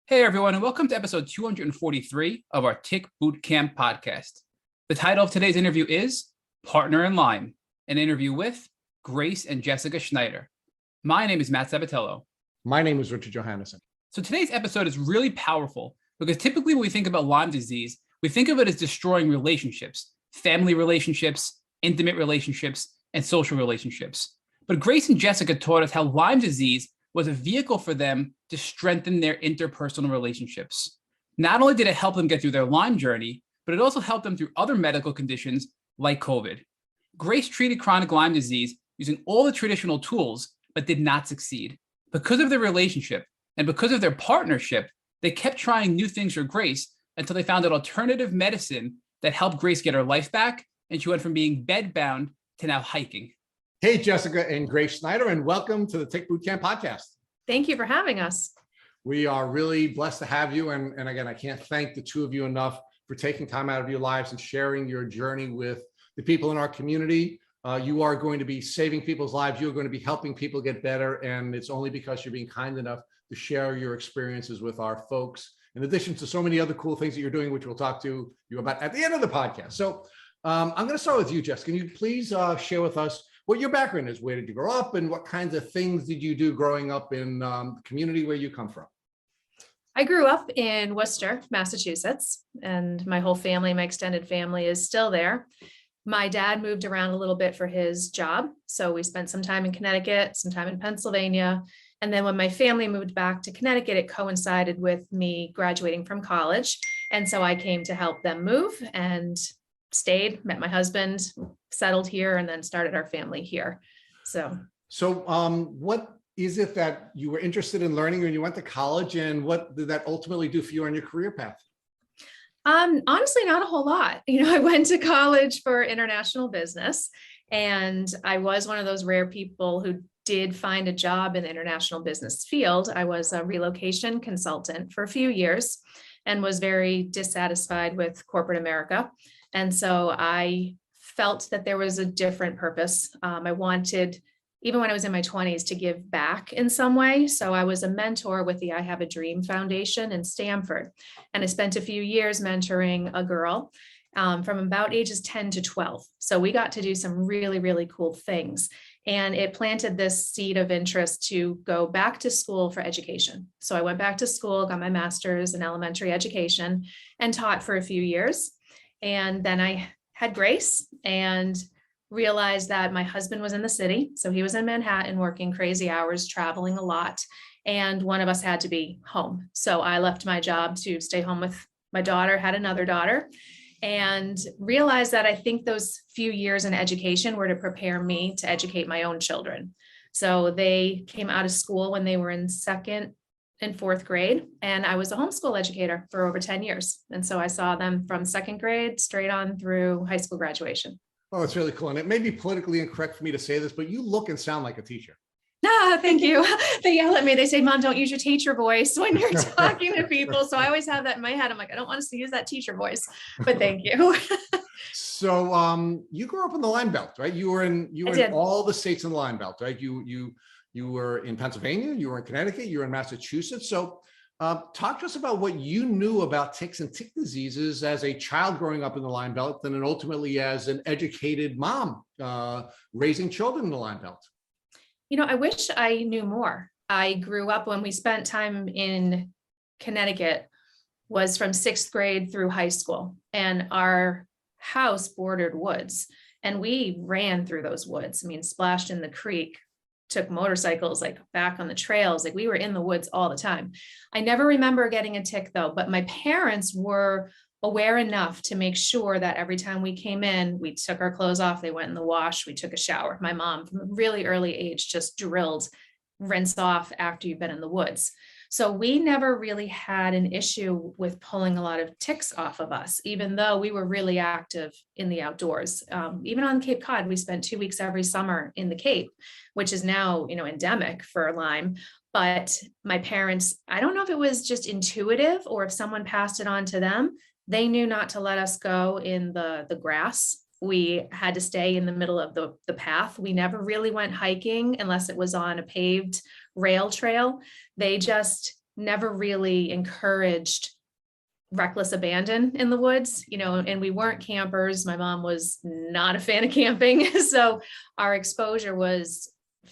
Hey everyone, and welcome to episode 243 of our Tick Bootcamp podcast. The title of today's interview is Partner in Lyme, an interview with Grace and Jessica Snajder. My name is Matt Sabatello. My name is Richard Johannesson. So today's episode is really powerful because typically when we think about Lyme disease, we think of it as destroying relationships, family relationships, intimate relationships, and social relationships. But Grace and Jessica taught us how Lyme disease was a vehicle for them to strengthen their interpersonal relationships. Not only did it help them get through their Lyme journey, but it also helped them through other medical conditions like COVID. Grace treated chronic Lyme disease using all the traditional tools, but did not succeed. Because of their relationship and because of their partnership, they kept trying new things for Grace until they found an alternative medicine that helped Grace get her life back, and she went from being bedbound to now hiking. Hey, Jessica and Grace Snajder, and welcome to the Tick Bootcamp podcast. Thank you for having us. We are really blessed to have you. And again, I can't thank the two of you enough for taking time out of your lives and sharing your journey with the people in our community. You are going to be saving people's lives. You're going to be helping people get better. And it's only because you're being kind enough to share your experiences with our folks, in addition to so many other cool things that you're doing, which we'll talk to you about at the end of the podcast. So I'm going to start with you, Jessica. Can you please share with us what your background is? Where did you grow up, and what kinds of things did you do growing up in the community where you come from? I grew up in Worcester, Massachusetts, and my whole family, my extended family, is still there. My dad moved around a little bit for his job, so we spent some time in Connecticut, some time in Pennsylvania. And then when my family moved back to Connecticut, it coincided with me graduating from college. And so I came to help them move and stayed, met my husband, settled here, and then started our family here. So what is it that you were interested in learning when you went to college, and what did that ultimately do for you on your career path? Honestly, not a whole lot. I went to college for international business, and I was one of those rare people who did find a job in the international business field. I was a relocation consultant for a few years and was very dissatisfied with corporate America. And so I felt that there was a different purpose. I wanted, even when I was in my 20s, to give back in some way. So I was a mentor with the I Have a Dream Foundation in Stamford. And I spent a few years mentoring a girl from about ages 10 to 12. So we got to do some really, really cool things. And it planted this seed of interest to go back to school for education. So I went back to school, got my master's in elementary education, and taught for a few years. And then I had Grace and realized that my husband was in the city. So he was in Manhattan working crazy hours, traveling a lot. And one of us had to be home. So I left my job to stay home with my daughter, had another daughter, and realized that I think those few years in education were to prepare me to educate my own children. So they came out of school when they were in second and fourth grade, and I was a homeschool educator for over 10 years. And so I saw them from second grade straight on through high school graduation. Oh, that's really cool. And it may be politically incorrect for me to say this, but you look and sound like a teacher. Thank you. They yell at me. They say, Mom, don't use your teacher voice when you're talking to people. So I always have that in my head. I'm like, I don't want us to use that teacher voice, but thank you. So you grew up in the Lyme Belt, right? You were in all the states in the Lyme Belt, right? You were in Pennsylvania, you were in Connecticut, you were in Massachusetts. So talk to us about what you knew about ticks and tick diseases as a child growing up in the Lyme Belt, and then ultimately as an educated mom raising children in the Lyme Belt. I wish I knew more. I grew up, when we spent time in Connecticut, was from sixth grade through high school, and our house bordered woods, and we ran through those woods. Splashed in the creek, took motorcycles back on the trails. We were in the woods all the time. I never remember getting a tick though, but my parents were aware enough to make sure that every time we came in, we took our clothes off, they went in the wash, we took a shower. My mom, from a really early age, just drilled, rinse off after you've been in the woods. So we never really had an issue with pulling a lot of ticks off of us, even though we were really active in the outdoors. Even on Cape Cod, we spent 2 weeks every summer in the Cape, which is now, endemic for Lyme. But my parents, I don't know if it was just intuitive or if someone passed it on to them. They knew not to let us go in the grass. We had to stay in the middle of the path. We never really went hiking unless it was on a paved rail trail. They just never really encouraged reckless abandon in the woods, and we weren't campers. My mom was not a fan of camping. So our exposure was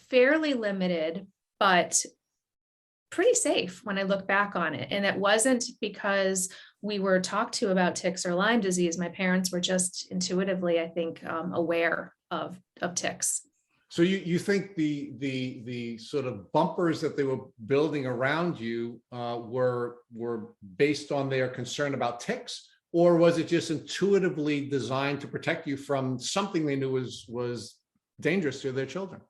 fairly limited, but pretty safe when I look back on it. And it wasn't because we were talked to about ticks or Lyme disease. My parents were just intuitively, I think, aware of ticks. So you think the sort of bumpers that they were building around you were based on their concern about ticks, or was it just intuitively designed to protect you from something they knew was dangerous to their children?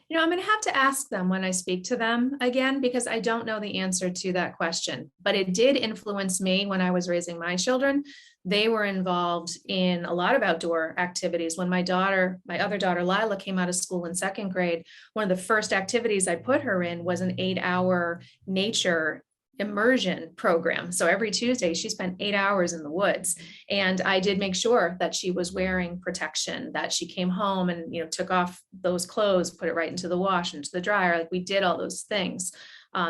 I'm going to have to ask them when I speak to them again, because I don't know the answer to that question, but it did influence me when I was raising my children. They were involved in a lot of outdoor activities. When my other daughter, Lila, came out of school in second grade, one of the first activities I put her in was an 8-hour nature immersion program. So every Tuesday she spent 8 hours in the woods, and I did make sure that she was wearing protection, that she came home and took off those clothes, put it right into the wash, into the dryer. Like, we did all those things.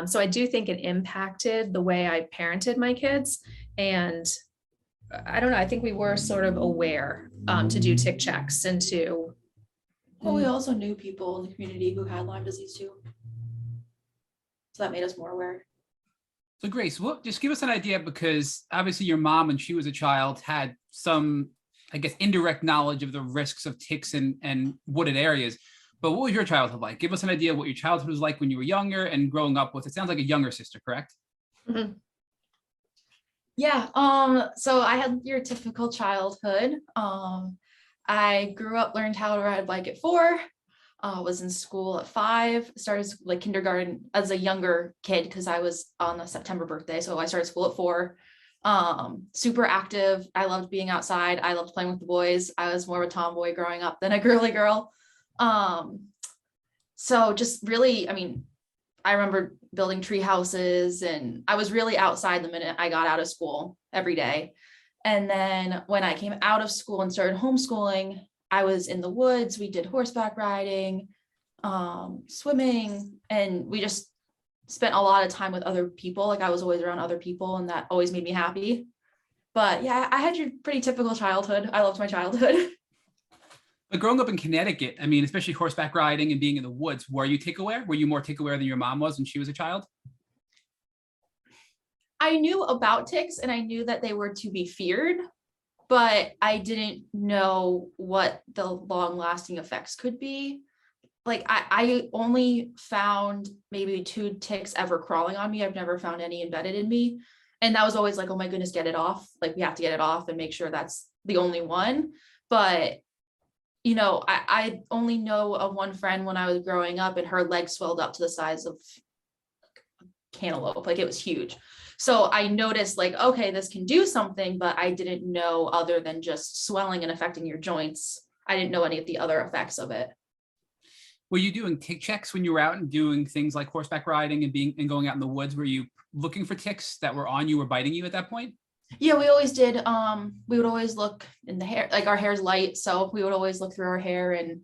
So I do think it impacted the way I parented my kids. And I don't know, I think we were sort of aware to do tick checks and to. Well, we also knew people in the community who had Lyme disease too. So that made us more aware. So Grace, just give us an idea, because obviously your mom, when she was a child, had some, I guess, indirect knowledge of the risks of ticks and wooded areas. But what was your childhood like? Give us an idea of what your childhood was like when you were younger and growing up with, it sounds like, a younger sister, correct? Mm-hmm. Yeah. So I had your typical childhood. I grew up, learned how to ride a bike at 4. Was in school at 5, started like kindergarten as a younger kid because I was on a September birthday. So I started school at 4. Super active. I loved being outside. I loved playing with the boys. I was more of a tomboy growing up than a girly girl. So just really, I remember building tree houses, and I was really outside the minute I got out of school every day. And then when I came out of school and started homeschooling, I was in the woods. We did horseback riding, swimming, and we just spent a lot of time with other people. Like, I was always around other people, and that always made me happy. But yeah, I had your pretty typical childhood. I loved my childhood. But growing up in Connecticut, especially horseback riding and being in the woods, were you tick aware? Were you more tick aware than your mom was when she was a child? I knew about ticks, and I knew that they were to be feared, but I didn't know what the long-lasting effects could be. Like, I only found maybe 2 ticks ever crawling on me. I've never found any embedded in me. And that was always like, oh my goodness, get it off. Like, we have to get it off and make sure that's the only one. But, I only know of one friend when I was growing up, and her leg swelled up to the size of cantaloupe. Like, it was huge. So I noticed, like, okay, this can do something, but I didn't know, other than just swelling and affecting your joints, I didn't know any of the other effects of it. Were you doing tick checks when you were out and doing things like horseback riding and going out in the woods? Were you looking for ticks that were on you or biting you at that point? Yeah, we always did. We would always look in the hair, like, our hair's light, so we would always look through our hair and,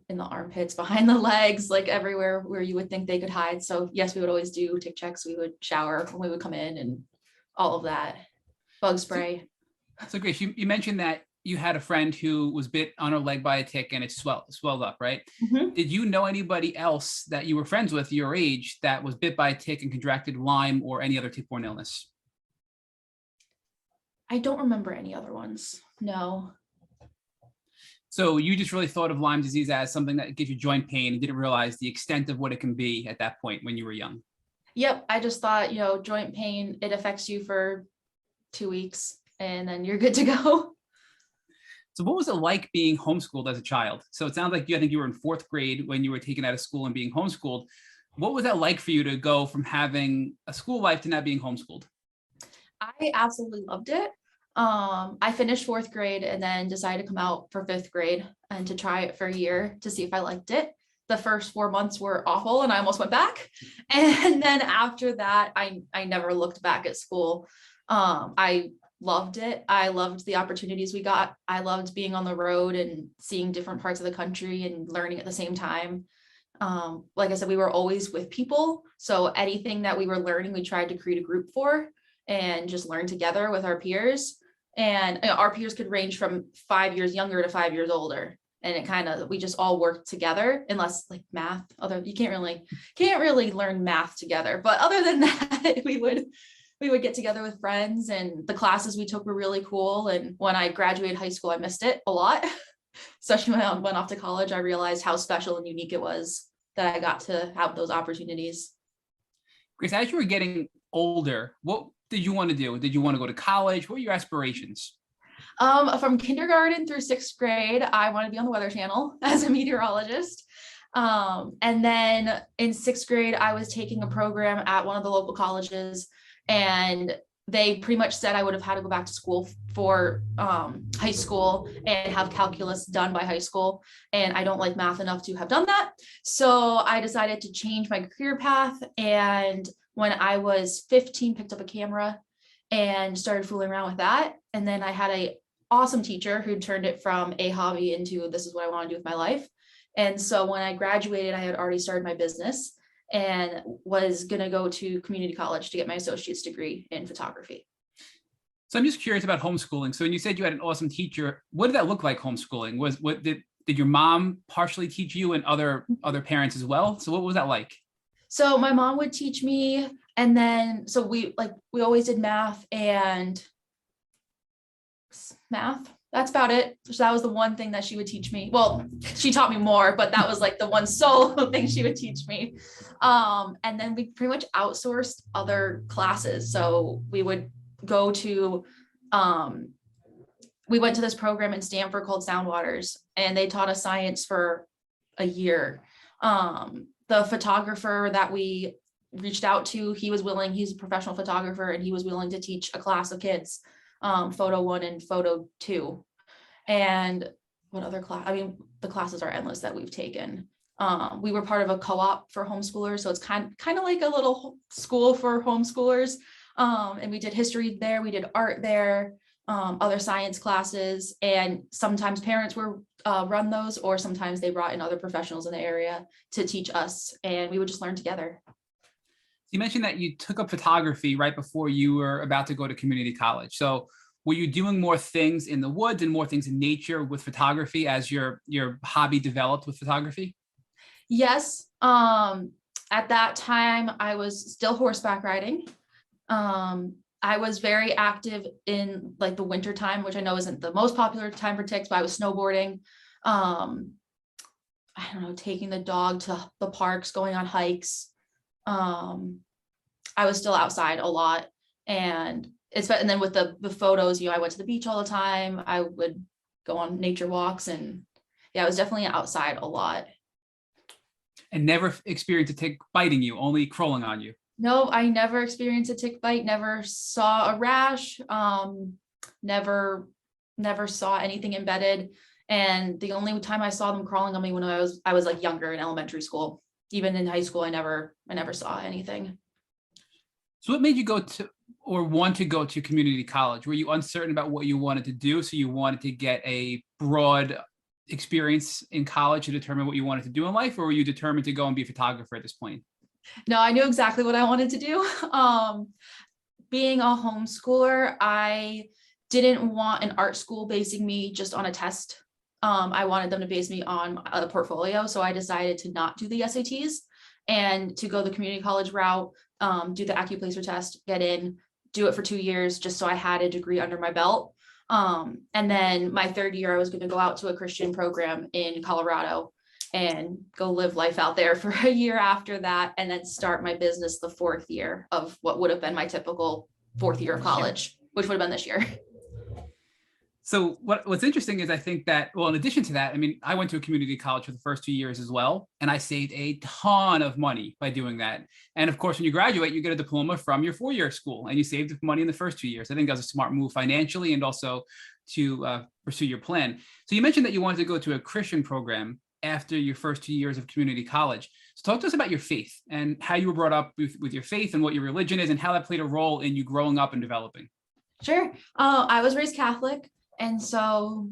in the armpits, behind the legs, like everywhere where you would think they could hide. So yes, we would always do tick checks. We would shower when we would come in and all of that. Bug spray. So Grace, you mentioned that you had a friend who was bit on her leg by a tick and it swelled up, right? Mm-hmm. Did you know anybody else that you were friends with your age that was bit by a tick and contracted Lyme or any other tick-borne illness? I don't remember any other ones. No. So you just really thought of Lyme disease as something that gives you joint pain and didn't realize the extent of what it can be at that point when you were young. Yep. I just thought, joint pain, it affects you for 2 weeks and then you're good to go. So what was it like being homeschooled as a child? So it sounds like I think you were in 4th grade when you were taken out of school and being homeschooled. What was that like for you to go from having a school life to now being homeschooled? I absolutely loved it. I finished 4th grade and then decided to come out for 5th grade and to try it for a year to see if I liked it. The first 4 months were awful and I almost went back. And then after that, I never looked back at school. I loved it. I loved the opportunities we got. I loved being on the road and seeing different parts of the country and learning at the same time. Like I said, we were always with people. So anything that we were learning, we tried to create a group for and just learn together with our peers. And our peers could range from 5 years younger to 5 years older. And it kind of, we just all worked together, unless like math, you can't really learn math together. But other than that, we would get together with friends, and the classes we took were really cool. And when I graduated high school, I missed it a lot. Especially when I went off to college, I realized how special and unique it was that I got to have those opportunities. Grace, as you were getting older, what did you want to do? Did you want to go to college? What were your aspirations? From kindergarten through 6th grade, I wanted to be on the Weather Channel as a meteorologist. And then in 6th grade, I was taking a program at one of the local colleges, and they pretty much said I would have had to go back to school for high school and have calculus done by high school. And I don't like math enough to have done that. So I decided to change my career path. And when I was 15, picked up a camera and started fooling around with that. And then I had a awesome teacher who turned it from a hobby into, this is what I want to do with my life. And so when I graduated, I had already started my business and was going to go to community college to get my associate's degree in photography. So I'm just curious about homeschooling. So when you said you had an awesome teacher, what did that look like, homeschooling? Did your mom partially teach you and other parents as well? So what was that like? So my mom would teach me, and then so we always did math. That's about it. So that was the one thing that she would teach me. Well, she taught me more, but that was like the one solo thing she would teach me. And then we pretty much outsourced other classes. So we would go to, we went to this program in Stanford called Sound Waters, and they taught us science for a year. The photographer that we reached out to, he's a professional photographer, and he was willing to teach a class of kids. Photo 1 and photo 2. And what other class? I mean, the classes are endless that we've taken. We were part of a co-op for homeschoolers. So it's kind of like a little school for homeschoolers. And we did history there. We did art there, other science classes. And sometimes parents were run those, or sometimes they brought in other professionals in the area to teach us, and we would just learn together. You mentioned that you took up photography right before you were about to go to community college. So were you doing more things in the woods and more things in nature with photography as your hobby developed with photography? Yes. At that time, I was still horseback riding. I was very active in like the winter time, which I know isn't the most popular time for ticks, but I was snowboarding. I don't know, taking the dog to the parks, going on hikes. I was still outside a lot, and then with the photos, I went to the beach all the time. I would go on nature walks, and yeah, I was definitely outside a lot. And never experienced a tick biting you, only crawling on you? No, I never experienced a tick bite, never saw a rash, never saw anything embedded. And the only time I saw them crawling on me when I was like younger in elementary school. Even in high school, I never saw anything. So what made you go to or want to go to community college? Were you uncertain about what you wanted to do, so you wanted to get a broad experience in college to determine what you wanted to do in life, or were you determined to go and be a photographer at this point? No, I knew exactly what I wanted to do. Being a homeschooler, I didn't want an art school basing me just on a test. I wanted them to base me on a portfolio. So I decided to not do the SATs and to go the community college route, do the AccuPlacer test, get in, do it for 2 years, just so I had a degree under my belt. And then my 3rd year, I was going to go out to a Christian program in Colorado and go live life out there for a year after that, and then start my business the 4th year of what would have been my typical 4th year of college, which would have been this year. So what's interesting is I think that, well, in addition to that, I mean, I went to a community college for the first 2 years as well, and I saved a ton of money by doing that. And of course, when you graduate, you get a diploma from your 4-year school, and you saved money in the first 2 years. I think that was a smart move financially and also to pursue your plan. So you mentioned that you wanted to go to a Christian program after your first 2 years of community college. So talk to us about your faith and how you were brought up with your faith and what your religion is and how that played a role in you growing up and developing. Sure. I was raised Catholic. And so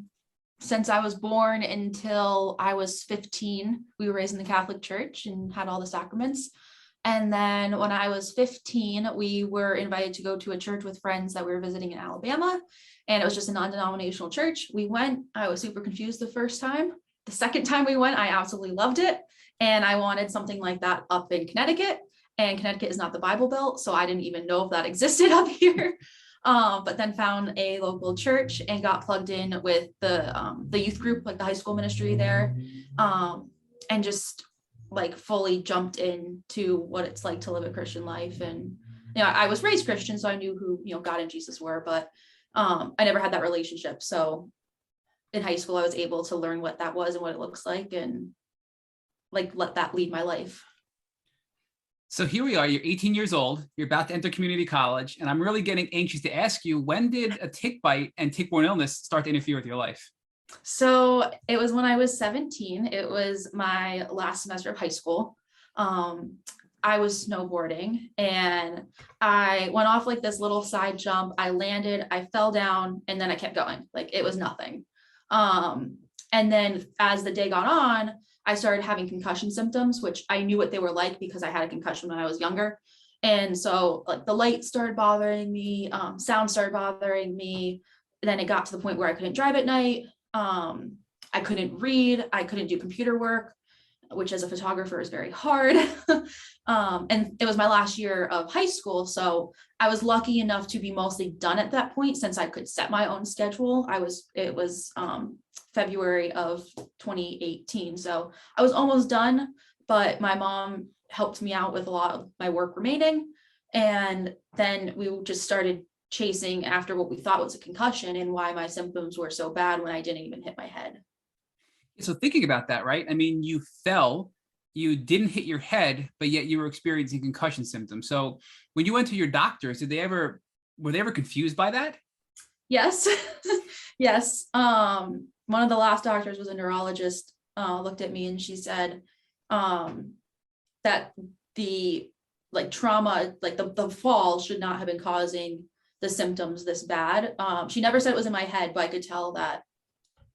since I was born until I was 15. We were raised in the Catholic Church and had all the sacraments. And then when I was 15, we were invited to go to a church with friends that we were visiting in Alabama. And it was just a non-denominational church. We went, I was super confused the first time. The second time we went, I absolutely loved it. And I wanted something like that up in Connecticut. And Connecticut is not the Bible Belt, so I didn't even know if that existed up here. But then found a local church and got plugged in with the youth group, like the high school ministry there, and just like fully jumped into what it's like to live a Christian life. And I was raised Christian, so I knew who God and Jesus were, but I never had that relationship. So in high school, I was able to learn what that was and what it looks like, and like let that lead my life. So here we are, you're 18 years old, you're about to enter community college, and I'm really getting anxious to ask you, when did a tick bite and tick-borne illness start to interfere with your life? So it was when I was 17. It was my last semester of high school. I was snowboarding and I went off like this little side jump. I landed, I fell down, and then I kept going. Like it was nothing. And then as the day got on, I started having concussion symptoms, which I knew what they were like because I had a concussion when I was younger. And so like the light started bothering me, sound started bothering me. Then it got to the point where I couldn't drive at night. I couldn't read, I couldn't do computer work, which as a photographer is very hard. And it was my last year of high school. So I was lucky enough to be mostly done at that point since I could set my own schedule. It was February of 2018. So I was almost done, but my mom helped me out with a lot of my work remaining. And then we just started chasing after what we thought was a concussion and why my symptoms were so bad when I didn't even hit my head. So thinking about that, right? I mean, you fell, you didn't hit your head, but yet you were experiencing concussion symptoms. So when you went to your doctors, were they ever confused by that? Yes. Yes. One of the last doctors was a neurologist, looked at me and she said that the like trauma, like the fall should not have been causing the symptoms this bad. She never said it was in my head, but I could tell that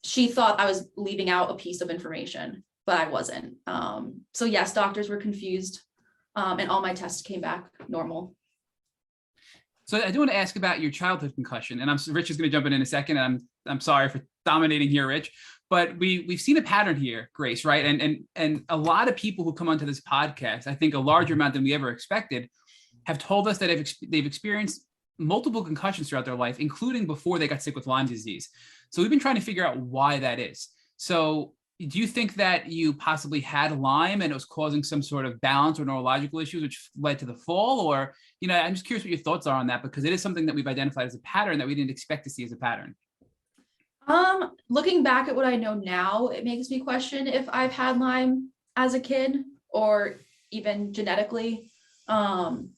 she thought I was leaving out a piece of information, but I wasn't. So yes, doctors were confused, and all my tests came back normal. So I do want to ask about your childhood concussion, and Rich is going to jump in a second. And I'm sorry for dominating here, Rich, but we've seen a pattern here, Grace, right? And a lot of people who come onto this podcast, I think a larger amount than we ever expected, have told us that they've experienced multiple concussions throughout their life, including before they got sick with Lyme disease. So we've been trying to figure out why that is. So do you think that you possibly had Lyme and it was causing some sort of balance or neurological issues, which led to the fall? Or, I'm just curious what your thoughts are on that, because it is something that we've identified as a pattern that we didn't expect to see as a pattern. Looking back at what I know now, it makes me question if I've had Lyme as a kid or even genetically. And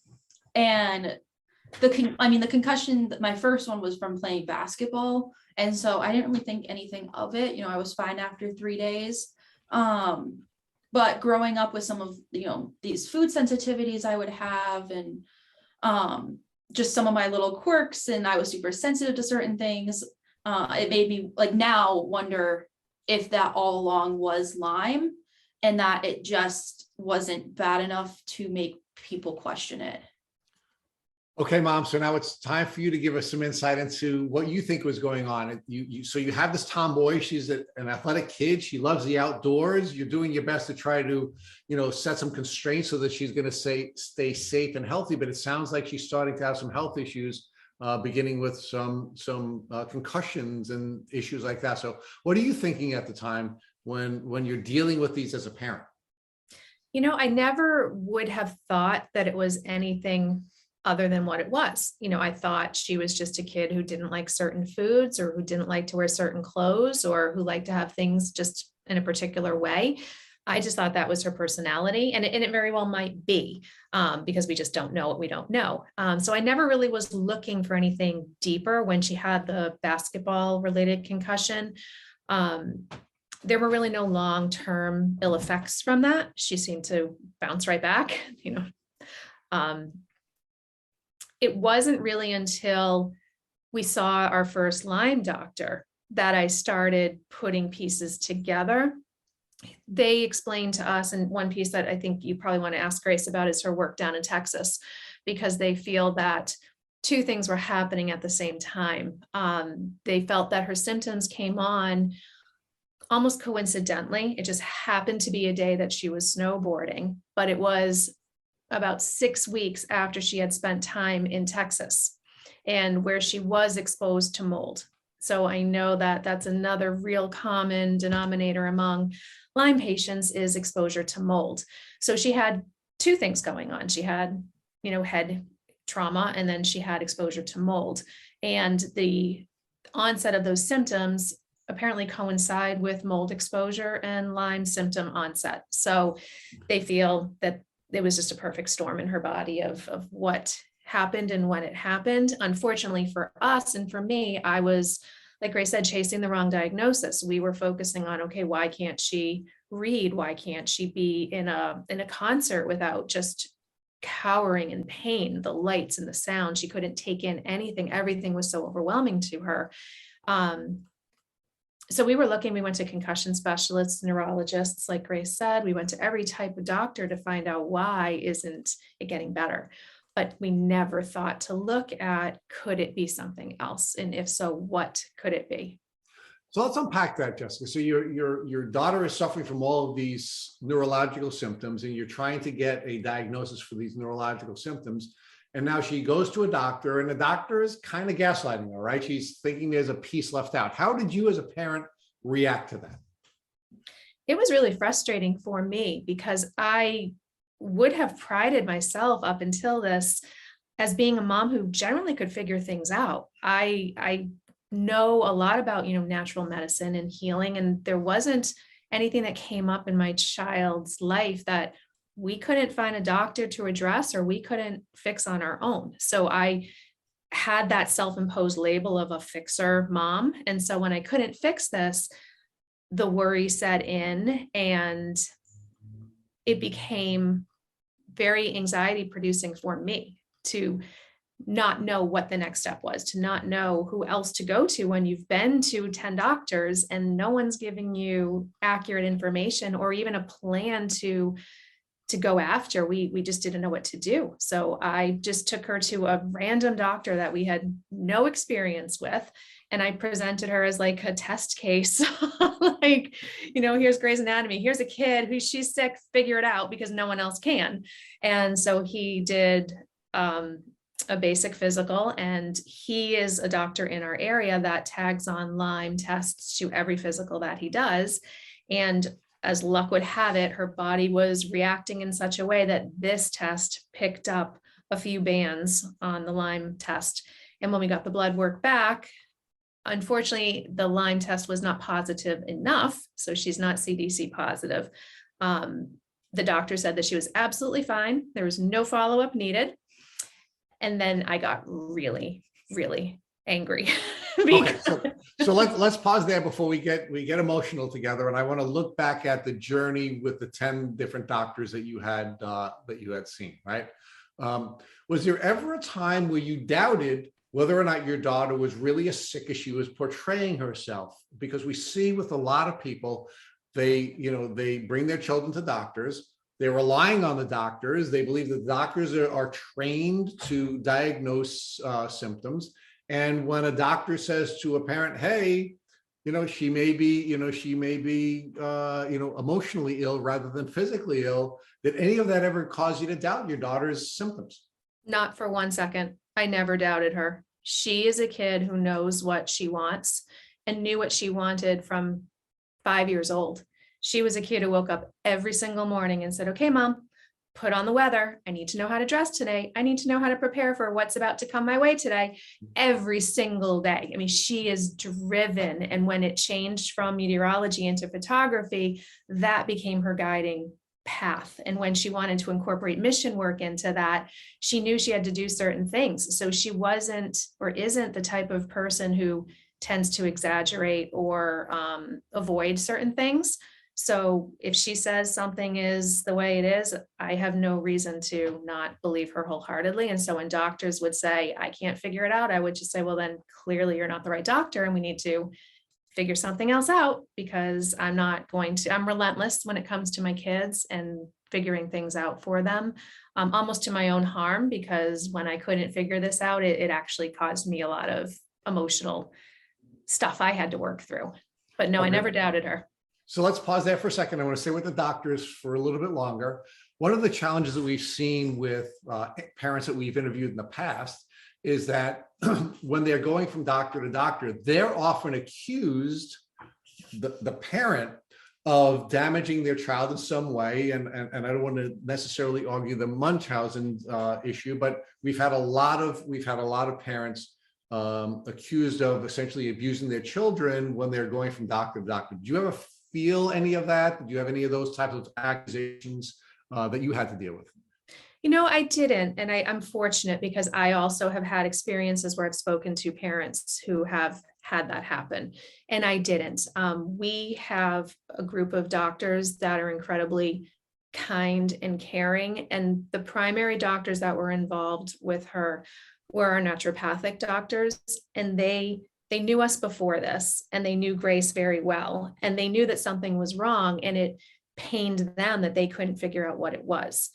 the concussion, my first one was from playing basketball. And so I didn't really think anything of it. I was fine after 3 days. But growing up with some of, these food sensitivities I would have, and just some of my little quirks, and I was super sensitive to certain things. It made me now wonder if that all along was Lyme and that it just wasn't bad enough to make people question it. Okay, Mom. So now it's time for you to give us some insight into what you think was going on. So you have this tomboy. She's an athletic kid. She loves the outdoors. You're doing your best to try to, set some constraints so that she's going to stay safe and healthy. But it sounds like she's starting to have some health issues, beginning with some concussions and issues like that. So what are you thinking at the time when you're dealing with these as a parent? I never would have thought that it was anything other than what it was. I thought she was just a kid who didn't like certain foods, or who didn't like to wear certain clothes, or who liked to have things just in a particular way. I just thought that was her personality, and it very well might be, because we just don't know what we don't know. So I never really was looking for anything deeper when she had the basketball related concussion. There were really no long-term ill effects from that. She seemed to bounce right back, It wasn't really until we saw our first Lyme doctor that I started putting pieces together. They explained to us, and one piece that I think you probably want to ask Grace about is her work down in Texas, because they feel that two things were happening at the same time. They felt that her symptoms came on almost coincidentally. It just happened to be a day that she was snowboarding, but it was about 6 weeks after she had spent time in Texas and where she was exposed to mold. So I know that that's another real common denominator among Lyme patients is exposure to mold. So she had two things going on. She had, head trauma, and then she had exposure to mold. And the onset of those symptoms apparently coincide with mold exposure and Lyme symptom onset. So they feel that it was just a perfect storm in her body of what happened and when it happened. Unfortunately for us and for me, I was, like Grace said, chasing the wrong diagnosis. We were focusing on, okay, why can't she read? Why can't she be in a concert without just cowering in pain, the lights and the sound? She couldn't take in anything. Everything was so overwhelming to her. So we were looking, we went to concussion specialists, neurologists, like Grace said, we went to every type of doctor to find out why isn't it getting better. But we never thought to look at, could it be something else? And if so, what could it be? So let's unpack that, Jessica. So your daughter is suffering from all of these neurological symptoms, and you're trying to get a diagnosis for these neurological symptoms. And now she goes to a doctor, and the doctor is kind of gaslighting her, right? She's thinking there's a piece left out. How did you as a parent react to that? It was really frustrating for me because I would have prided myself up until this as being a mom who generally could figure things out. I know a lot about, natural medicine and healing, and there wasn't anything that came up in my child's life that we couldn't find a doctor to address or we couldn't fix on our own. So I had that self-imposed label of a fixer mom. And so when I couldn't fix this, the worry set in and it became very anxiety producing for me to not know what the next step was, to not know who else to go to when you've been to 10 doctors and no one's giving you accurate information or even a plan to go after. We just didn't know what to do. So I just took her to a random doctor that we had no experience with. And I presented her as like a test case, like, here's Grey's Anatomy. Here's a kid who she's sick, figure it out because no one else can. And so he did a basic physical, and he is a doctor in our area that tags on Lyme tests to every physical that he does. And as luck would have it, her body was reacting in such a way that this test picked up a few bands on the Lyme test. And when we got the blood work back, unfortunately, the Lyme test was not positive enough. So she's not CDC positive. The doctor said that she was absolutely fine. There was no follow-up needed. And then I got really, really angry. Okay, so let's pause there before we get emotional together. And I want to look back at the journey with the 10 different doctors that you had seen, right? Was there ever a time where you doubted whether or not your daughter was really as sick as she was portraying herself? Because we see with a lot of people, they bring their children to doctors. They're relying on the doctors. They believe that the doctors are trained to diagnose symptoms. And when a doctor says to a parent, hey, she may be emotionally ill rather than physically ill, did any of that ever cause you to doubt your daughter's symptoms? Not for 1 second. I never doubted her. She is a kid who knows what she wants and knew what she wanted from 5 years old. She was a kid who woke up every single morning and said, okay, Mom, put on the weather. I need to know how to dress today. I need to know how to prepare for what's about to come my way today. Every single day. I mean, she is driven. And when it changed from meteorology into photography, that became her guiding path. And when she wanted to incorporate mission work into that, she knew she had to do certain things. So she wasn't or isn't the type of person who tends to exaggerate or avoid certain things. So if she says something is the way it is, I have no reason to not believe her wholeheartedly. And so when doctors would say, I can't figure it out, I would just say, well, then clearly you're not the right doctor and we need to figure something else out, because I'm relentless when it comes to my kids and figuring things out for them, almost to my own harm, because when I couldn't figure this out, it actually caused me a lot of emotional stuff I had to work through. But no, I never doubted her. So let's pause there for a second. I want to stay with the doctors for a little bit longer. One of the challenges that we've seen with parents that we've interviewed in the past is that when they're going from doctor to doctor, they're often accused, the parent, of damaging their child in some way. And I don't want to necessarily argue the Munchausen issue, but we've had a lot of parents accused of essentially abusing their children when they're going from doctor to doctor. Do you ever feel any of that? Did you have any of those types of accusations that you had to deal with? I didn't. And I'm fortunate, because I also have had experiences where I've spoken to parents who have had that happen, and I didn't. We have a group of doctors that are incredibly kind and caring. And the primary doctors that were involved with her were our naturopathic doctors. And they knew us before this, and they knew Grace very well. And they knew that something was wrong, and it pained them that they couldn't figure out what it was.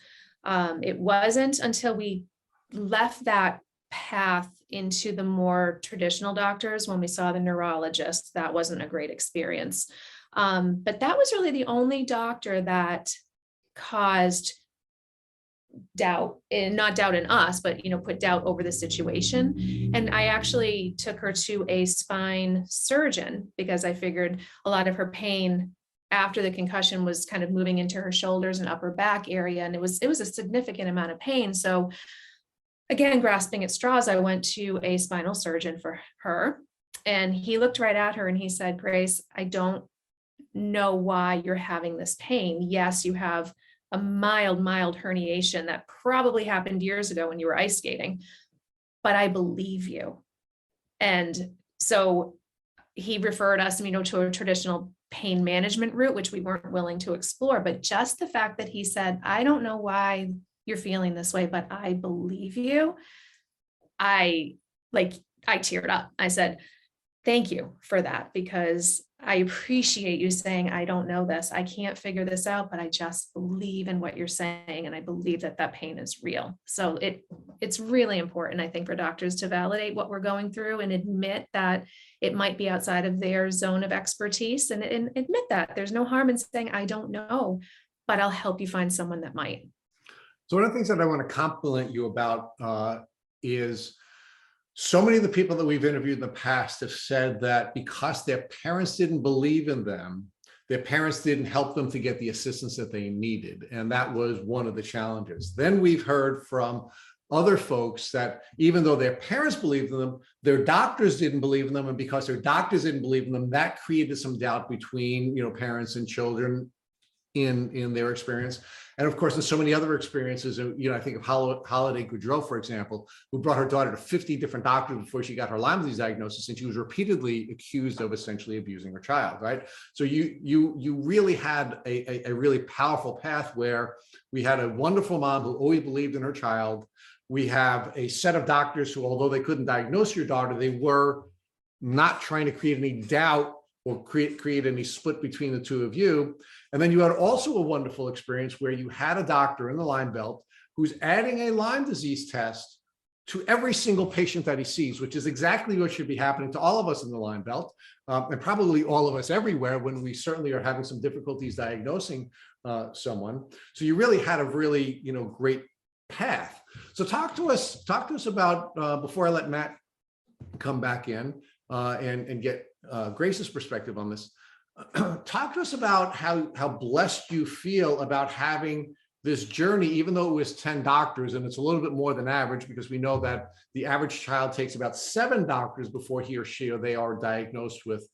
It wasn't until we left that path into the more traditional doctors, when we saw the neurologist, that wasn't a great experience. But that was really the only doctor that caused doubt, and not doubt in us, but put doubt over the situation. And I actually took her to a spine surgeon, because I figured a lot of her pain after the concussion was kind of moving into her shoulders and upper back area. And it was a significant amount of pain. So again, grasping at straws, I went to a spinal surgeon for her, and he looked right at her and he said, "Grace, I don't know why you're having this pain. Yes, you have a mild herniation that probably happened years ago when you were ice skating, but I believe you." And so he referred us, to a traditional pain management route, which we weren't willing to explore. But just the fact that he said, "I don't know why you're feeling this way, but I believe you," I teared up. I said, "Thank you for that, because I appreciate you saying, I don't know this, I can't figure this out, but I just believe in what you're saying. And I believe that pain is real." So it's really important, I think, for doctors to validate what we're going through and admit that it might be outside of their zone of expertise, and admit that there's no harm in saying, "I don't know, but I'll help you find someone that might." So one of the things that I want to compliment you about is so many of the people that we've interviewed in the past have said that because their parents didn't believe in them, their parents didn't help them to get the assistance that they needed. And that was one of the challenges. Then we've heard from other folks that even though their parents believed in them, their doctors didn't believe in them. And because their doctors didn't believe in them, that created some doubt between, parents and children in their experience. And of course, there's so many other experiences. I think of Holiday Goudreau, for example, who brought her daughter to 50 different doctors before she got her Lyme disease diagnosis, and she was repeatedly accused of essentially abusing her child, right? So you really had a really powerful path where we had a wonderful mom who always believed in her child. We have a set of doctors who, although they couldn't diagnose your daughter, they were not trying to create any doubt or create any split between the two of you. And then you had also a wonderful experience where you had a doctor in the Lyme Belt who's adding a Lyme disease test to every single patient that he sees, which is exactly what should be happening to all of us in the Lyme Belt, and probably all of us everywhere when we certainly are having some difficulties diagnosing someone. So you really had a really, great path. So talk to us about, before I let Matt come back in and get Grace's perspective on this. Talk to us about how blessed you feel about having this journey, even though it was 10 doctors, and it's a little bit more than average, because we know that the average child takes about 7 doctors before he or she or they are diagnosed with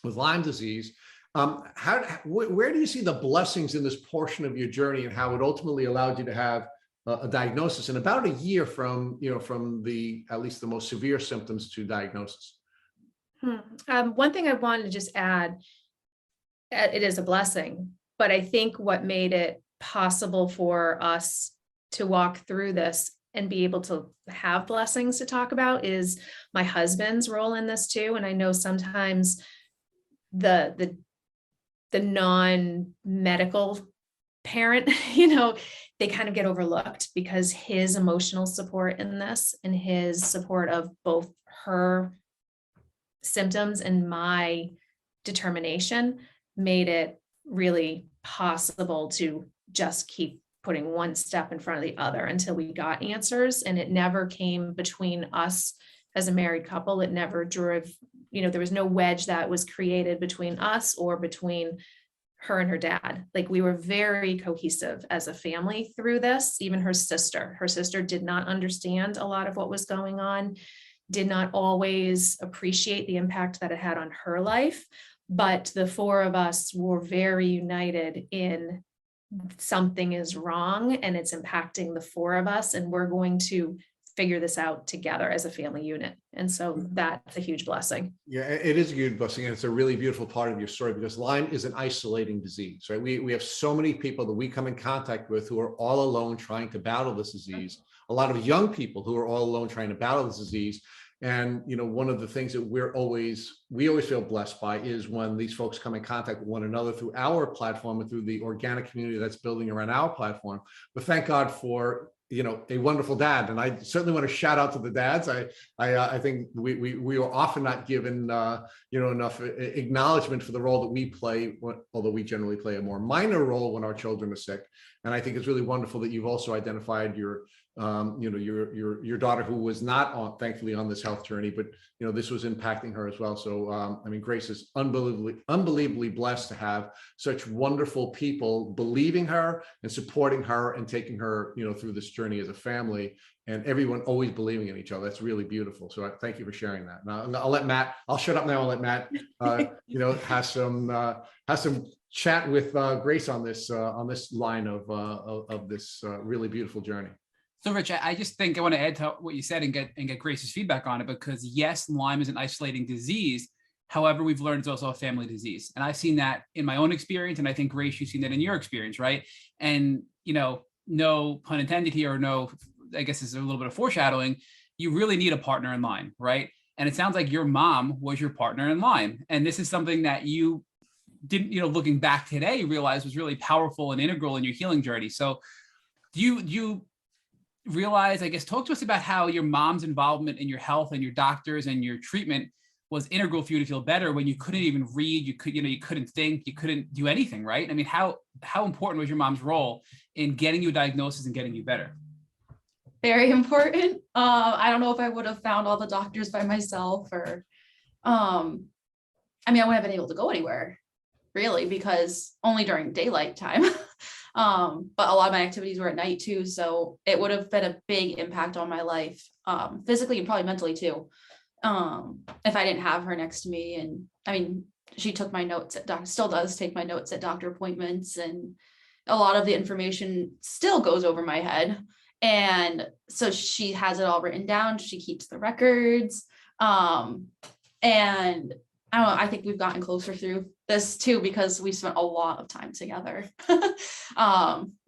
Lyme disease. Where do you see the blessings in this portion of your journey, and how it ultimately allowed you to have a diagnosis in about a year from at least the most severe symptoms to diagnosis? One thing I wanted to just add, it is a blessing, but I think what made it possible for us to walk through this and be able to have blessings to talk about is my husband's role in this too. And I know sometimes the non-medical parent, they kind of get overlooked because his emotional support in this and his support of both her symptoms and my determination made it really possible to just keep putting one step in front of the other until we got answers. And it never came between us as a married couple. It never drove, there was no wedge that was created between us or between her and her dad. Like, we were very cohesive as a family through this. Even her sister did not understand a lot of what was going on, did not always appreciate the impact that it had on her life. But the four of us were very united in something is wrong and it's impacting the four of us, and we're going to figure this out together as a family unit. And so that's a huge blessing. Yeah, it is a huge blessing. And it's a really beautiful part of your story, because Lyme is an isolating disease, right? We have so many people that we come in contact with who are all alone trying to battle this disease. A lot of young people who are all alone trying to battle this disease. And, one of the things that we always feel blessed by is when these folks come in contact with one another through our platform and through the organic community that's building around our platform. But thank God for, a wonderful dad. And I certainly want to shout out to the dads. I think we are often not given, enough acknowledgement for the role that we play, although we generally play a more minor role when our children are sick. And I think it's really wonderful that you've also identified your daughter, who was not thankfully on this health journey, but this was impacting her as well. So Grace is unbelievably blessed to have such wonderful people believing her and supporting her and taking her through this journey as a family, and everyone always believing in each other. That's really beautiful. So thank you for sharing that. Now I'll shut up now and let Matt have some chat with Grace on this line of this really beautiful journey. So Rich, I just think I want to add to what you said and get Grace's feedback on it, because yes, Lyme is an isolating disease. However, we've learned it's also a family disease. And I've seen that in my own experience. And I think, Grace, you've seen that in your experience, right? And, no pun intended here, or no, I guess it's a little bit of foreshadowing. You really need a partner in Lyme, right? And it sounds like your mom was your partner in Lyme. And this is something that you didn't, looking back today, realize was really powerful and integral in your healing journey. So do you realize, I guess, talk to us about how your mom's involvement in your health and your doctors and your treatment was integral for you to feel better when you couldn't even read, you couldn't think, you couldn't do anything, right? I mean, how important was your mom's role in getting you a diagnosis and getting you better? Very important. I don't know if I would have found all the doctors by myself, or I wouldn't have been able to go anywhere really, because only during daylight time. But a lot of my activities were at night too. So it would have been a big impact on my life, physically and probably mentally too. If I didn't have her next to me. And she took my notes still does take my notes at doctor appointments, and a lot of the information still goes over my head. And so she has it all written down. She keeps the records. And I don't know, I think we've gotten closer through this too, because we spent a lot of time together.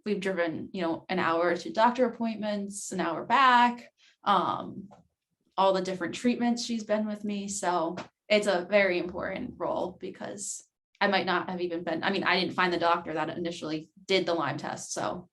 We've driven, an hour to doctor appointments, an hour back, all the different treatments she's been with me. So it's a very important role, because I might not have even been, I didn't find the doctor that initially did the Lyme test. So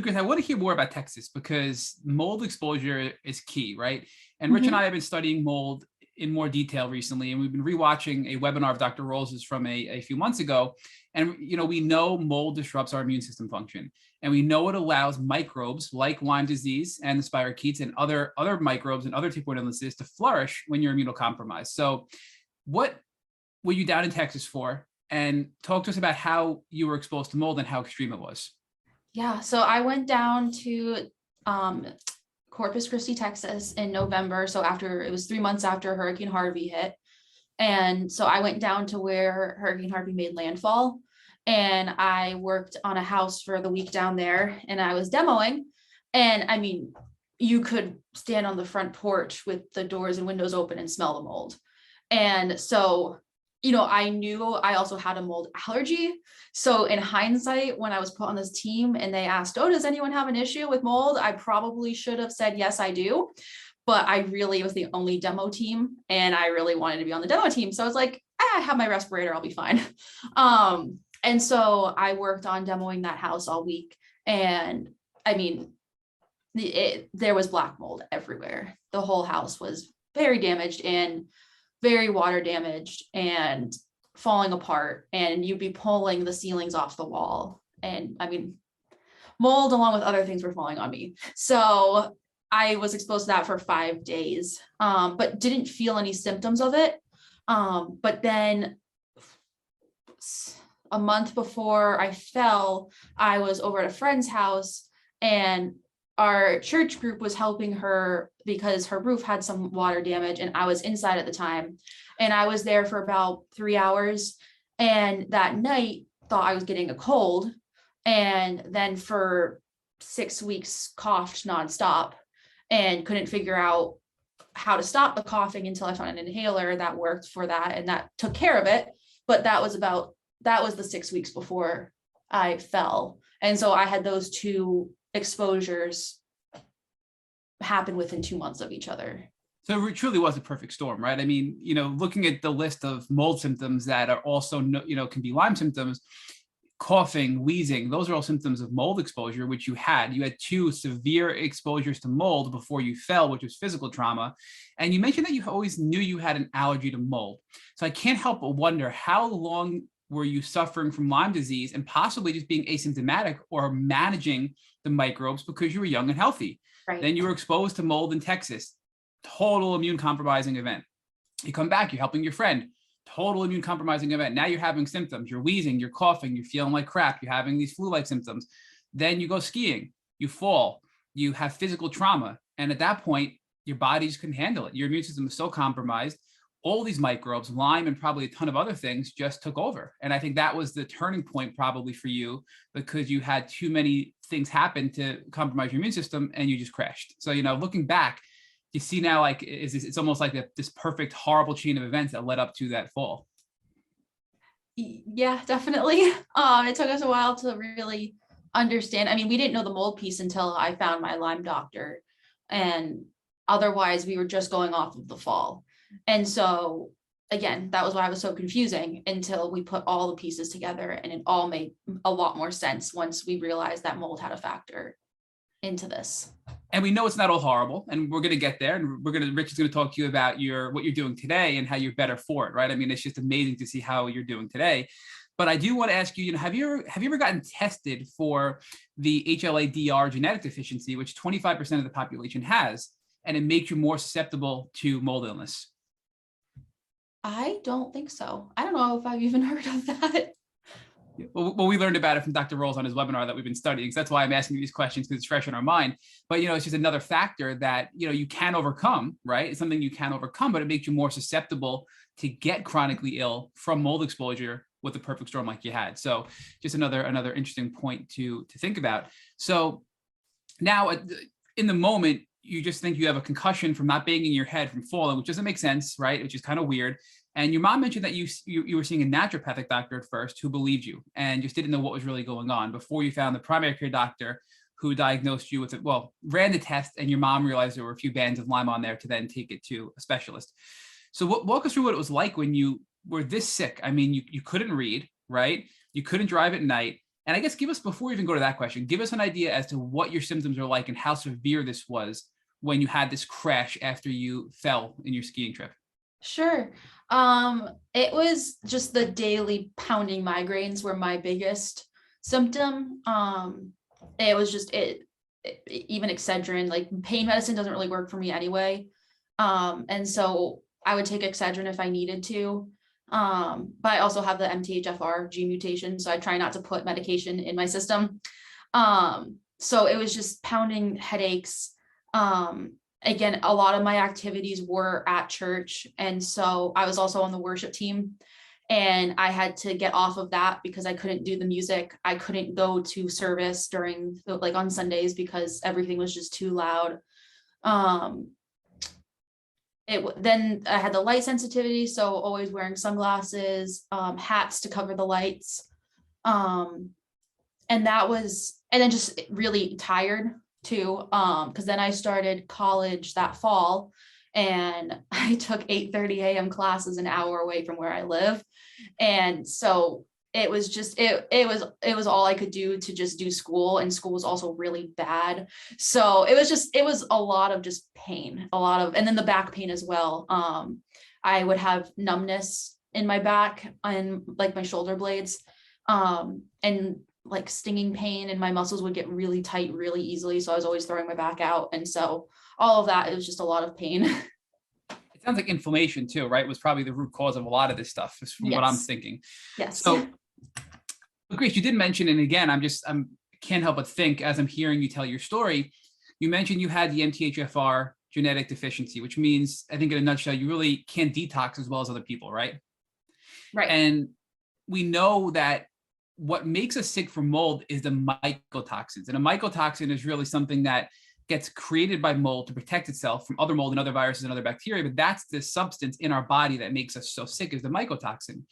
Grace, I want to hear more about Texas, because mold exposure is key, right? And Rich and I have been studying mold in more detail recently, and we've been rewatching a webinar of Dr. Rawls from a few months ago. And, we know mold disrupts our immune system function, and we know it allows microbes like Lyme disease and the spirochetes and other microbes and other tick-borne illnesses to flourish when you're immunocompromised. So what were you down in Texas for? And talk to us about how you were exposed to mold and how extreme it was. Yeah, so I went down to Corpus Christi, Texas in November. So it was 3 months after Hurricane Harvey hit. And so I went down to where Hurricane Harvey made landfall, and I worked on a house for the week down there, and I was demoing. And you could stand on the front porch with the doors and windows open and smell the mold. And so I knew I also had a mold allergy. So in hindsight, when I was put on this team and they asked, oh, does anyone have an issue with mold? I probably should have said, yes, I do. But I really was the only demo team and I really wanted to be on the demo team. So I was like, I have my respirator, I'll be fine. And so I worked on demoing that house all week. And I mean, there was black mold everywhere. The whole house was very damaged and very water damaged and falling apart, and you'd be pulling the ceilings off the wall. And I mean, mold along with other things were falling on me. So I was exposed to that for 5 days, but didn't feel any symptoms of it. But then a month before I fell, I was over at a friend's house and our church group was helping her because her roof had some water damage and I was inside at the time. And I was there for about 3 hours. And that night thought I was getting a cold. And then for 6 weeks coughed nonstop and couldn't figure out how to stop the coughing until I found an inhaler that worked for that. And that took care of it. But that was the 6 weeks before I fell. And so I had those two exposures happen within 2 months of each other. So it truly was a perfect storm, right? I mean, looking at the list of mold symptoms that are also, can be Lyme symptoms, coughing, wheezing, those are all symptoms of mold exposure, which you had. You had 2 severe exposures to mold before you fell, which was physical trauma. And you mentioned that you always knew you had an allergy to mold. So I can't help but wonder, how long were you suffering from Lyme disease and possibly just being asymptomatic or managing the microbes because you were young and healthy? Right. Then you were exposed to mold in Texas, total immune compromising event. You come back, you're helping your friend, total immune compromising event. Now you're having symptoms, you're wheezing, you're coughing, you're feeling like crap, you're having these flu-like symptoms. Then you go skiing, you fall, you have physical trauma. And at that point, your body just couldn't handle it. Your immune system is so compromised. All these microbes, Lyme and probably a ton of other things, just took over. And I think that was the turning point probably for you, because you had too many things happen to compromise your immune system and you just crashed. So, looking back, you see now, like, it's almost like this perfect, horrible chain of events that led up to that fall. Yeah, definitely. It took us a while to really understand. I mean, we didn't know the mold piece until I found my Lyme doctor. And otherwise, we were just going off of the fall. And so, again, that was why it was so confusing until we put all the pieces together, and it all made a lot more sense once we realized that mold had a factor into this. And we know it's not all horrible, and we're going to get there. And Rich is going to talk to you about what you're doing today and how you're better for it, right? I mean, it's just amazing to see how you're doing today. But I do want to ask you, have you ever gotten tested for the HLA-DR genetic deficiency, which 25% of the population has, and it makes you more susceptible to mold illness? I don't think so. I don't know if I've even heard of that. Well, we learned about it from Dr. Rawls on his webinar that we've been studying. So that's why I'm asking you these questions, because it's fresh in our mind. But, it's just another factor that, you can overcome, right? It's something you can overcome, but it makes you more susceptible to get chronically ill from mold exposure with a perfect storm like you had. So just another interesting point to think about. So now in the moment, you just think you have a concussion from not banging your head from falling, which doesn't make sense, right? Which is kind of weird. And your mom mentioned that you were seeing a naturopathic doctor at first who believed you and just didn't know what was really going on before you found the primary care doctor who diagnosed you with it. Well, ran the test, and your mom realized there were a few bands of Lyme on there to then take it to a specialist. So walk us through what it was like when you were this sick. I mean, you couldn't read, right? You couldn't drive at night. And I guess before we even go to that question, give us an idea as to what your symptoms are like and how severe this was when you had this crash after you fell in your skiing trip. Sure. It was just the daily pounding migraines were my biggest symptom. It was just even Excedrin, like pain medicine doesn't really work for me anyway. And so I would take Excedrin if I needed to. But I also have the MTHFR gene mutation, so I try not to put medication in my system. So it was just pounding headaches. Again, a lot of my activities were at church. And so I was also on the worship team, and I had to get off of that because I couldn't do the music. I couldn't go to service on Sundays because everything was just too loud. then I had the light sensitivity, so always wearing sunglasses, hats to cover the lights. And then just really tired too. Because then I started college that fall, and I took 8:30 a.m. classes an hour away from where I live. And so it was just, it was all I could do to just do school, and school was also really bad. So it was a lot of just pain, and then the back pain as well. I would have numbness in my back and like my shoulder blades, and like stinging pain, and my muscles would get really tight really easily. So I was always throwing my back out. And so all of that, it was just a lot of pain. It sounds like inflammation too, right? Was probably the root cause of a lot of this stuff, is from what I'm thinking. Yes. So, Grace, you did mention, and again, I can't help but think as I'm hearing you tell your story, you mentioned you had the MTHFR genetic deficiency, which means, I think in a nutshell, you really can't detox as well as other people, right? Right. And we know that what makes us sick from mold is the mycotoxins. And a mycotoxin is really something that gets created by mold to protect itself from other mold and other viruses and other bacteria. But that's the substance in our body that makes us so sick, is the mycotoxin.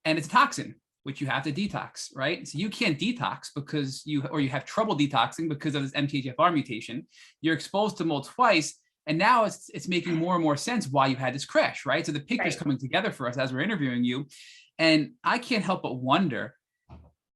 And it's a toxin, which you have to detox, right? So you can't detox because you have trouble detoxing because of this MTHFR mutation. You're exposed to mold twice. And now it's making more and more sense why you had this crash, right? So the picture's coming together for us as we're interviewing you. And I can't help but wonder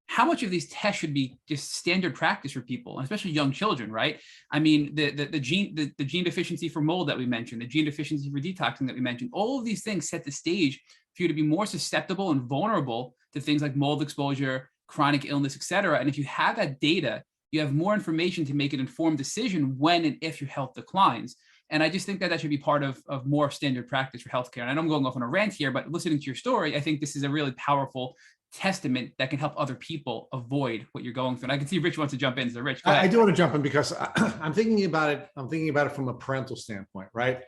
how much of these tests should be just standard practice for people, especially young children, right? I mean, the gene deficiency for mold that we mentioned, the gene deficiency for detoxing that we mentioned, all of these things set the stage for you to be more susceptible and vulnerable to things like mold exposure, chronic illness, et cetera. And if you have that data, you have more information to make an informed decision when and if your health declines. And I just think that should be part of more standard practice for healthcare. And I know I'm going off on a rant here, but listening to your story, I think this is a really powerful testament that can help other people avoid what you're going through. And I can see Rich wants to jump in. So Rich, I do want to jump in because I'm thinking about it from a parental standpoint, right?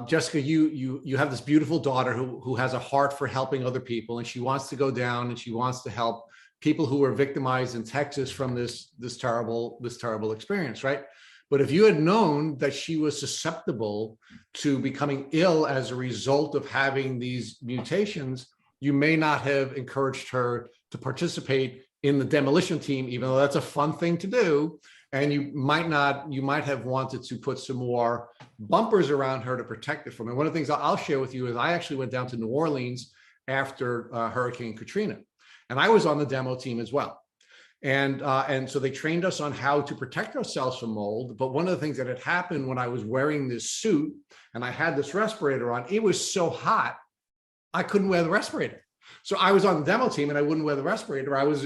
Jessica, you have this beautiful daughter who has a heart for helping other people, and she wants to go down and she wants to help people who were victimized in Texas from this terrible experience, right? But if you had known that she was susceptible to becoming ill as a result of having these mutations, you may not have encouraged her to participate in the demolition team, even though that's a fun thing to do. And you might have wanted to put some more bumpers around her to protect it from it. One of the things I'll share with you is I actually went down to New Orleans after Hurricane Katrina, and I was on the demo team as well. And so they trained us on how to protect ourselves from mold. But one of the things that had happened when I was wearing this suit and I had this respirator on, it was so hot, I couldn't wear the respirator. So I was on the demo team and I wouldn't wear the respirator. I was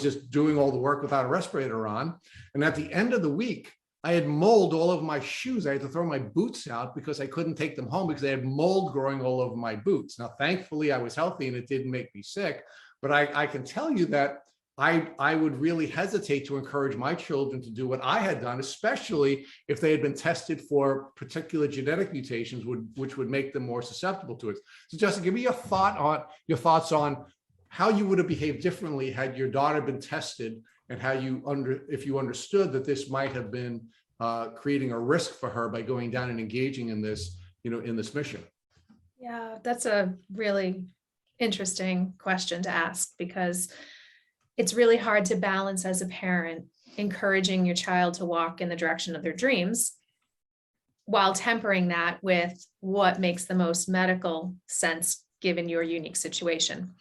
just doing all the work without a respirator on. And at the end of the week, I had mold all over my shoes. I had to throw my boots out because I couldn't take them home because I had mold growing all over my boots. Now, thankfully, I was healthy and it didn't make me sick. But I can tell you that I would really hesitate to encourage my children to do what I had done, especially if they had been tested for particular genetic mutations, which would make them more susceptible to it. So, Jessica, give me your thoughts on how you would have behaved differently had your daughter been tested, and how if you understood that this might have been creating a risk for her by going down and engaging in this, in this mission. Yeah, that's a really interesting question to ask, because it's really hard to balance as a parent, encouraging your child to walk in the direction of their dreams while tempering that with what makes the most medical sense given your unique situation.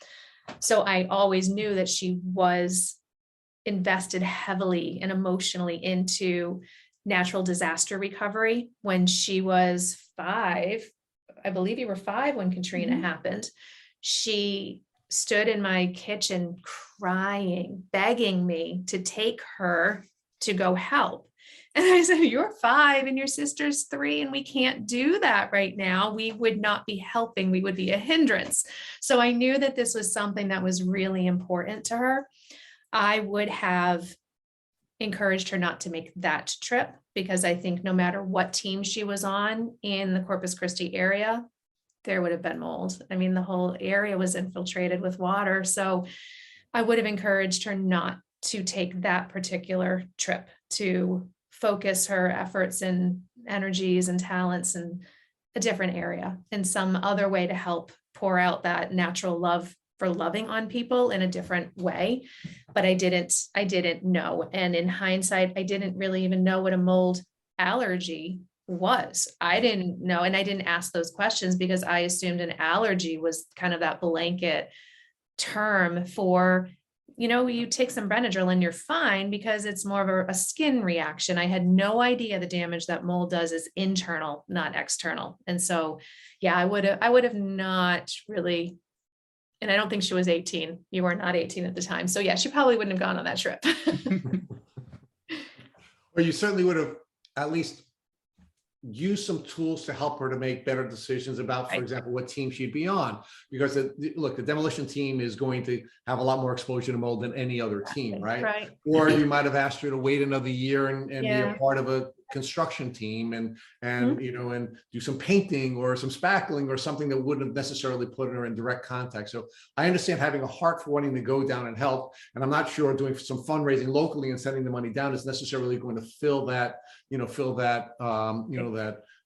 So I always knew that she was invested heavily and emotionally into natural disaster recovery. When she was 5, I believe you were 5 when Katrina happened, she stood in my kitchen crying, begging me to take her to go help. And I said, you're 5 and your sister's 3, and we can't do that right now. We would not be helping. We would be a hindrance. So I knew that this was something that was really important to her. I would have encouraged her not to make that trip, because I think no matter what team she was on in the Corpus Christi area, there would have been mold. I mean, the whole area was infiltrated with water. So I would have encouraged her not to take that particular trip, to focus her efforts and energies and talents and a different area and some other way to help pour out that natural love for loving on people in a different way. But I didn't know. And in hindsight, I didn't really even know what a mold allergy was. I didn't know. And I didn't ask those questions because I assumed an allergy was kind of that blanket term for, you take some Benadryl and you're fine because it's more of a skin reaction. I had no idea the damage that mold does is internal, not external. And so, yeah, I would have not really. And I don't think she was 18. You were not 18 at the time. So yeah, she probably wouldn't have gone on that trip. Well, you certainly would have at least used some tools to help her to make better decisions about, for example, what team she'd be on. Because the demolition team is going to have a lot more exposure to mold than any other team, right? Right. Or you might have asked her to wait another year and be Yeah. a part of a construction team and and do some painting or some spackling or something that wouldn't have necessarily put her in direct contact. So I understand having a heart for wanting to go down and help, and I'm not sure doing some fundraising locally and sending the money down is necessarily going to fill that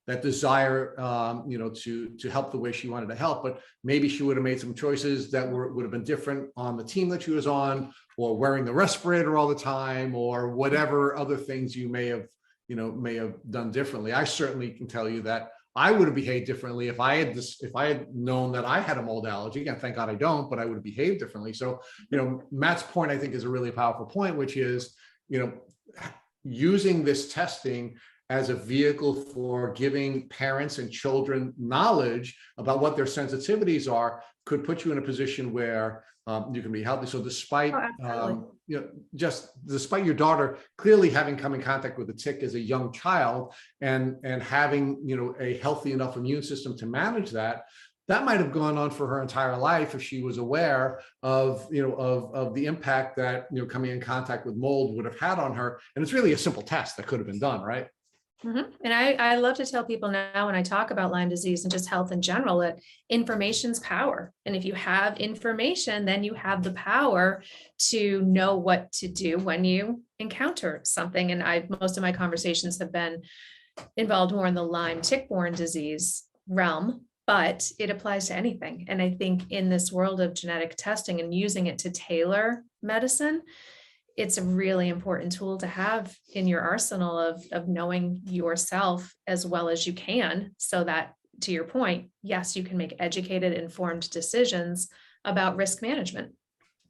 that desire to help the way she wanted to help. But maybe she would have made some choices that would have been different on the team that she was on, or wearing the respirator all the time, or whatever other things you may have done differently. I certainly can tell you that I would have behaved differently if I had known that I had a mold allergy. And thank God I don't, but I would have behaved differently. So, Matt's point, I think, is a really powerful point, which is, using this testing as a vehicle for giving parents and children knowledge about what their sensitivities are could put you in a position where you can be healthy. So despite despite your daughter clearly having come in contact with the tick as a young child and having a healthy enough immune system to manage that might have gone on for her entire life if she was aware of the impact that coming in contact with mold would have had on her. And it's really a simple test that could have been done, right? Mm-hmm. And I love to tell people now when I talk about Lyme disease and just health in general, that information's power. And if you have information, then you have the power to know what to do when you encounter something. And most of my conversations have been involved more in the Lyme tick-borne disease realm, but it applies to anything. And I think in this world of genetic testing and using it to tailor medicine, it's a really important tool to have in your arsenal of knowing yourself as well as you can, so that, to your point, yes, you can make educated, informed decisions about risk management.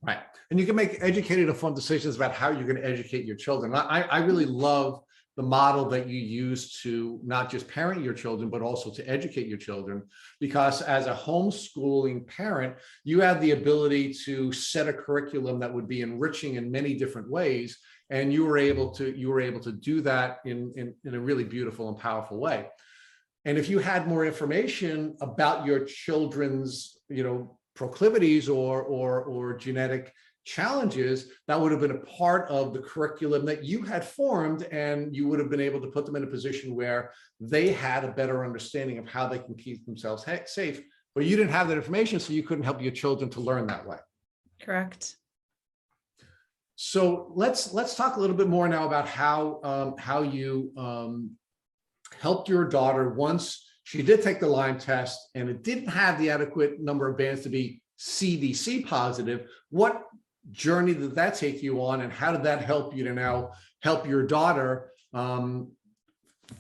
Right. And you can make educated, informed decisions about how you're going to educate your children. I really love the model that you use to not just parent your children, but also to educate your children, because as a homeschooling parent, you have the ability to set a curriculum that would be enriching in many different ways. And you were able to do that in a really beautiful and powerful way. And if you had more information about your children's, proclivities or genetic challenges, that would have been a part of the curriculum that you had formed, and you would have been able to put them in a position where they had a better understanding of how they can keep themselves safe. But you didn't have that information, so you couldn't help your children to learn that way. Correct. So let's talk a little bit more now about how you helped your daughter once she did take the Lyme test and it didn't have the adequate number of bands to be CDC positive. What journey did that take you on, and how did that help you to now help your daughter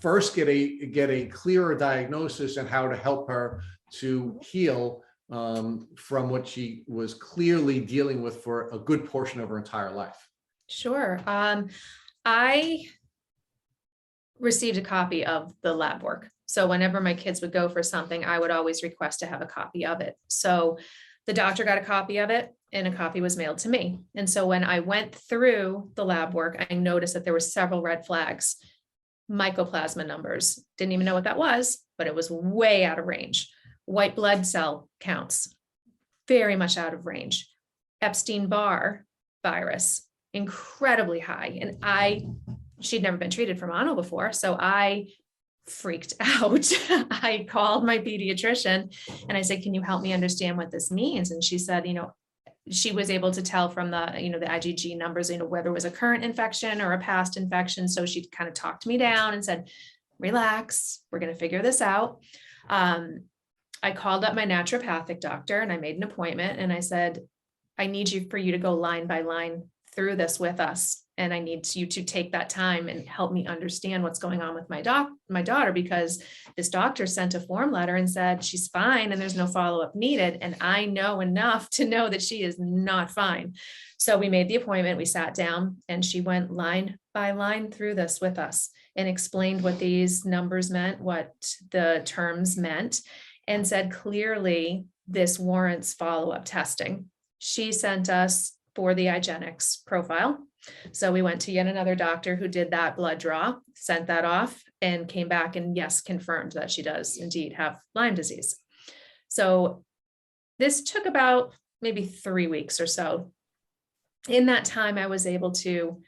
first get a clearer diagnosis, and how to help her to heal from what she was clearly dealing with for a good portion of her entire life? Sure. I received a copy of the lab work. So whenever my kids would go for something, I would always request to have a copy of it. So the doctor got a copy of it, and a copy was mailed to me. And so when I went through the lab work, I noticed that there were several red flags. Mycoplasma numbers, didn't even know what that was, but it was way out of range. White blood cell counts, very much out of range. Epstein-Barr virus, incredibly high. And she'd never been treated for mono before, so I freaked out. I called my pediatrician and I said, can you help me understand what this means? And she said, she was able to tell from the, the IgG numbers, whether it was a current infection or a past infection. So she kind of talked me down and said, relax, we're going to figure this out. I called up my naturopathic doctor and I made an appointment and I said, I need you for you to go line by line through this with us. And I need you to take that time and help me understand what's going on with my daughter, because this doctor sent a form letter and said she's fine and there's no follow-up needed. And I know enough to know that she is not fine. So we made the appointment, we sat down and she went line by line through this with us and explained what these numbers meant, what the terms meant, and said clearly this warrants follow-up testing. She sent us for the IGeneX profile. So we went to yet another doctor who did that blood draw, sent that off, and came back and yes, confirmed that she does indeed have Lyme disease. So this took about maybe 3 weeks or so. In that time, I was able to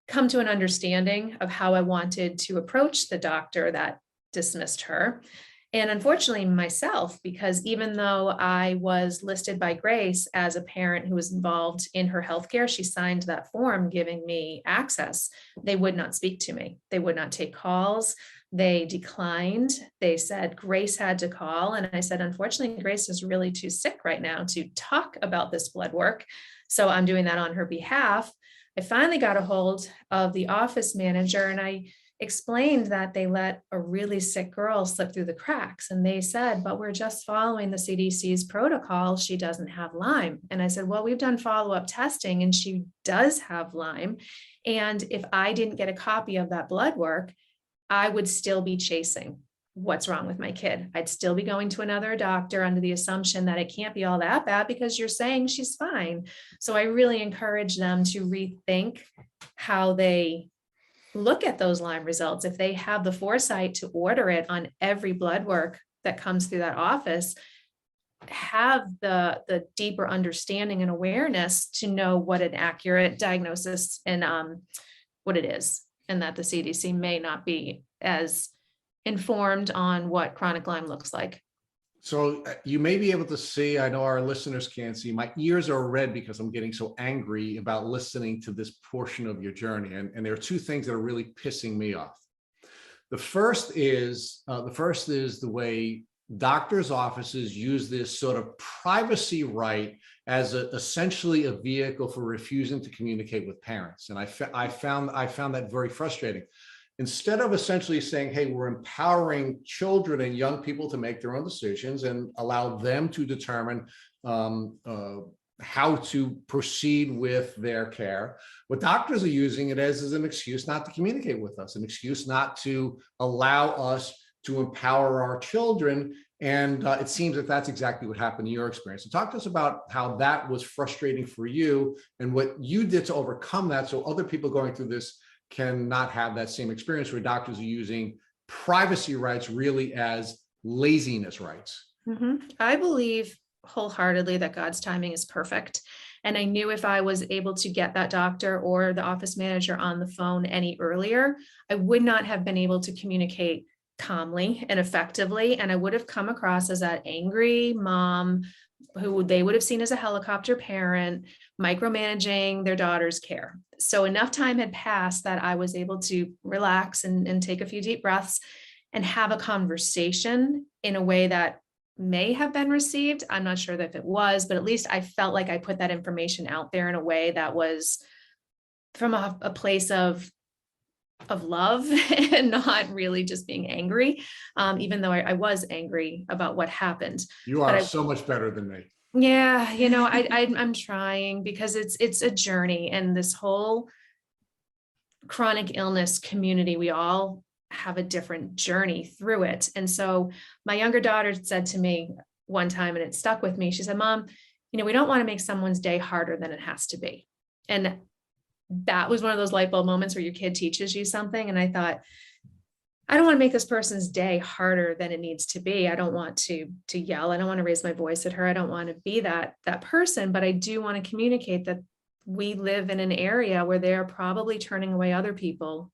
come to an understanding of how I wanted to approach the doctor that dismissed her. And unfortunately myself, because even though I was listed by Grace as a parent who was involved in her healthcare, she signed that form giving me access. They would not speak to me. They would not take calls. They declined. They said Grace had to call. And I said, unfortunately, Grace is really too sick right now to talk about this blood work. So I'm doing that on her behalf. I finally got a hold of the office manager and I explained that they let a really sick girl slip through the cracks. And they said, but we're just following the CDC's protocol. She doesn't have Lyme. And I said, well, we've done follow-up testing and she does have Lyme. And if I didn't get a copy of that blood work, I would still be chasing what's wrong with my kid. I'd still be going to another doctor under the assumption that it can't be all that bad because you're saying she's fine. So I really encourage them to rethink how they look at those Lyme results. If they have the foresight to order it on every blood work that comes through that office, have the deeper understanding and awareness to know what an accurate diagnosis and what it is, and that the CDC may not be as informed on what chronic Lyme looks like. So you may be able to see, I know our listeners can't see, my ears are red because I'm getting so angry about listening to this portion of your journey. And there are two things that are really pissing me off. The first is the way doctors' offices use this sort of privacy right as essentially a vehicle for refusing to communicate with parents. And I found that very frustrating. Instead of essentially saying, hey, we're empowering children and young people to make their own decisions and allow them to determine how to proceed with their care, what doctors are using it as is an excuse not to communicate with us, an excuse not to allow us to empower our children. And it seems that that's exactly what happened in your experience. So talk to us about how that was frustrating for you and what you did to overcome that so other people going through this cannot have that same experience where doctors are using privacy rights really as laziness rights. Mm-hmm. I believe wholeheartedly that God's timing is perfect. And I knew if I was able to get that doctor or the office manager on the phone any earlier, I would not have been able to communicate calmly and effectively. And I would have come across as that angry mom who they would have seen as a helicopter parent, micromanaging their daughter's care. So enough time had passed that I was able to relax and take a few deep breaths and have a conversation in a way that may have been received. I'm not sure that if it was, but at least I felt like I put that information out there in a way that was from a place of love and not really just being angry, even though I was angry about what happened. You are so much better than me. Yeah, I'm trying because it's a journey, and this whole chronic illness community, we all have a different journey through it. And so my younger daughter said to me one time, and it stuck with me. She said, Mom, we don't want to make someone's day harder than it has to be. And that was one of those light bulb moments where your kid teaches you something. And I thought, I don't want to make this person's day harder than it needs to be. I don't want to yell. I don't want to raise my voice at her. I don't want to be that person, but I do want to communicate that we live in an area where they're probably turning away other people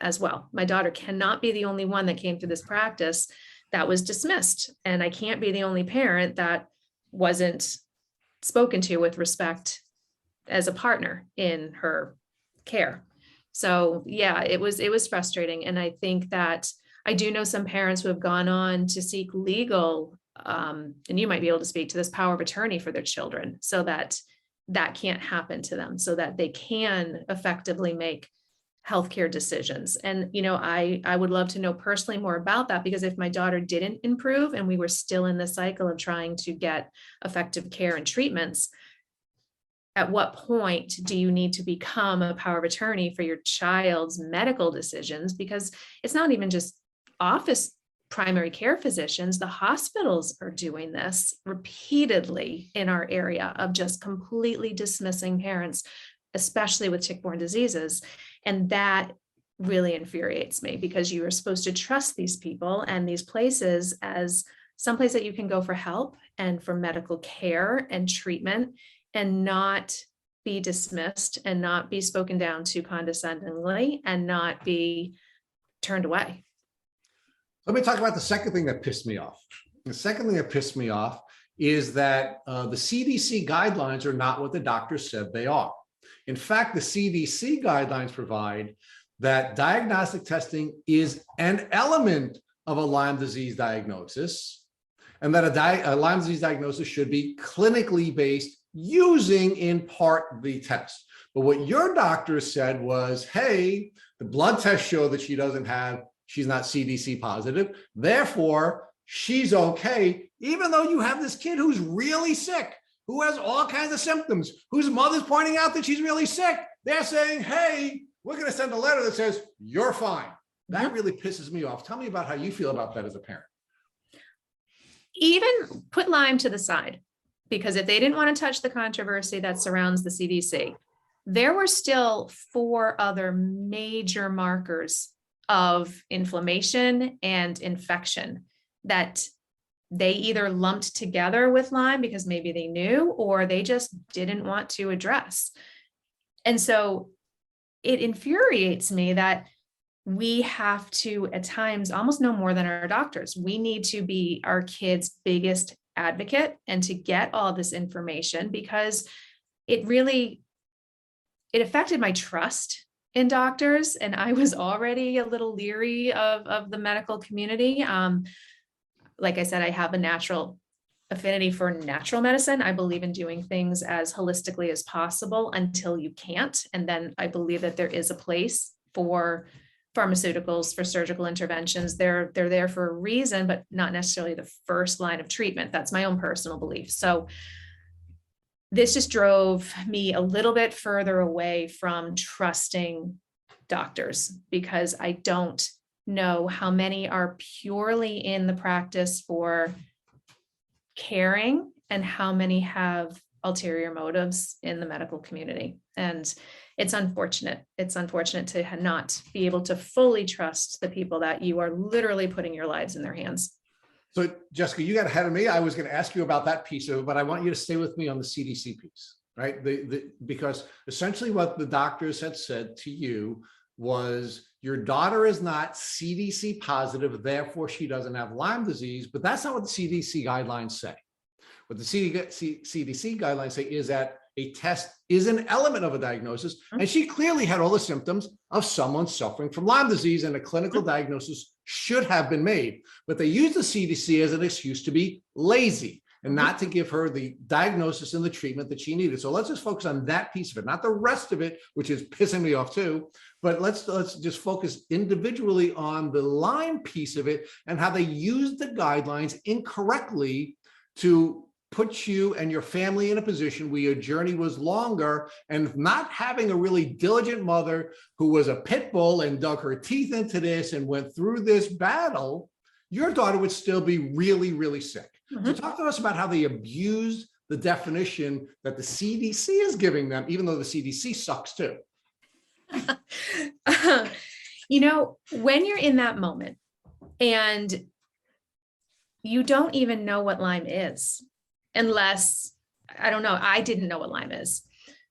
as well. My daughter cannot be the only one that came through this practice that was dismissed. And I can't be the only parent that wasn't spoken to with respect as a partner in her care. So yeah, it was frustrating. And I think that I do know some parents who have gone on to seek legal, and you might be able to speak to this, power of attorney for their children, so that that can't happen to them, so that they can effectively make healthcare decisions. And, I would love to know personally more about that, because if my daughter didn't improve and we were still in the cycle of trying to get effective care and treatments, at what point do you need to become a power of attorney for your child's medical decisions? Because it's not even just office primary care physicians, the hospitals are doing this repeatedly in our area, of just completely dismissing parents, especially with tick-borne diseases. And that really infuriates me, because you are supposed to trust these people and these places as someplace that you can go for help and for medical care and treatment, and not be dismissed and not be spoken down to condescendingly and not be turned away. Let me talk about the second thing that pissed me off. The second thing that pissed me off is that the CDC guidelines are not what the doctors said they are. In fact, the CDC guidelines provide that diagnostic testing is an element of a Lyme disease diagnosis, and that a Lyme disease diagnosis should be clinically based, using in part the test. But what your doctor said was, hey, the blood tests show that she's not CDC positive, therefore she's okay, even though you have this kid who's really sick, who has all kinds of symptoms, whose mother's pointing out that she's really sick. They're saying, hey, we're going to send a letter that says you're fine. That really pisses me off. Tell me about how you feel about that as a parent. Even put Lyme to the side, because if they didn't want to touch the controversy that surrounds the CDC, there were still 4 other major markers of inflammation and infection that they either lumped together with Lyme because maybe they knew, or they just didn't want to address. And so it infuriates me that we have to, at times, almost know more than our doctors. We need to be our kids' biggest advocate and to get all this information, because it affected my trust in doctors. And I was already a little leery of the medical community. Like I said, I have a natural affinity for natural medicine. I believe in doing things as holistically as possible until you can't. And then I believe that there is a place for pharmaceuticals, for surgical interventions. They're there for a reason, but not necessarily the first line of treatment. That's my own personal belief. So this just drove me a little bit further away from trusting doctors, because I don't know how many are purely in the practice for caring and how many have ulterior motives in the medical community. And it's unfortunate. It's unfortunate to not be able to fully trust the people that you are literally putting your lives in their hands. So Jessica, you got ahead of me. I was going to ask you about that piece of it, but I want you to stay with me on the CDC piece, right? Because essentially what the doctors had said to you was, your daughter is not CDC positive, therefore she doesn't have Lyme disease, but that's not what the CDC guidelines say. What the CDC guidelines say is that a test is an element of a diagnosis, and she clearly had all the symptoms of someone suffering from Lyme disease, and a clinical diagnosis should have been made. But they use the CDC as an excuse to be lazy and not to give her the diagnosis and the treatment that she needed. So let's just focus on that piece of it, not the rest of it, which is pissing me off too. But let's just focus individually on the Lyme piece of it and how they used the guidelines incorrectly to put you and your family in a position where your journey was longer, and not having a really diligent mother who was a pit bull and dug her teeth into this and went through this battle, your daughter would still be really, really sick. So talk to us about how they abused the definition that the CDC is giving them, even though the CDC sucks too. When you're in that moment and you don't even know what Lyme is, unless, I don't know, I didn't know what Lyme is.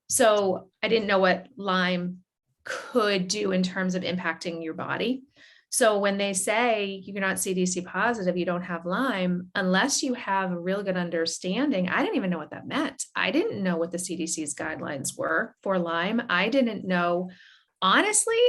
So I didn't know what Lyme could do in terms of impacting your body. So when they say you're not CDC positive, you don't have Lyme, unless you have a real good understanding, I didn't even know what that meant. I didn't know what the CDC's guidelines were for Lyme. I didn't know honestly,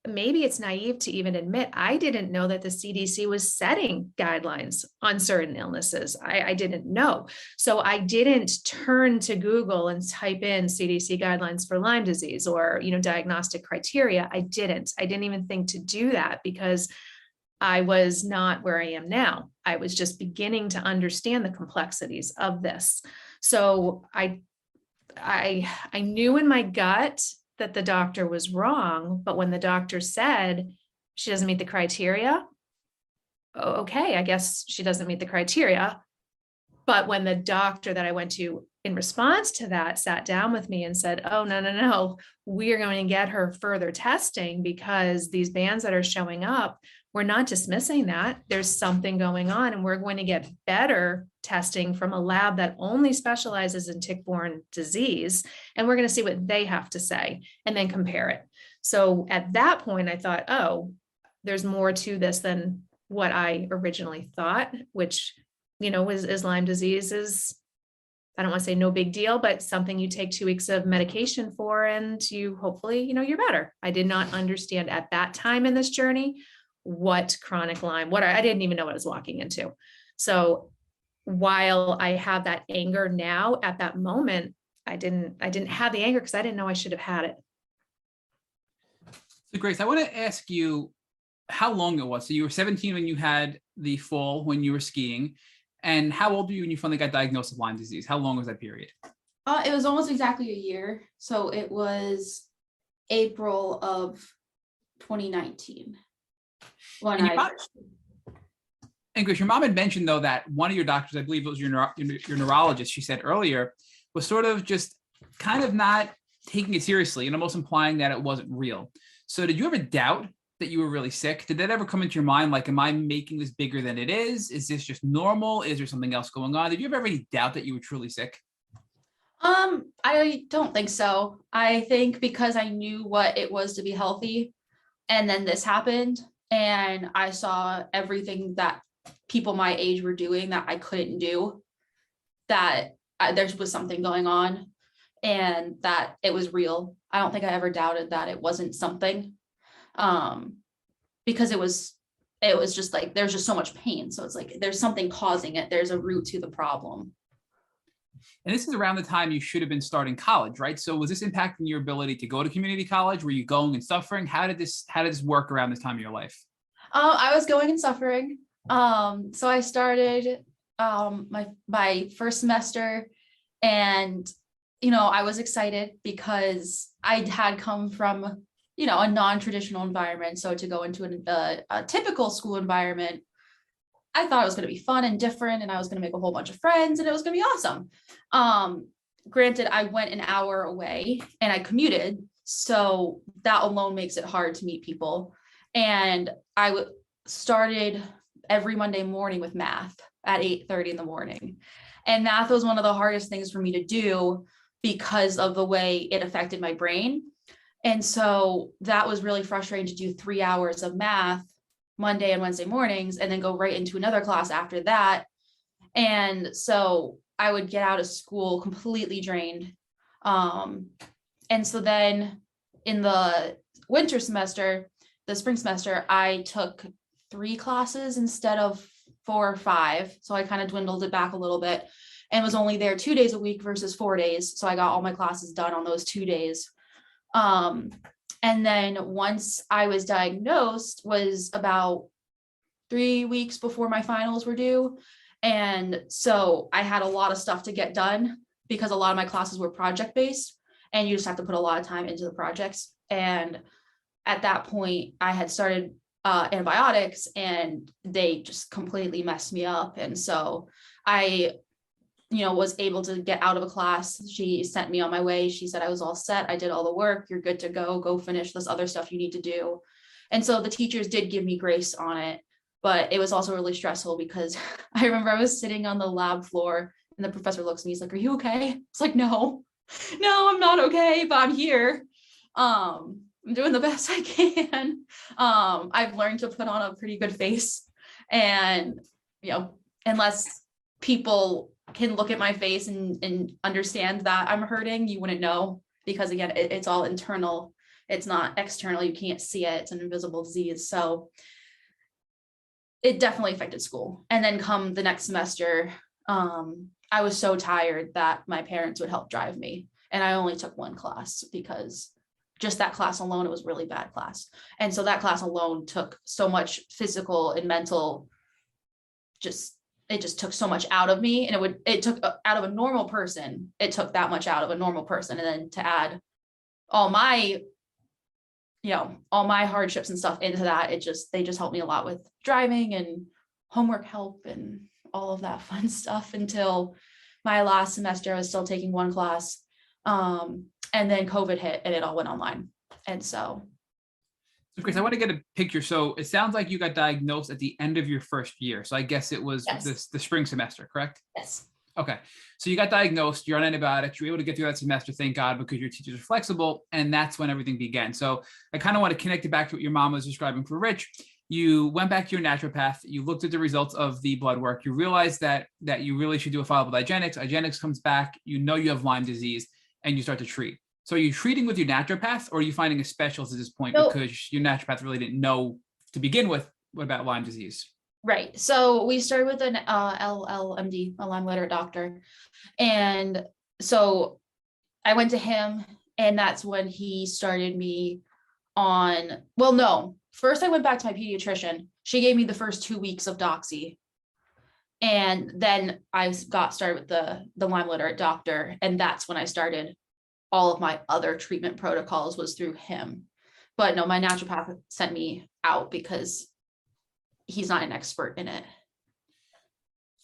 maybe it's naive to even admit, I didn't know that the CDC was setting guidelines on certain illnesses. I didn't know. So I didn't turn to Google and type in CDC guidelines for Lyme disease or, diagnostic criteria. I didn't even think to do that because I was not where I am now. I was just beginning to understand the complexities of this. So I knew in my gut that the doctor was wrong, but when the doctor said she doesn't meet the criteria, okay, I guess she doesn't meet the criteria. But when the doctor that I went to in response to that sat down with me and said, oh, no, we are going to get her further testing because these bands that are showing up, we're not dismissing that. There's something going on, and we're going to get better testing from a lab that only specializes in tick-borne disease. And we're going to see what they have to say and then compare it. So at that point, I thought, oh, there's more to this than what I originally thought, which, is Lyme disease is, I don't want to say no big deal, but something you take 2 weeks of medication for, and you hopefully, you're better. I did not understand at that time in this journey what chronic Lyme, I didn't even know what I was walking into. So while I have that anger now, at that moment, I didn't have the anger because I didn't know I should have had it. So Grace, I want to ask you how long it was. So you were 17 when you had the fall, when you were skiing, and how old were you when you finally got diagnosed with Lyme disease? How long was that period? It was almost exactly a year. So it was April of 2019. And Grace, your mom had mentioned, though, that one of your doctors, I believe it was your neurologist, she said earlier, was sort of just kind of not taking it seriously and almost implying that it wasn't real. So did you ever doubt that you were really sick? Did that ever come into your mind? Like, am I making this bigger than it is? Is this just normal? Is there something else going on? Did you ever have any doubt that you were truly sick? I don't think so. I think because I knew what it was to be healthy, and then this happened, and I saw everything that people my age were doing that I couldn't do, that there was something going on and that it was real. I don't think I ever doubted that it wasn't something, because it was just like, there's just so much pain. So it's like, there's something causing it. There's a root to the problem. And this is around the time you should have been starting college, right? So was this impacting your ability to go to community college? Were you going and suffering? How did this work around this time of your life? I was going and suffering. So I started my first semester, and I was excited because I had come from a non-traditional environment. So to go into a typical school environment, I thought it was going to be fun and different, and I was going to make a whole bunch of friends, and it was going to be awesome. Granted, I went an hour away and I commuted, so that alone makes it hard to meet people. And I started every Monday morning with math at 8:30 in the morning. And math was one of the hardest things for me to do because of the way it affected my brain. And so that was really frustrating, to do 3 hours of math Monday and Wednesday mornings and then go right into another class after that. And so I would get out of school completely drained. And so then in the winter semester, the spring semester, I took 3 classes instead of 4 or 5. So I kind of dwindled it back a little bit and was only there 2 days a week versus 4 days. So I got all my classes done on those 2 days. And then once I was diagnosed was about 3 weeks before my finals were due. And so I had a lot of stuff to get done because a lot of my classes were project based, and you just have to put a lot of time into the projects. And at that point I had started antibiotics, and they just completely messed me up. And so I was able to get out of a class. She sent me on my way. She said I was all set. I did all the work. You're good to go finish this other stuff you need to do. And so the teachers did give me grace on it, but it was also really stressful because I remember I was sitting on the lab floor and the professor looks at me, he's like, "Are you okay?" It's like, no, I'm not okay, but I'm here. I'm doing the best I can. I've learned to put on a pretty good face, and, unless people can look at my face and understand that I'm hurting, you wouldn't know, because again, it's all internal. It's not external. You can't see it. It's an invisible disease. So it definitely affected school. And then come the next semester, I was so tired that my parents would help drive me. And I only took one class because just that class alone, it was a really bad class. And so that class alone took so much physical and mental, it just took so much out of me. And it took out of a normal person. It took that much out of a normal person. And then to add all my hardships and stuff into that, they just helped me a lot with driving and homework help and all of that fun stuff until my last semester. I was still taking one class. And then COVID hit and it all went online. And so Grace, I want to get a picture. So it sounds like you got diagnosed at the end of your first year. So I guess it was the spring semester, correct? Yes. Okay. So you got diagnosed, you're on antibiotics, you're able to get through that semester, thank God, because your teachers are flexible. And that's when everything began. So I kind of want to connect it back to what your mom was describing for Rich. You went back to your naturopath, you looked at the results of the blood work, you realized that you really should do a follow-up with IGeneX. IGeneX comes back, you have Lyme disease, and you start to treat. So are you treating with your naturopath, or are you finding a specialist at this point because your naturopath really didn't know to begin with what about Lyme disease? Right. So we started with an LLMD, a Lyme literate doctor. And so I went to him, and that's when he started me on, well, no, first I went back to my pediatrician. She gave me the first 2 weeks of Doxy. And then I got started with the Lyme literate doctor. And that's when I started all of my other treatment protocols was through him. But no, my naturopath sent me out because he's not an expert in it.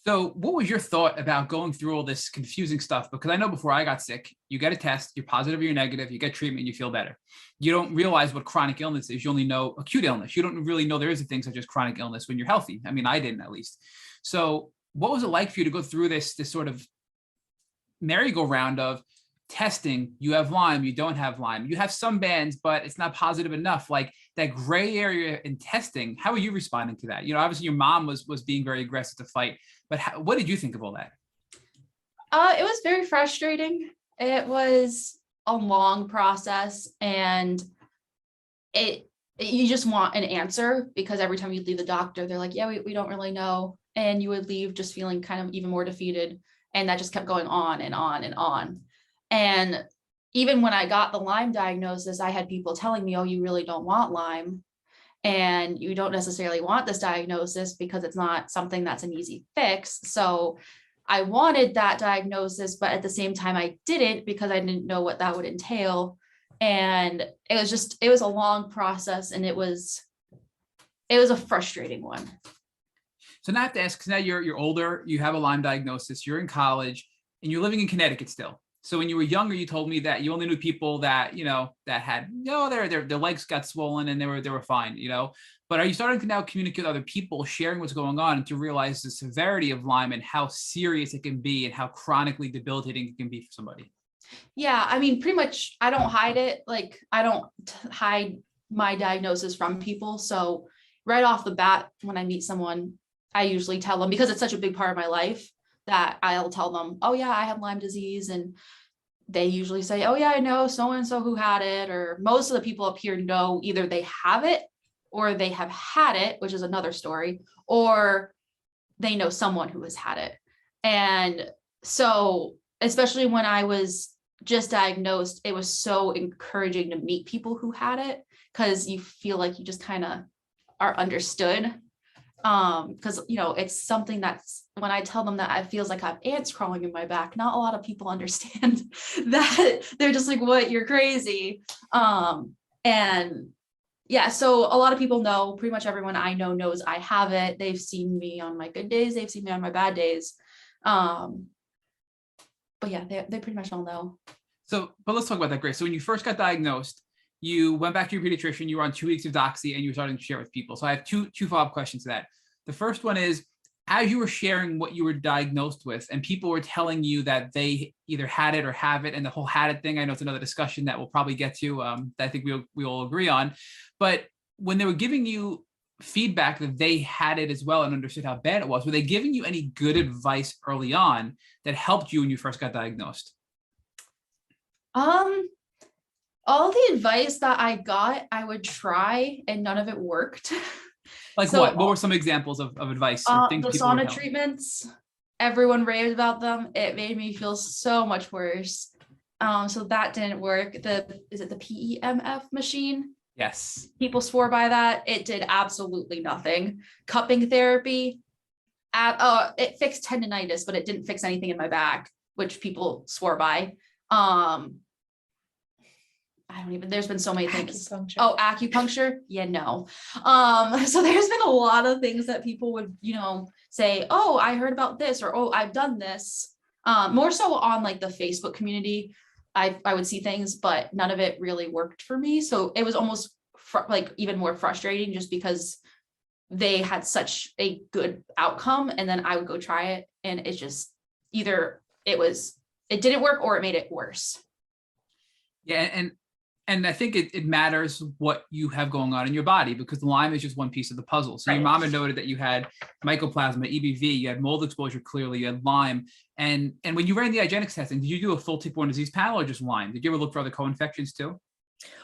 So what was your thought about going through all this confusing stuff? Because I know before I got sick, you get a test, you're positive or you're negative, you get treatment, you feel better. You don't realize what chronic illness is. You only know acute illness. You don't really know there is a thing such as chronic illness when you're healthy. I mean, I didn't, at least. So what was it like for you to go through this sort of merry-go-round of testing? You have Lyme, you don't have Lyme, you have some bands, but it's not positive enough. Like that gray area in testing, how are you responding to that? Obviously your mom was being very aggressive to fight, but what did you think of all that? It was very frustrating. It was a long process, and you just want an answer, because every time you leave the doctor, they're like, yeah, we don't really know. And you would leave just feeling kind of even more defeated. And that just kept going on and on and on. And even when I got the Lyme diagnosis, I had people telling me, oh, you really don't want Lyme, and you don't necessarily want this diagnosis because it's not something that's an easy fix. So I wanted that diagnosis, but at the same time I didn't, because I didn't know what that would entail. And it was a long process, and it was a frustrating one. So now I have to ask, because now you're older, you have a Lyme diagnosis, you're in college, and you're living in Connecticut still. So when you were younger, you told me that you only knew people that, that had, their legs got swollen and they were fine, but are you starting to now communicate with other people, sharing what's going on, and to realize the severity of Lyme and how serious it can be and how chronically debilitating it can be for somebody? Yeah. I mean, pretty much I don't hide it. Like I don't hide my diagnosis from people. So right off the bat, when I meet someone, I usually tell them, because it's such a big part of my life, that I'll tell them, oh yeah, I have Lyme disease. And they usually say, oh yeah, I know so-and-so who had it. Or most of the people up here know either they have it or they have had it, which is another story, or they know someone who has had it. And so, especially when I was just diagnosed, it was so encouraging to meet people who had it, because you feel like you just kind of are understood. Because it's something that's, when I tell them that, it feels like I have ants crawling in my back. Not a lot of people understand that. They're just like, what, you're crazy. And yeah, so a lot of people know, pretty much everyone I know knows I have it. They've seen me on my good days, they've seen me on my bad days. But yeah, they pretty much all know. So, but let's talk about that, Grace. So when you first got diagnosed, you went back to your pediatrician, you were on 2 weeks of Doxy, and you were starting to share with people. So I have two follow-up questions to that. The first one is, as you were sharing what you were diagnosed with, and people were telling you that they either had it or have it, and the whole had it thing, I know it's another discussion that we'll probably get to, that I think we all agree on. But when they were giving you feedback that they had it as well and understood how bad it was, were they giving you any good advice early on that helped you when you first got diagnosed? All the advice that I got, I would try, and none of it worked. Like So, what? What were some examples of advice or things the people were sauna telling? treatments, everyone raved about them. It made me feel so much worse. So that didn't work. Is it the PEMF machine? Yes. People swore by that. It did absolutely nothing. Cupping therapy, it fixed tendonitis, but it didn't fix anything in my back, which people swore by. There's been so many things. Acupuncture. Oh, acupuncture. Yeah, no. So there's been a lot of things that people would, say, oh, I heard about this, or, oh, I've done this. More so on like the Facebook community. I would see things, but none of it really worked for me. So it was almost like even more frustrating, just because they had such a good outcome, and then I would go try it, and it's just either it didn't work or it made it worse. Yeah, and I think it matters what you have going on in your body, because Lyme is just one piece of the puzzle. So Right. Your mom had noted that you had mycoplasma, EBV, you had mold exposure, clearly you had Lyme. And when you ran the IGeneX testing, did you do a full tick-borne disease panel or just Lyme? Did you ever look for other co-infections too?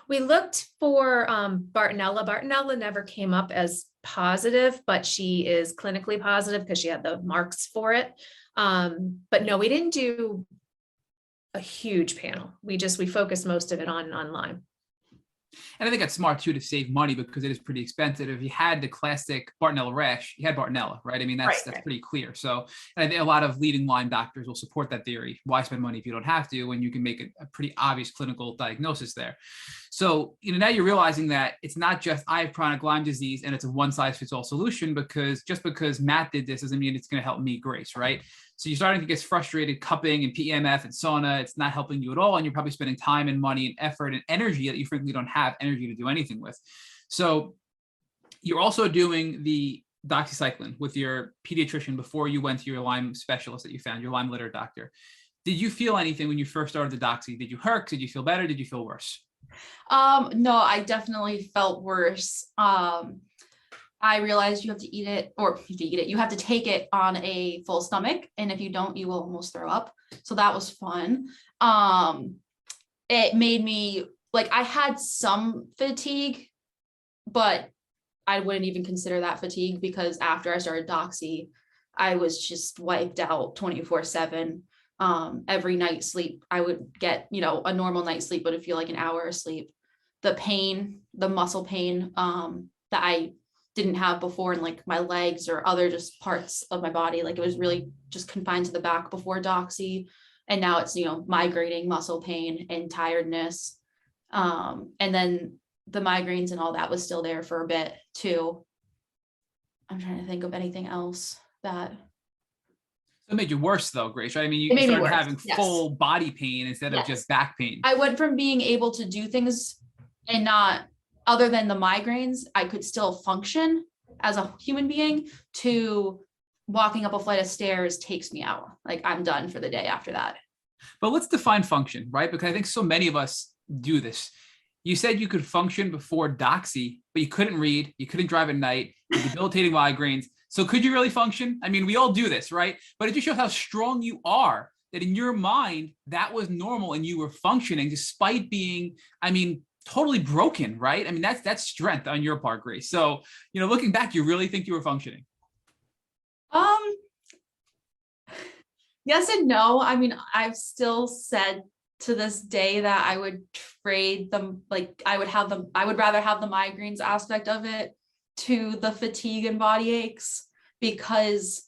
We looked for Bartonella. Bartonella never came up as positive, but she is clinically positive because she had the marks for it. But no, we didn't do a huge panel. We focused most of it on Lyme. And I think that's smart too, to save money, because it is pretty expensive. If you had the classic Bartonella rash, you had Bartonella, right? I mean, that's pretty clear. So, and I think a lot of leading Lyme doctors will support that theory. Why spend money if you don't have to, when you can make a pretty obvious clinical diagnosis there? So, now you're realizing that it's not just I have chronic Lyme disease and it's a one size fits all solution, because just because Matt did this doesn't mean it's going to help me, Grace, right? So you're starting to get frustrated, cupping and PEMF and sauna. It's not helping you at all. And you're probably spending time and money and effort and energy that you frankly don't have energy to do anything with. So you're also doing the doxycycline with your pediatrician before you went to your Lyme specialist that you found, your Lyme litter doctor. Did you feel anything when you first started the doxy? Did you hurt? Did you feel better? Did you feel worse? No, I definitely felt worse. I realized you have to eat it, or you have to take it on a full stomach. And if you don't, you will almost throw up. So that was fun. It made me I had some fatigue, but I wouldn't even consider that fatigue, because after I started doxy, I was just wiped out 24/7. Every night sleep, I would get, a normal night's sleep, but it'd feel like an hour of sleep. The pain, the muscle pain, that I didn't have before in my legs or other just parts of my body. It was really just confined to the back before doxy. And now it's, migrating muscle pain and tiredness. And then the migraines and all that was still there for a bit too. I'm trying to think of anything else that. It made you worse though, Grace, right? I mean, you It made me started worse, having yes. full body pain instead of Yes. just back pain. I went from being able to do things and not, other than the migraines, I could still function as a human being, to walking up a flight of stairs takes me out. I'm done for the day after that. But let's define function, right? Because I think so many of us do this. You said you could function before doxy, but you couldn't read, you couldn't drive at night, you had debilitating migraines. So could you really function? I mean, we all do this, right? But it just shows how strong you are, that in your mind, that was normal and you were functioning despite being, totally broken, right? I mean, that's strength on your part, Grace. So, looking back, you really think you were functioning? Yes and no. I've still said to this day that I would trade them. I would rather have the migraines aspect of it to the fatigue and body aches, because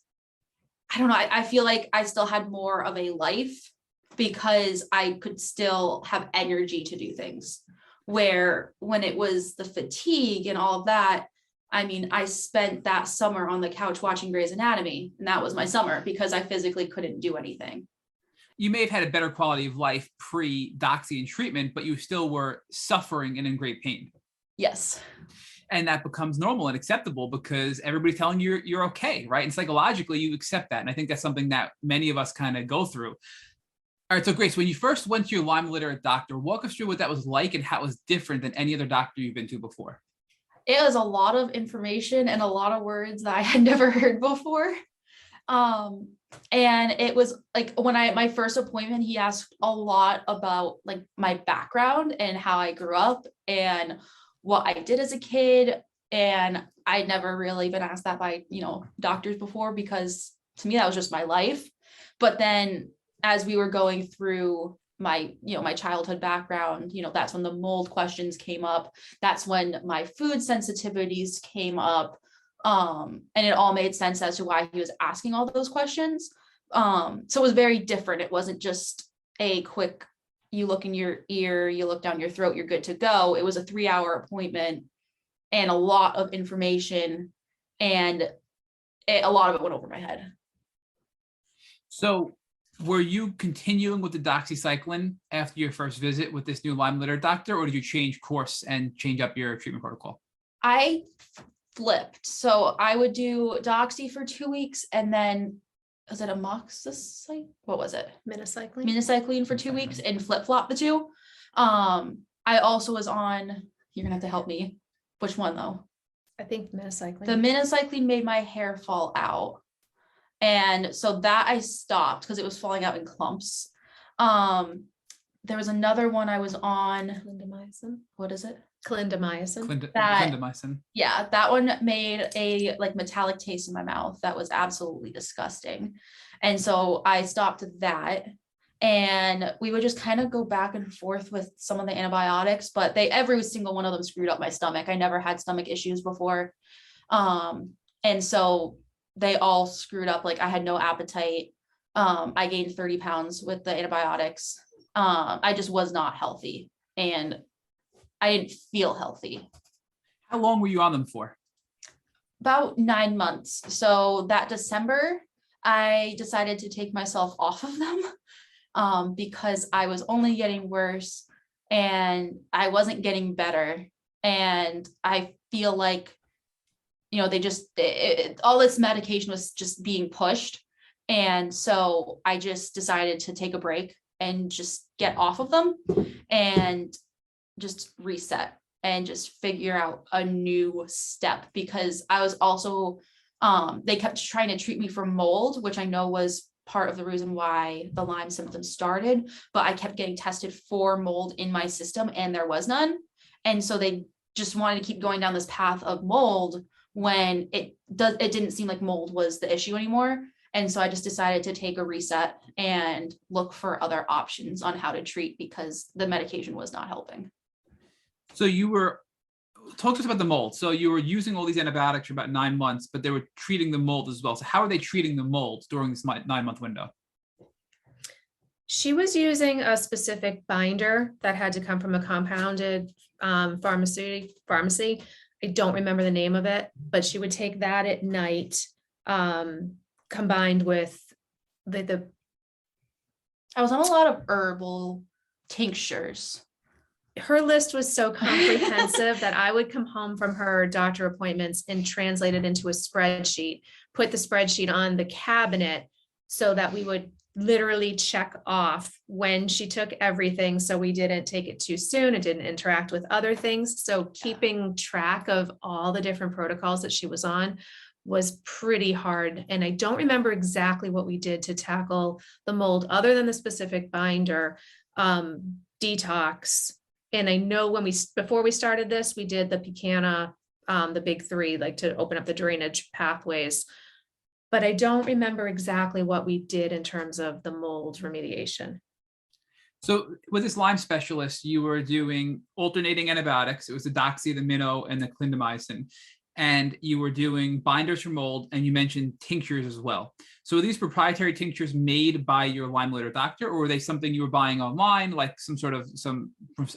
I don't know. I feel like I still had more of a life, because I could still have energy to do things. Where when it was the fatigue and all of that, I spent that summer on the couch watching Grey's Anatomy, and that was my summer, because I physically couldn't do anything. You may have had a better quality of life pre-doxy and treatment, but you still were suffering and in great pain. Yes. And that becomes normal and acceptable, because everybody's telling you you're okay, right? And psychologically, you accept that. And I think that's something that many of us kind of go through. All right, so Grace, when you first went to your Lyme litter doctor, walk us through what that was like and how it was different than any other doctor you've been to before. It was a lot of information and a lot of words that I had never heard before. And it was like when my first appointment, he asked a lot about like my background and how I grew up and what I did as a kid. And I'd never really been asked that by, doctors before, because to me, that was just my life. But then as we were going through my childhood background, that's when the mold questions came up. That's when my food sensitivities came up. And it all made sense as to why he was asking all those questions. So it was very different. It wasn't just a quick, you look in your ear, you look down your throat, you're good to go. It was a 3-hour appointment and a lot of information, and a lot of it went over my head. So were you continuing with the doxycycline after your first visit with this new Lyme litter doctor, or did you change course and change up your treatment protocol? I flipped. So I would do doxy for 2 weeks, and then was it amoxicillin? What was it? Minocycline for 2 weeks, and flip-flop the two. I also was on, you're gonna have to help me. Which one though? I think minocycline. The minocycline made my hair fall out. And so that I stopped because it was falling out in clumps. There was another one I was on. Clindamycin. What is it? Clindamycin. Clindamycin. Yeah, that one made a like metallic taste in my mouth. That was absolutely disgusting. And so I stopped that. And we would just kind of go back and forth with some of the antibiotics, but every single one of them screwed up my stomach. I never had stomach issues before. And so they all screwed up. Like I had no appetite. I gained 30 pounds with the antibiotics. I just was not healthy, and I didn't feel healthy. How long were you on them for? About 9 months. So that December, I decided to take myself off of them. Because I was only getting worse and I wasn't getting better. And I feel like, they just, all this medication was just being pushed. And so I just decided to take a break and just get off of them and just reset and just figure out a new step, because I was also, they kept trying to treat me for mold, which I know was part of the reason why the Lyme symptoms started, but I kept getting tested for mold in my system and there was none. And so they just wanted to keep going down this path of mold when it didn't seem like mold was the issue anymore. And so I just decided to take a reset and look for other options on how to treat, because the medication was not helping. So talk to us about the mold. So you were using all these antibiotics for about 9 months, but they were treating the mold as well. So how are they treating the mold during this 9-month window? She was using a specific binder that had to come from a compounded pharmacy. I don't remember the name of it, but she would take that at night, combined with the. I was on a lot of herbal tinctures. Her list was so comprehensive that I would come home from her doctor appointments and translate it into a spreadsheet, put the spreadsheet on the cabinet so that we would literally check off when she took everything. So we didn't take it too soon. It didn't interact with other things. So keeping track of all the different protocols that she was on was pretty hard. And I don't remember exactly what we did to tackle the mold other than the specific binder, detox. And I know before we started this, we did the Picana, the big 3, like to open up the drainage pathways. But I don't remember exactly what we did in terms of the mold remediation. So with this Lyme specialist, you were doing alternating antibiotics. It was the doxy, the minnow, and the clindamycin. And you were doing binders for mold, and you mentioned tinctures as well. So are these proprietary tinctures made by your Lyme litter doctor, or were they something you were buying online, like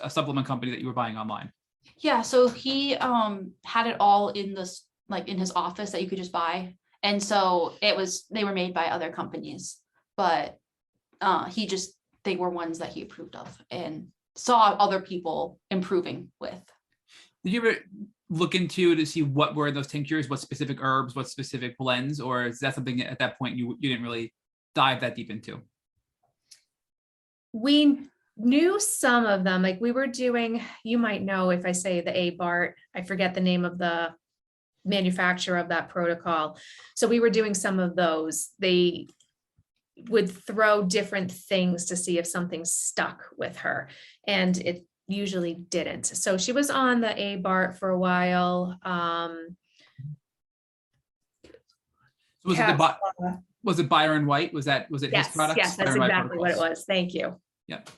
a supplement company that you were buying online? Yeah, so he had it all in this, like in his office that you could just buy. And so they were made by other companies, but they were ones that he approved of and saw other people improving with. Did you ever look into to see what were those tinctures, what specific herbs, what specific blends, or is that something at that point you didn't really dive that deep into? We knew some of them, like we were doing, you might know if I say the ABART, I forget the name of the manufacturer of that protocol. So we were doing some of those. They would throw different things to see if something stuck with her, and it usually didn't. So she was on the ABART for a while. Was it was it Byron White? Was it Yes, his products? yes, that's Byron White exactly what it protocols. was. Thank you. Yep.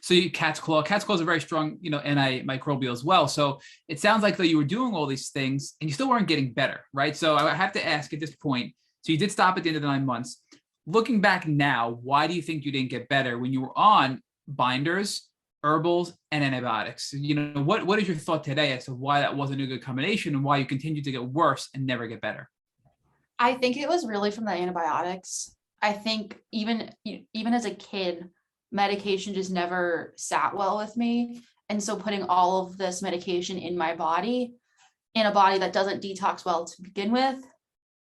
So cat's claw is a very strong, antimicrobial as well. So it sounds like though you were doing all these things and you still weren't getting better, right? So I have to ask at this point, so you did stop at the end of the 9 months. Looking back now, why do you think you didn't get better when you were on binders, herbals, and antibiotics? What is your thought today as to why that wasn't a good combination and why you continued to get worse and never get better? I think it was really from the antibiotics. I think even as a kid, medication just never sat well with me. And so putting all of this medication in my body, in a body that doesn't detox well to begin with,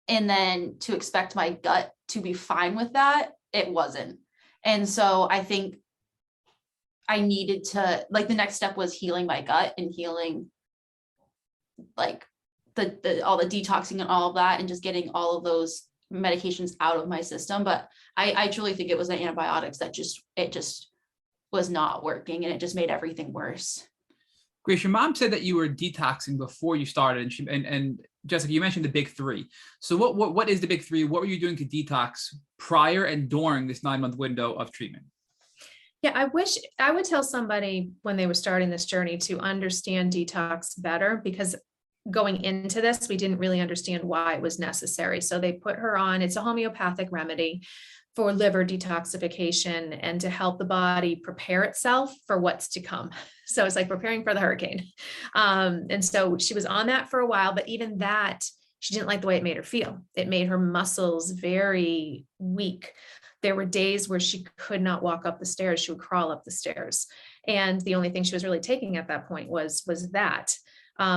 and then to expect my gut to be fine with that, it wasn't. And so I think I needed to, like, the next step was healing my gut and healing like all the detoxing and all of that, and just getting all of those medications out of my system. But I truly think it was the antibiotics that just was not working, and it just made everything worse. Grace, your mom said that you were detoxing before you started, and Jessica, you mentioned the big three. So what is the big three? What were you doing to detox prior and during this 9-month window of treatment? Yeah, I wish I would tell somebody when they were starting this journey to understand detox better, because going into this, we didn't really understand why it was necessary. So they put her on, it's a homeopathic remedy for liver detoxification and to help the body prepare itself for what's to come. So it's like preparing for the hurricane. And so she was on that for a while, but even that, she didn't like the way it made her feel. It made her muscles very weak. There were days where she could not walk up the stairs. She would crawl up the stairs. And the only thing she was really taking at that point was that.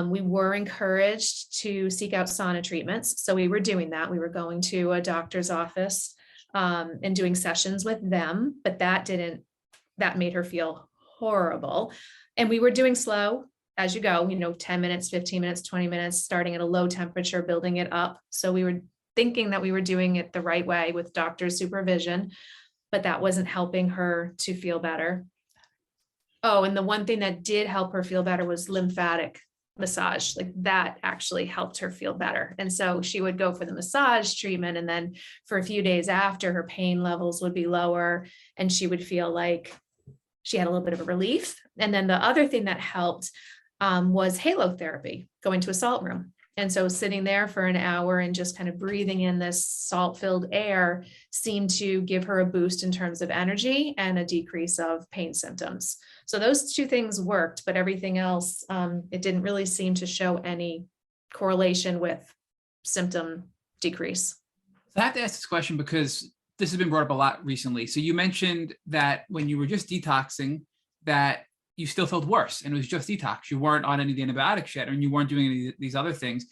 We were encouraged to seek out sauna treatments. So we were doing that. We were going to a doctor's office and doing sessions with them, but that made her feel horrible. And we were doing slow as you go, 10 minutes, 15 minutes, 20 minutes, starting at a low temperature, building it up. So we were thinking that we were doing it the right way with doctor's supervision, but that wasn't helping her to feel better. Oh, and the one thing that did help her feel better was lymphatic massage. Like that actually helped her feel better. And so she would go for the massage treatment, and then for a few days after, her pain levels would be lower and she would feel like she had a little bit of a relief. And then the other thing that helped was halo therapy, going to a salt room. And so sitting there for an hour and just kind of breathing in this salt-filled air seemed to give her a boost in terms of energy and a decrease of pain symptoms. So those two things worked, but everything else, it didn't really seem to show any correlation with symptom decrease. So I have to ask this question because this has been brought up a lot recently. So you mentioned that when you were just detoxing, that you still felt worse and it was just detox. You weren't on any of the antibiotics yet, and you weren't doing any of these other things.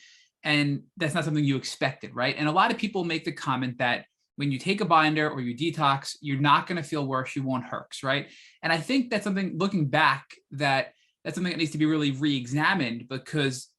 And that's not something you expected, right? And a lot of people make the comment that when you take a binder or you detox, you're not going to feel worse. You won't herx, right? And I think that's something, looking back, that's something that needs to be really re-examined, because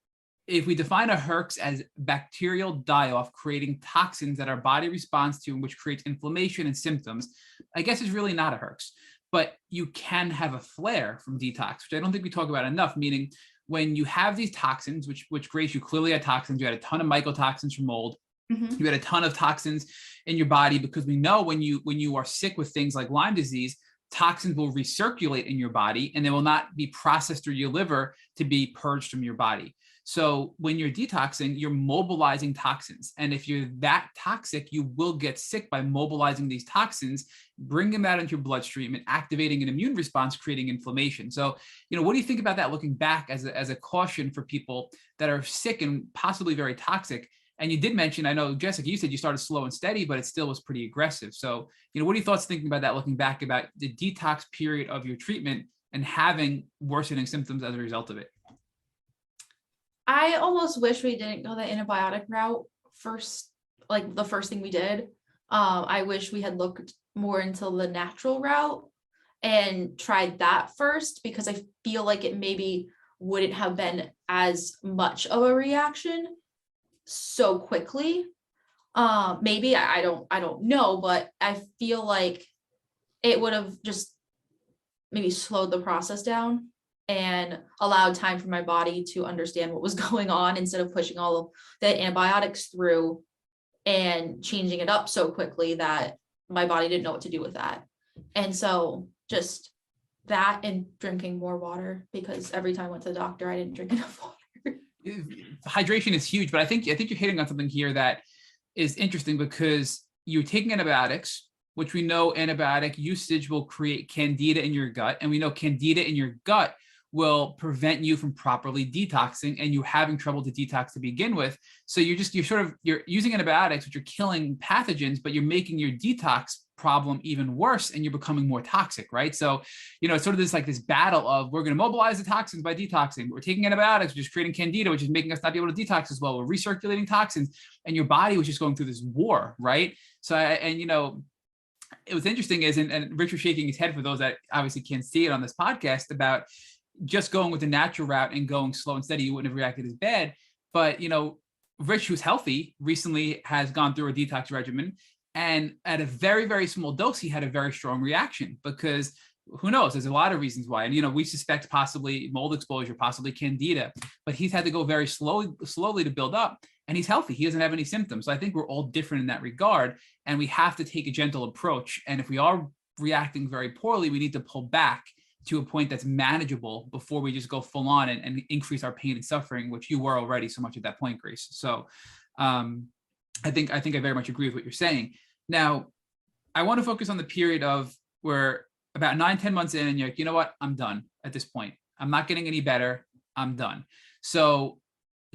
if we define a herx as bacterial die-off creating toxins that our body responds to, which creates inflammation and symptoms, I guess it's really not a herx. But you can have a flare from detox, which I don't think we talk about enough, meaning when you have these toxins, which Grace, you clearly had toxins, you had a ton of mycotoxins from mold, you had a ton of toxins in your body, because we know when you are sick with things like Lyme disease, toxins will recirculate in your body and they will not be processed through your liver to be purged from your body. So when you're detoxing, you're mobilizing toxins. And if you're that toxic, you will get sick by mobilizing these toxins, bringing them out into your bloodstream and activating an immune response, creating inflammation. So, what do you think about that looking back as a caution for people that are sick and possibly very toxic? And you did mention, I know, Jessica, you said you started slow and steady, but it still was pretty aggressive. So, what are your thoughts thinking about that, looking back about the detox period of your treatment and having worsening symptoms as a result of it? I almost wish we didn't go the antibiotic route first, like the first thing we did. I wish we had looked more into the natural route and tried that first, because I feel like it maybe wouldn't have been as much of a reaction. so quickly. Maybe I don't know, but I feel like it would have just maybe slowed the process down and allowed time for my body to understand what was going on instead of pushing all of the antibiotics through and changing it up so quickly that my body didn't know what to do with that. And so just that and drinking more water, because every time I went to the doctor, I didn't drink enough water. Hydration is huge, but I think you're hitting on something here that is interesting, because you're taking antibiotics, which we know antibiotic usage will create candida in your gut. And we know candida in your gut will prevent you from properly detoxing, and you're having trouble to detox to begin with. So you're using antibiotics, which are killing pathogens, but you're making your detox problem even worse, and you're becoming more toxic, right? So, it's sort of this battle of, we're going to mobilize the toxins by detoxing. We're taking antibiotics, which is creating candida, which is making us not be able to detox as well. We're recirculating toxins, and your body was just going through this war, right? So, it was interesting and Rich was shaking his head, for those that obviously can't see it on this podcast, about just going with the natural route and going slow and steady, you wouldn't have reacted as bad. But, Rich, who's healthy, recently has gone through a detox regimen. And at a very, very small dose, he had a very strong reaction, because who knows? There's a lot of reasons why. And, we suspect possibly mold exposure, possibly candida, but he's had to go very slowly to build up, and he's healthy. He doesn't have any symptoms. So I think we're all different in that regard, and we have to take a gentle approach. And if we are reacting very poorly, we need to pull back to a point that's manageable before we just go full on and increase our pain and suffering, which you were already so much at that point, Grace. So I think I very much agree with what you're saying. Now, I want to focus on the period of where about 9-10 months in, and you're like, you know what, I'm done at this point. I'm not getting any better. I'm done. So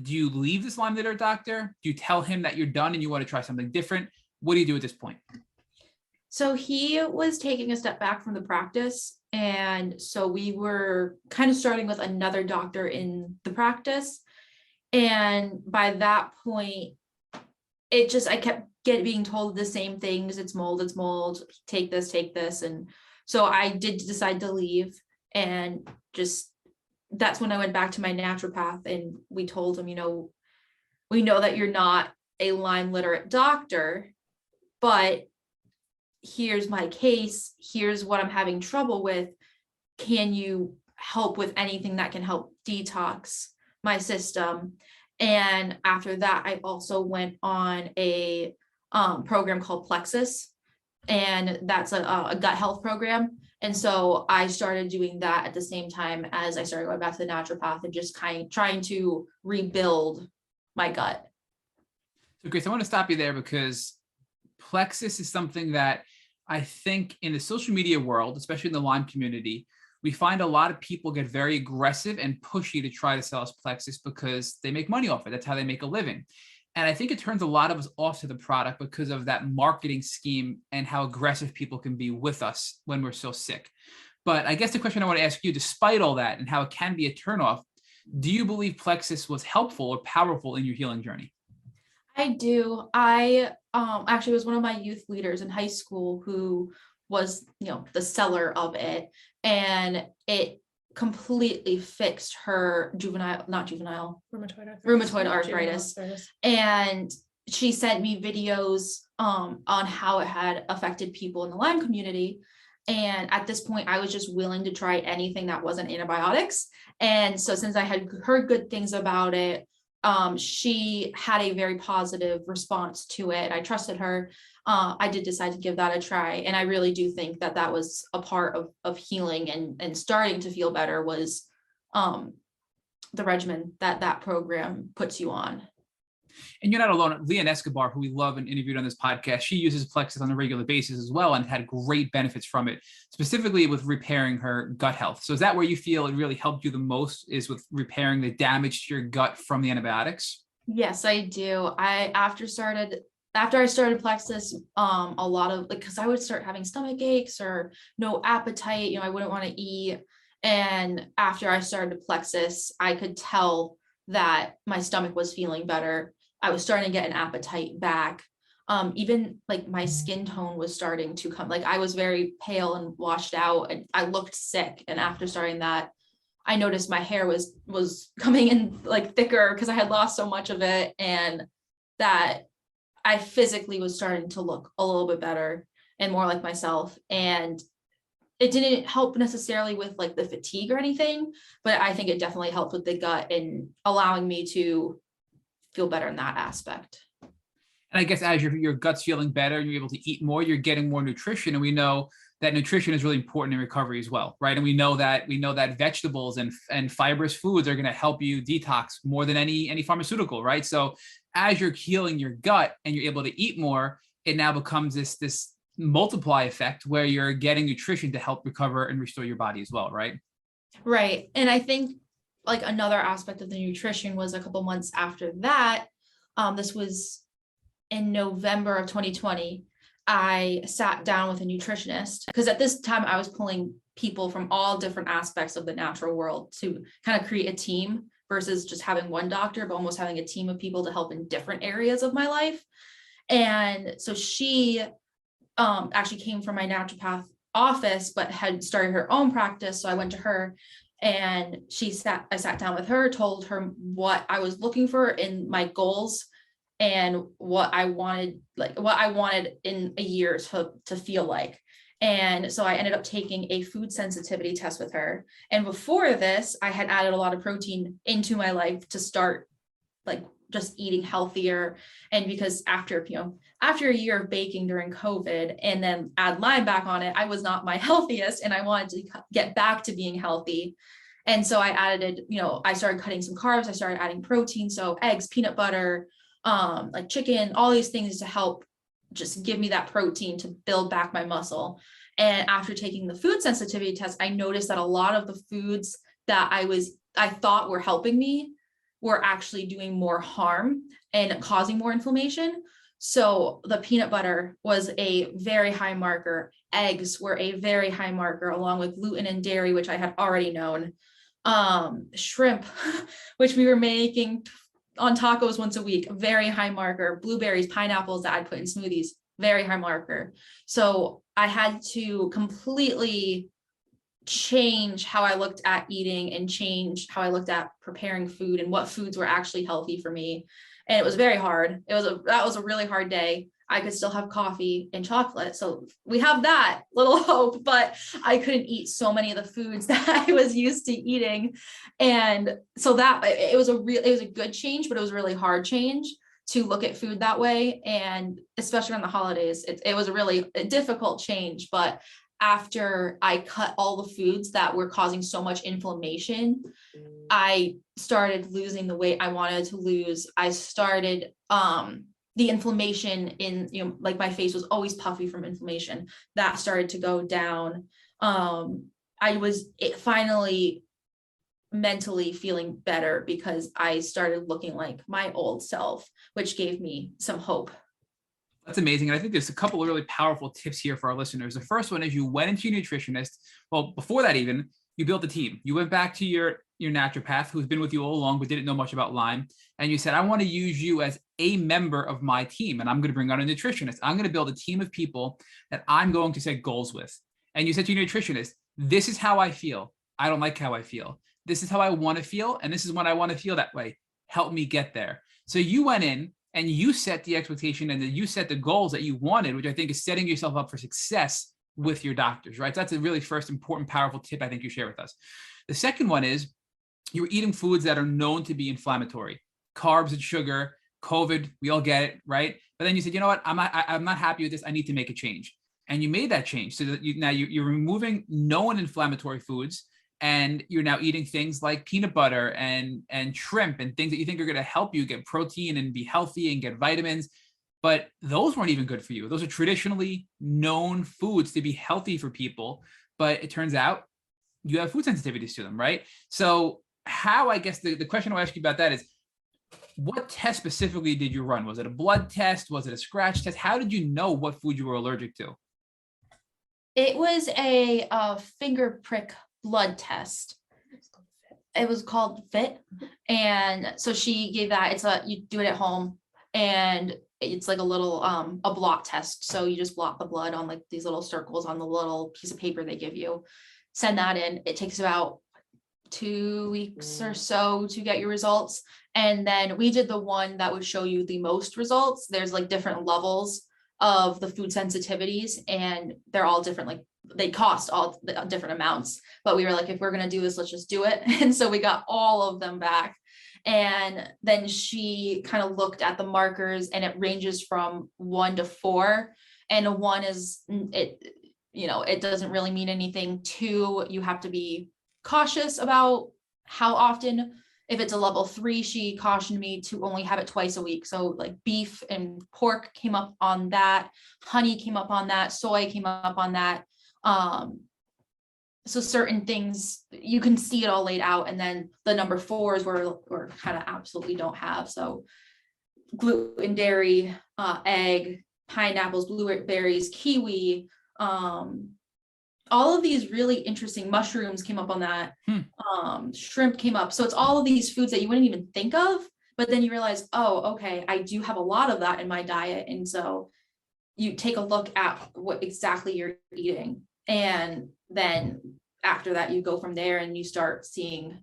do you leave this Lyme litter doctor? Do you tell him that you're done and you want to try something different? What do you do at this point? So he was taking a step back from the practice. And so we were kind of starting with another doctor in the practice. And by that point, I kept being told the same things. It's mold, take this. And so I did decide to leave, and that's when I went back to my naturopath, and we told him, we know that you're not a Lyme literate doctor, but here's my case. Here's what I'm having trouble with. Can you help with anything that can help detox my system? And after that, I also went on a program called Plexus, and that's a gut health program. And so I started doing that at the same time as I started going back to the naturopath and just trying to rebuild my gut. So Grace, I want to stop you there, because Plexus is something that I think in the social media world, especially in the Lyme community, we find a lot of people get very aggressive and pushy to try to sell us Plexus because they make money off it. That's how they make a living. And I think it turns a lot of us off to the product because of that marketing scheme and how aggressive people can be with us when we're so sick. But I guess the question I want to ask you, despite all that and how it can be a turnoff, do you believe Plexus was helpful or powerful in your healing journey? I do. I actually was one of my youth leaders in high school who was, the seller of it, and it completely fixed her rheumatoid arthritis. And she sent me videos on how it had affected people in the Lyme community. And at this point, I was just willing to try anything that wasn't antibiotics. And so since I had heard good things about it, she had a very positive response to it. I trusted her. I did decide to give that a try. And I really do think that that was a part of healing and starting to feel better was the regimen that program puts you on. And you're not alone. Leanne Escobar, who we love and interviewed on this podcast, she uses Plexus on a regular basis as well and had great benefits from it, specifically with repairing her gut health. So is that where you feel it really helped you the most, is with repairing the damage to your gut from the antibiotics? Yes, I do. After I started Plexus, a lot of, because I would start having stomach aches or no appetite, I wouldn't want to eat. And after I started Plexus, I could tell that my stomach was feeling better. I was starting to get an appetite back. Even like my skin tone was starting to come, like I was very pale and washed out and I looked sick. And after starting that, I noticed my hair was coming in like thicker because I had lost so much of it. And that I physically was starting to look a little bit better and more like myself. And it didn't help necessarily with like the fatigue or anything, but I think it definitely helped with the gut and allowing me to feel better in that aspect. And I guess as your gut's feeling better and you're able to eat more, you're getting more nutrition. And we know that nutrition is really important in recovery as well, right? And we know that vegetables and fibrous foods are going to help you detox more than any pharmaceutical, right? So as you're healing your gut and you're able to eat more, it now becomes this multiply effect where you're getting nutrition to help recover and restore your body as well, right? Right. And I think like another aspect of the nutrition was a couple months after that. This was in November of 2020. I sat down with a nutritionist because at this time I was pulling people from all different aspects of the natural world to kind of create a team versus just having one doctor, but almost having a team of people to help in different areas of my life. And so she actually came from my naturopath office, but had started her own practice. So I went to her and I sat down with her, told her what I was looking for in my goals and what I wanted in a year to feel like. And so I ended up taking a food sensitivity test with her. And before this, I had added a lot of protein into my life to start like just eating healthier. And because after a year of baking during COVID and then add Lyme back on it, I was not my healthiest and I wanted to get back to being healthy. And so I added, I started cutting some carbs. I started adding protein. So eggs, peanut butter, like chicken, all these things to help just give me that protein to build back my muscle. And after taking the food sensitivity test, I noticed that a lot of the foods that I thought were helping me were actually doing more harm and causing more inflammation. So the peanut butter was a very high marker. Eggs were a very high marker, along with gluten and dairy, which I had already known. Shrimp, which we were making on tacos once a week, very high marker. Blueberries, pineapples that I'd put in smoothies, very high marker. So I had to completely change how I looked at eating and change how I looked at preparing food and what foods were actually healthy for me. And it was very hard. That was a really hard day. I could still have coffee and chocolate. So we have that little hope, but I couldn't eat so many of the foods that I was used to eating. And so that it was a good change, but it was a really hard change to look at food that way. And especially around the holidays, it was a really difficult change. But after I cut all the foods that were causing so much inflammation, I started losing the weight I wanted to lose. I started, the inflammation in, like my face was always puffy from inflammation. That started to go down. I was finally mentally feeling better because I started looking like my old self, which gave me some hope. That's amazing. And I think there's a couple of really powerful tips here for our listeners. The first one is you went into your nutritionist. Well, before that even, you built a team. You went back to your naturopath who's been with you all along, but didn't know much about Lyme. And you said, I want to use you as a member of my team. And I'm going to bring on a nutritionist. I'm going to build a team of people that I'm going to set goals with. And you said to your nutritionist, this is how I feel. I don't like how I feel. This is how I want to feel. And this is when I want to feel that way. Help me get there. So you went in and you set the expectation and then you set the goals that you wanted, which I think is setting yourself up for success with your doctors, right? So that's a really first important, powerful tip I think you share with us. The second one is you're eating foods that are known to be inflammatory, carbs and sugar, COVID, we all get it, right? But then you said, you know what, I'm not happy with this. I need to make a change. And you made that change. So that you're removing known inflammatory foods and you're now eating things like peanut butter and shrimp and things that you think are going to help you get protein and be healthy and get vitamins. But those weren't even good for you. Those are traditionally known foods to be healthy for people. But it turns out you have food sensitivities to them, right? So how, I guess the question I'll ask you about that is, what test specifically did you run? Was it a blood test? Was it a scratch test? How did you know what food you were allergic to? It was a finger prick blood test. It was called FIT. And so she gave that. You do it at home and it's like a little a blot test. So you just blot the blood on like these little circles on the little piece of paper they give you, send that in. It takes about 2 weeks or so to get your results. And then we did the one that would show you the most results. There's like different levels of the food sensitivities, and they're all different. Like they cost all different amounts, but we were like, if we're going to do this, let's just do it. And so we got all of them back. And then she kind of looked at the markers, and it ranges from 1 to 4. And a 1 is it doesn't really mean anything. 2, you have to be cautious about how often. If it's a level 3, she cautioned me to only have it twice a week. So like beef and pork came up on that, honey came up on that, soy came up on that. So certain things you can see it all laid out. And then the number 4s were kind of absolutely don't have. So gluten, dairy, egg, pineapples, blueberries, kiwi, all of these really interesting mushrooms came up on that. Shrimp came up. So it's all of these foods that you wouldn't even think of, but then you realize, oh, okay, I do have a lot of that in my diet. And so you take a look at what exactly you're eating. And then after that, you go from there and you start seeing,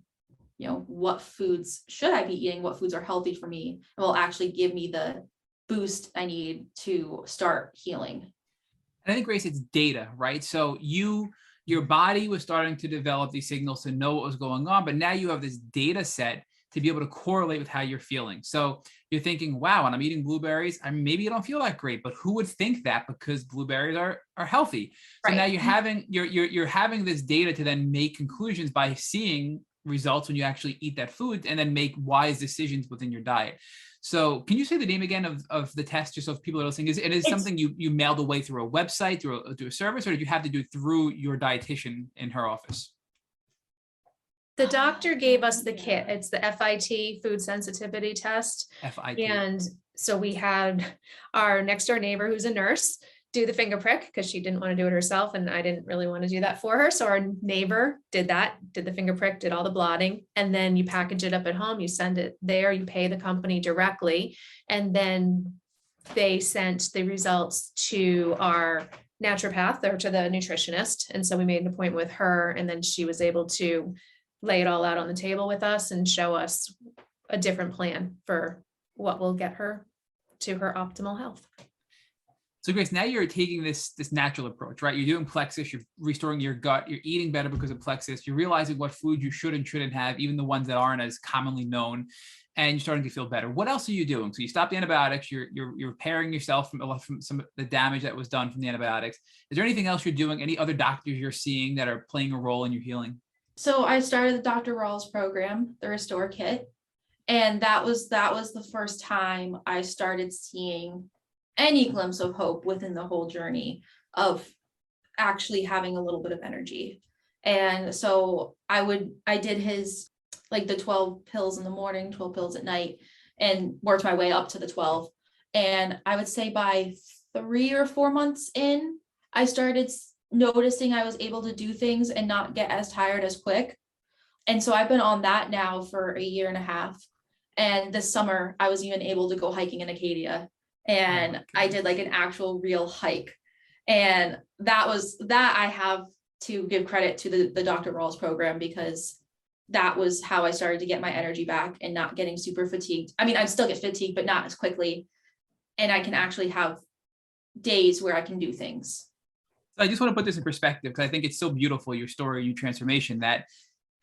what foods should I be eating? What foods are healthy for me? And will actually give me the boost I need to start healing. I think, Grace, it's data, right? So your body was starting to develop these signals to know what was going on, but now you have this data set to be able to correlate with how you're feeling. So you're thinking, wow, when I'm eating blueberries, maybe I don't feel that great, but who would think that, because blueberries are healthy. So Right. now you're having this data to then make conclusions by seeing results when you actually eat that food, and then make wise decisions within your diet. So can you say the name again of the test, just so if people are listening? Is it something you mailed away through a website, through a service, or did you have to do it through your dietitian in her office? The doctor gave us the kit. It's the FIT, food sensitivity test. FIT. And so we had our next door neighbor, who's a nurse, do the finger prick because she didn't want to do it herself. And I didn't really want to do that for her. So our neighbor did the finger prick, did all the blotting, and then you package it up at home, you send it there, you pay the company directly. And then they sent the results to our naturopath or to the nutritionist. And so we made an appointment with her, and then she was able to lay it all out on the table with us and show us a different plan for what will get her to her optimal health. So Grace, now you're taking this natural approach, right? You're doing plexus, you're restoring your gut, you're eating better because of plexus, you're realizing what food you should and shouldn't have, even the ones that aren't as commonly known, and you're starting to feel better. What else are you doing? So you stop the antibiotics, you're repairing yourself from some of the damage that was done from the antibiotics. Is there anything else you're doing? Any other doctors you're seeing that are playing a role in your healing? So I started the Dr. Rawls program, the Restore Kit. And that was the first time I started seeing any glimpse of hope within the whole journey of actually having a little bit of energy. And so I did his, like, the 12 pills in the morning, 12 pills at night, and worked my way up to the 12. And I would say by 3 or 4 months in, I started noticing I was able to do things and not get as tired as quick. And so I've been on that now for a year and a half. And this summer I was even able to go hiking in Acadia, and I did like an actual real hike. And that I have to give credit to the Dr. Rawls program, because that was how I started to get my energy back and not getting super fatigued. I mean, I still get fatigued, but not as quickly. And I can actually have days where I can do things. I just want to put this in perspective, because I think it's so beautiful, your story, your transformation, that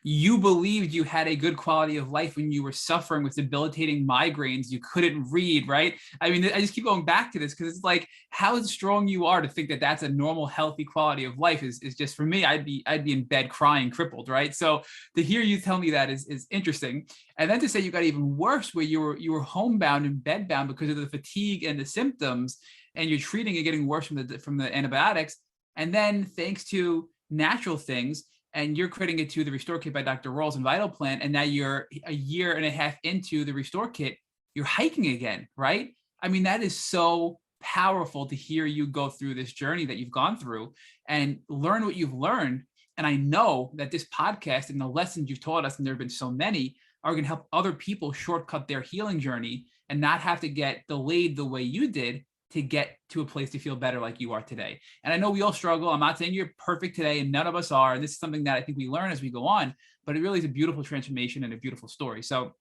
you believed you had a good quality of life when you were suffering with debilitating migraines. You couldn't read, right? I mean, I just keep going back to this because it's like how strong you are to think that that's a normal, healthy quality of life is just, for me, I'd be in bed crying, crippled, right? So to hear you tell me that is interesting. And then to say you got even worse, where you were homebound and bedbound because of the fatigue and the symptoms, and you're treating and getting worse from the antibiotics. And then thanks to natural things, and you're crediting it to the Restore Kit by Dr. Rawls and Vital Plan, and now you're a year and a half into the Restore Kit, you're hiking again, right? I mean, that is so powerful to hear you go through this journey that you've gone through and learn what you've learned. And I know that this podcast and the lessons you've taught us, and there have been so many, are going to help other people shortcut their healing journey and not have to get delayed the way you did to get to a place to feel better like you are today. And I know we all struggle. I'm not saying you're perfect today, and none of us are. And this is something that I think we learn as we go on, but it really is a beautiful transformation and a beautiful story. So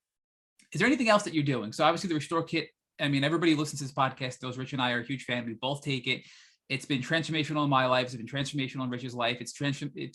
is there anything else that you're doing? So obviously the Restore Kit, I mean, everybody who listens to this podcast knows Rich and I are a huge fan. We both take it. It's been transformational in my life. It's been transformational in Rich's life. It's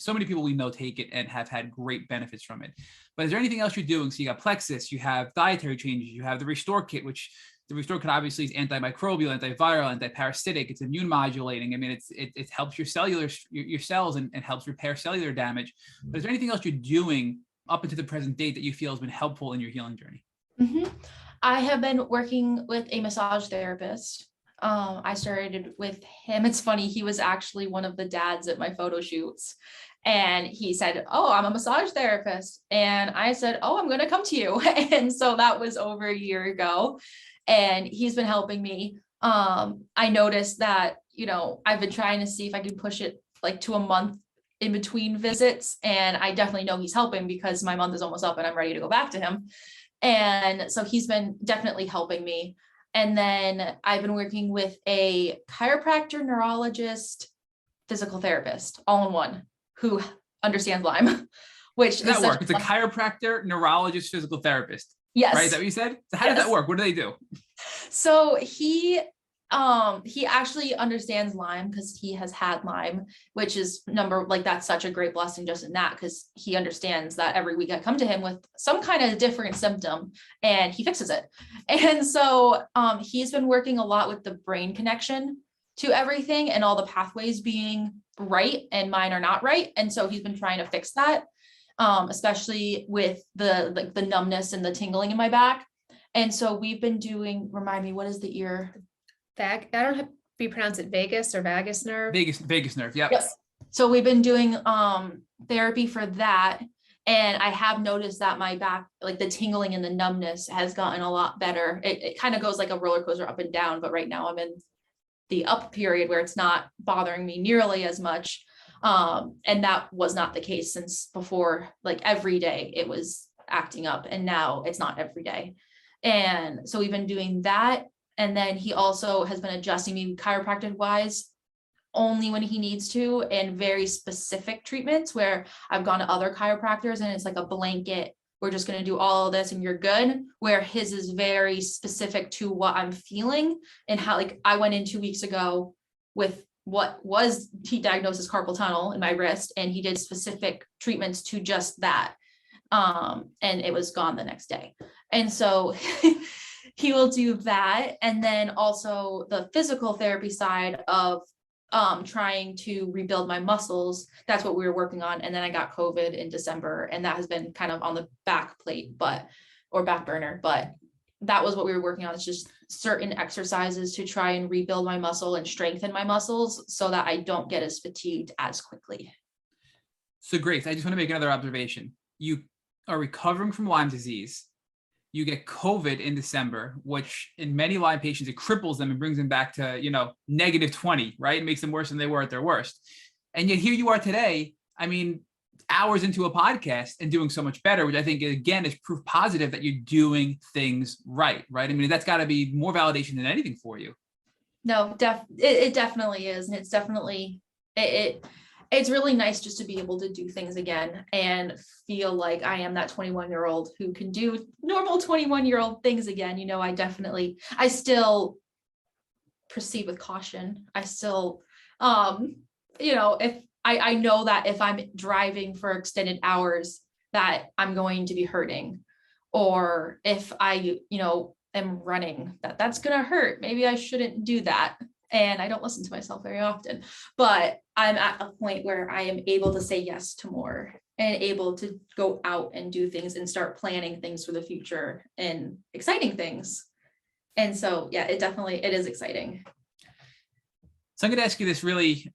so many people we know take it and have had great benefits from it. But is there anything else you're doing? So you got Plexus, you have dietary changes, you have the Restore Kit, which the Restore Kit obviously is antimicrobial, antiviral, antiparasitic. It's immune modulating. I mean, it helps your cells and helps repair cellular damage. But is there anything else you're doing up until the present date that you feel has been helpful in your healing journey? I have been working with a massage therapist. I started with him. It's funny, he was actually one of the dads at my photo shoots. And he said, "Oh, I'm a massage therapist." And I said, "Oh, I'm going to come to you." And so that was over a year ago. And he's been helping me. I noticed that, I've been trying to see if I can push it like to a month in between visits. And I definitely know he's helping because my month is almost up and I'm ready to go back to him. And so he's been definitely helping me. And then I've been working with a chiropractor, neurologist, physical therapist, all in one, who understands Lyme, which does that work? It's a chiropractor, neurologist, physical therapist. Yes. Right? Is that what you said? So how does that work? What do they do? So he actually understands Lyme because he has had Lyme, which is that's such a great blessing just in that, because he understands that every week I come to him with some kind of different symptom and he fixes it. And so he's been working a lot with the brain connection to everything and all the pathways being right and mine are not right. And so he's been trying to fix that, especially with the numbness and the tingling in my back. And so we've been doing, remind me, what is the ear? I don't have to pronounce it vagus or vagus nerve. Vagus nerve. Yep. Yes. So we've been doing therapy for that. And I have noticed that my back, like the tingling and the numbness has gotten a lot better. It kind of goes like a roller coaster up and down, but right now I'm in the up period where it's not bothering me nearly as much. And that was not the case since before, like every day it was acting up, and now it's not every day. And so we've been doing that. And then he also has been adjusting me chiropractic wise only when he needs to, and very specific treatments where I've gone to other chiropractors and it's like a blanket, we're just going to do all of this and you're good, where his is very specific to what I'm feeling and how, like I went in 2 weeks ago with he diagnosed as carpal tunnel in my wrist, and he did specific treatments to just that. And it was gone the next day. And so he will do that. And then also the physical therapy side of trying to rebuild my muscles. That's what we were working on. And then I got COVID in December, and that has been kind of on the back plate, or back burner, but that was what we were working on. It's just certain exercises to try and rebuild my muscle and strengthen my muscles so that I don't get as fatigued as quickly. So Grace, I just want to make another observation. You are recovering from Lyme disease. You get COVID in December, which in many Lyme patients, it cripples them and brings them back to, -20, right? It makes them worse than they were at their worst. And yet here you are today, I mean, hours into a podcast and doing so much better, which I think, again, is proof positive that you're doing things right? I mean, that's got to be more validation than anything for you. No, it definitely is. And it's definitely, it's really nice just to be able to do things again and feel like I am that 21-year-old who can do normal 21-year-old things again. I still proceed with caution. I still, if I know that if I'm driving for extended hours that I'm going to be hurting, or if I, am running, that's going to hurt. Maybe I shouldn't do that. And I don't listen to myself very often, but I'm at a point where I am able to say yes to more and able to go out and do things and start planning things for the future and exciting things. And so, yeah, it is exciting. So I'm going to ask you this really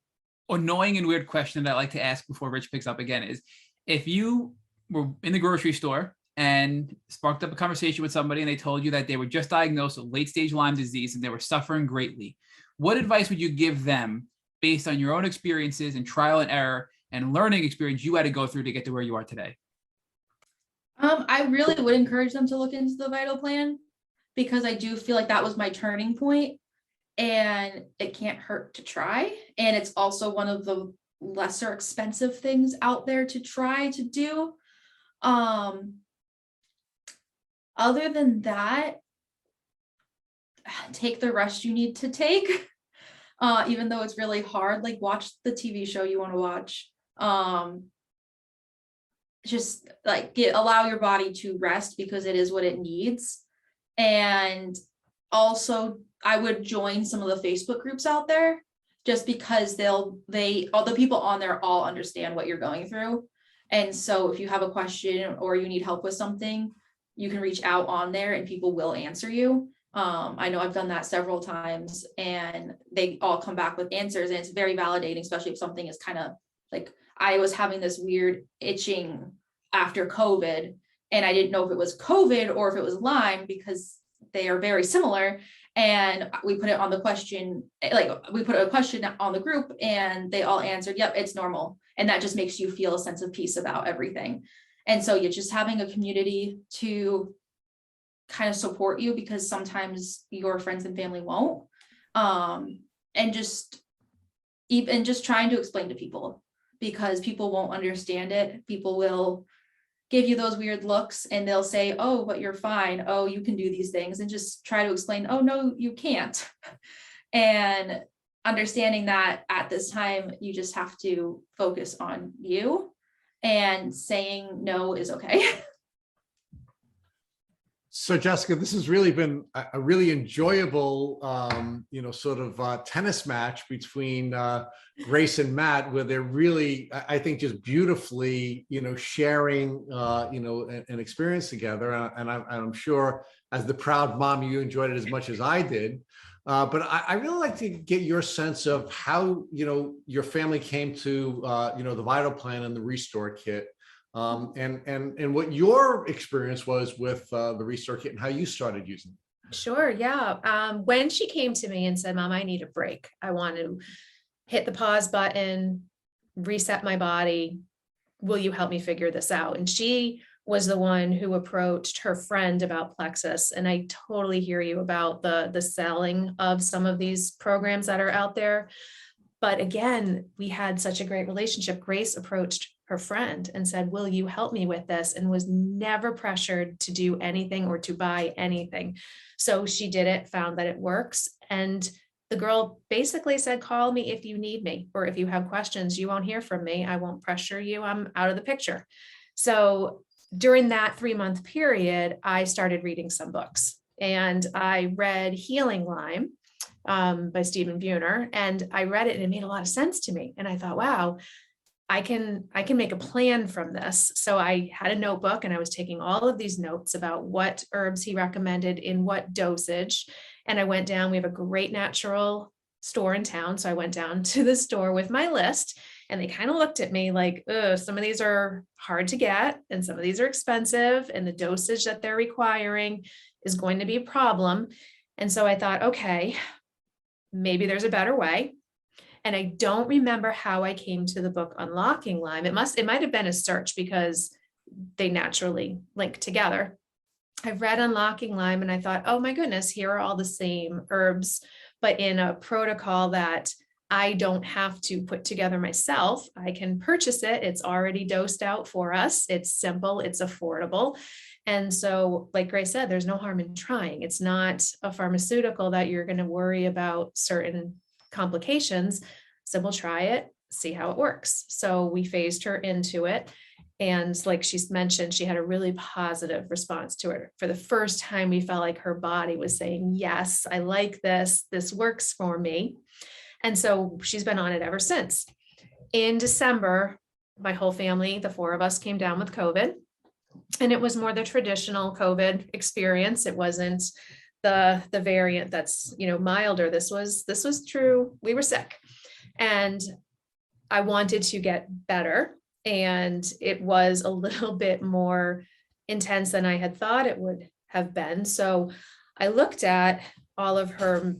annoying and weird question that I like to ask before Rich picks up again is, if you were in the grocery store and sparked up a conversation with somebody and they told you that they were just diagnosed with late stage Lyme disease and they were suffering greatly, what advice would you give them based on your own experiences and trial and error and learning experience you had to go through to get to where you are today? I really would encourage them to look into the Vital Plan, because I do feel like that was my turning point. and it can't hurt to try. And it's also one of the lesser expensive things out there to try to do. Other than that, take the rest you need to take. Even though it's really hard, like watch the TV show you want to watch. Just like allow your body to rest because it is what it needs. And also I would join some of the Facebook groups out there, just because all the people on there all understand what you're going through. And so if you have a question or you need help with something, you can reach out on there and people will answer you. I know I've done that several times and they all come back with answers, and it's very validating, especially if something is kind of like, I was having this weird itching after COVID and I didn't know if it was COVID or if it was Lyme, because they are very similar. And we put it on the question, like we put a question on the group and they all answered, yep, it's normal. And that just makes you feel a sense of peace about everything. And so you're just having a community to kind of support you, because sometimes your friends and family won't. And just trying to explain to people, because people won't understand it. People will give you those weird looks and they'll say, oh, but you're fine. Oh, you can do these things, and just try to explain, oh, no, you can't. And understanding that at this time, you just have to focus on you, and saying no is okay. So Jessica, this has really been a really enjoyable, sort of tennis match between Grace and Matt, where they're really, I think, just beautifully, sharing, an experience together. And I'm sure, as the proud mom, you enjoyed it as much as I did. But I really like to get your sense of how, your family came to, the Vital Plan and the Restore Kit. And what your experience was with the Restore Kit and how you started using it. Sure. Yeah. When she came to me and said, Mom, I need a break. I want to hit the pause button, reset my body. Will you help me figure this out? And she was the one who approached her friend about Plexus. And I totally hear you about the selling of some of these programs that are out there. But again, we had such a great relationship. Grace approached her friend and said, will you help me with this? And was never pressured to do anything or to buy anything. So she did it, found that it works. And the girl basically said, call me if you need me, or if you have questions. You won't hear from me. I won't pressure you. I'm out of the picture. So during that 3-month period, I started reading some books, and I read Healing Lyme by Stephen Buhner. And I read it and it made a lot of sense to me. And I thought, wow, I can make a plan from this. So I had a notebook and I was taking all of these notes about what herbs he recommended in what dosage. And I went down, we have a great natural store in town. So I went down to the store with my list, and they kind of looked at me like, some of these are hard to get and some of these are expensive, and the dosage that they're requiring is going to be a problem. And so I thought, okay, maybe there's a better way. And I don't remember how I came to the book Unlocking Lyme. It might have been a search, because they naturally link together. I read Unlocking Lyme and I thought, oh my goodness, here are all the same herbs, but in a protocol that I don't have to put together myself. I can purchase it. It's already dosed out for us. It's simple, it's affordable. And so, like Grace said, there's no harm in trying. It's not a pharmaceutical that you're going to worry about certain complications. So we'll try it, see how it works. So we phased her into it. And like she's mentioned, she had a really positive response to it. For the first time, we felt like her body was saying, yes, I like this. This works for me. And so she's been on it ever since. In December, my whole family, the 4 of us, came down with COVID. And it was more the traditional COVID experience. It wasn't the variant that's, milder. This was true. We were sick, and I wanted to get better. And it was a little bit more intense than I had thought it would have been. So I looked at all of her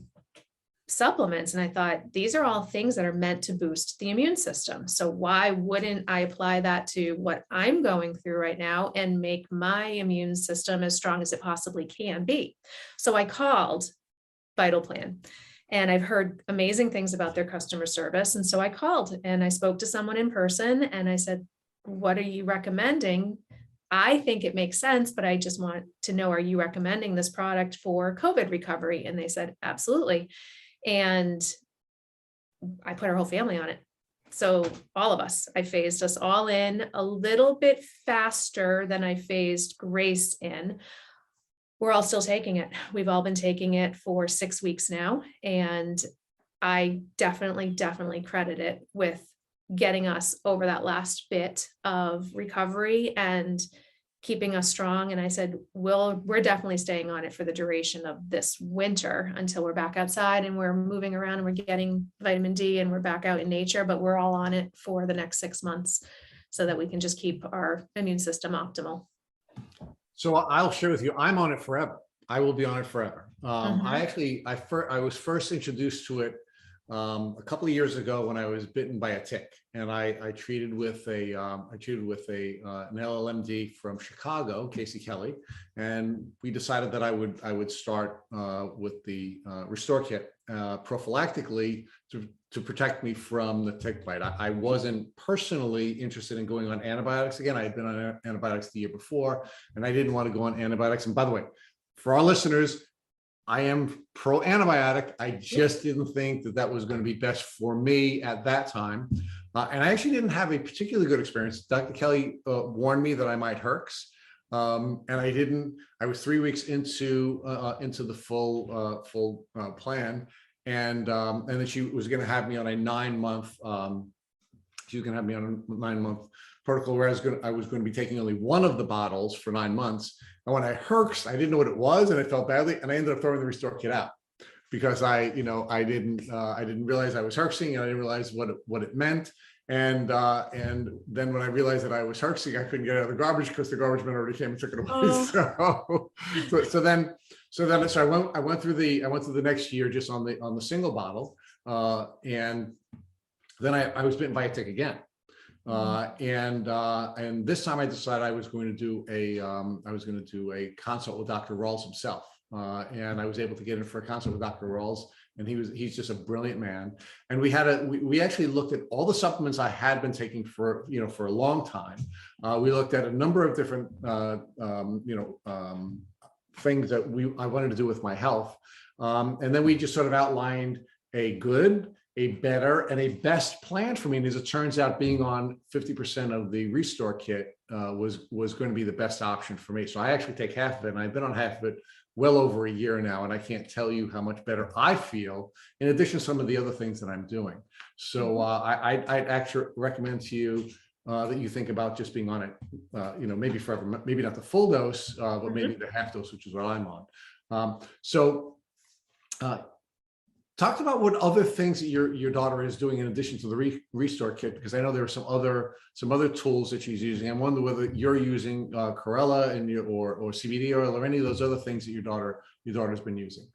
supplements and I thought, these are all things that are meant to boost the immune system. So why wouldn't I apply that to what I'm going through right now and make my immune system as strong as it possibly can be? So I called Vital Plan And I've heard amazing things about their customer service. And so I called and I spoke to someone in person and I said, what are you recommending? I think it makes sense, but I just want to know, are you recommending this product for COVID recovery? And they said, absolutely. And I put our whole family on it. So all of us, I phased us all in a little bit faster than I phased Grace in. We're all still taking it. We've all been taking it for 6 weeks now. And I definitely credit it with getting us over that last bit of recovery and keeping us strong. And I said, we're definitely staying on it for the duration of this winter until we're back outside and we're moving around and we're getting vitamin D and we're back out in nature, but we're all on it for the next 6 months so that we can just keep our immune system optimal. So I'll share with you, I'm on it forever. I will be on it forever. I was first introduced to it a couple of years ago when I was bitten by a tick, and I treated with an LLMD from Chicago, Casey Kelly, and we decided that I would start with the Restore Kit prophylactically to protect me from the tick bite. I wasn't personally interested in going on antibiotics again. I had been on antibiotics the year before, and I didn't want to go on antibiotics. And by the way, for our listeners, I am pro antibiotic. I just didn't think that was going to be best for me at that time. And I actually didn't have a particularly good experience. Dr. Kelly warned me that I might herx. And I didn't. I was 3 weeks into the full plan. And then she was going to have me on a 9-month, she was going to have me on a 9-month protocol where I was going to be taking only one of the bottles for 9 months. And when I herxed, I didn't know what it was, and I felt badly, and I ended up throwing the Restore Kit out because I didn't realize I was herxing, and I didn't realize what it meant. And then when I realized that I was herxing, I couldn't get it out of the garbage because the garbage man already came and took it away. Oh. So I went through the next year just on the single bottle, and then I was bitten by a tick again. And this time I decided I was going to do a consult with Dr. Rawls himself. And I was able to get in for a consult with Dr. Rawls, and he's just a brilliant man. And we actually looked at all the supplements I had been taking for a long time. We looked at a number of different things that I wanted to do with my health. And then we just sort of outlined a good, a better, and a best plan for me. And as it turns out, being on 50% of the Restore Kit was going to be the best option for me. So I actually take half of it, and I've been on half of it well over a year now, and I can't tell you how much better I feel, in addition to some of the other things that I'm doing. So I'd actually recommend to you that you think about just being on it, maybe forever, maybe not the full dose, but maybe the half dose, which is what I'm on. Talk about what other things that your daughter is doing in addition to the Restore Kit, because I know there are some other tools that she's using. I wonder whether you're using chlorella or CBD oil or any of those other things that your daughter's been using.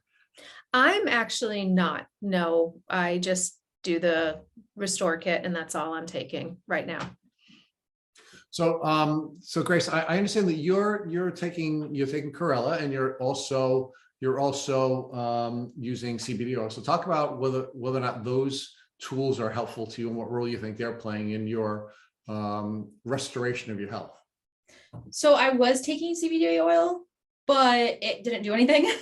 I'm actually not. No, I just do the Restore Kit, and that's all I'm taking right now. So, Grace, I understand that you're taking chlorella, and you're also using CBD oil. So talk about whether or not those tools are helpful to you and what role you think they're playing in your restoration of your health. So I was taking CBD oil, but it didn't do anything.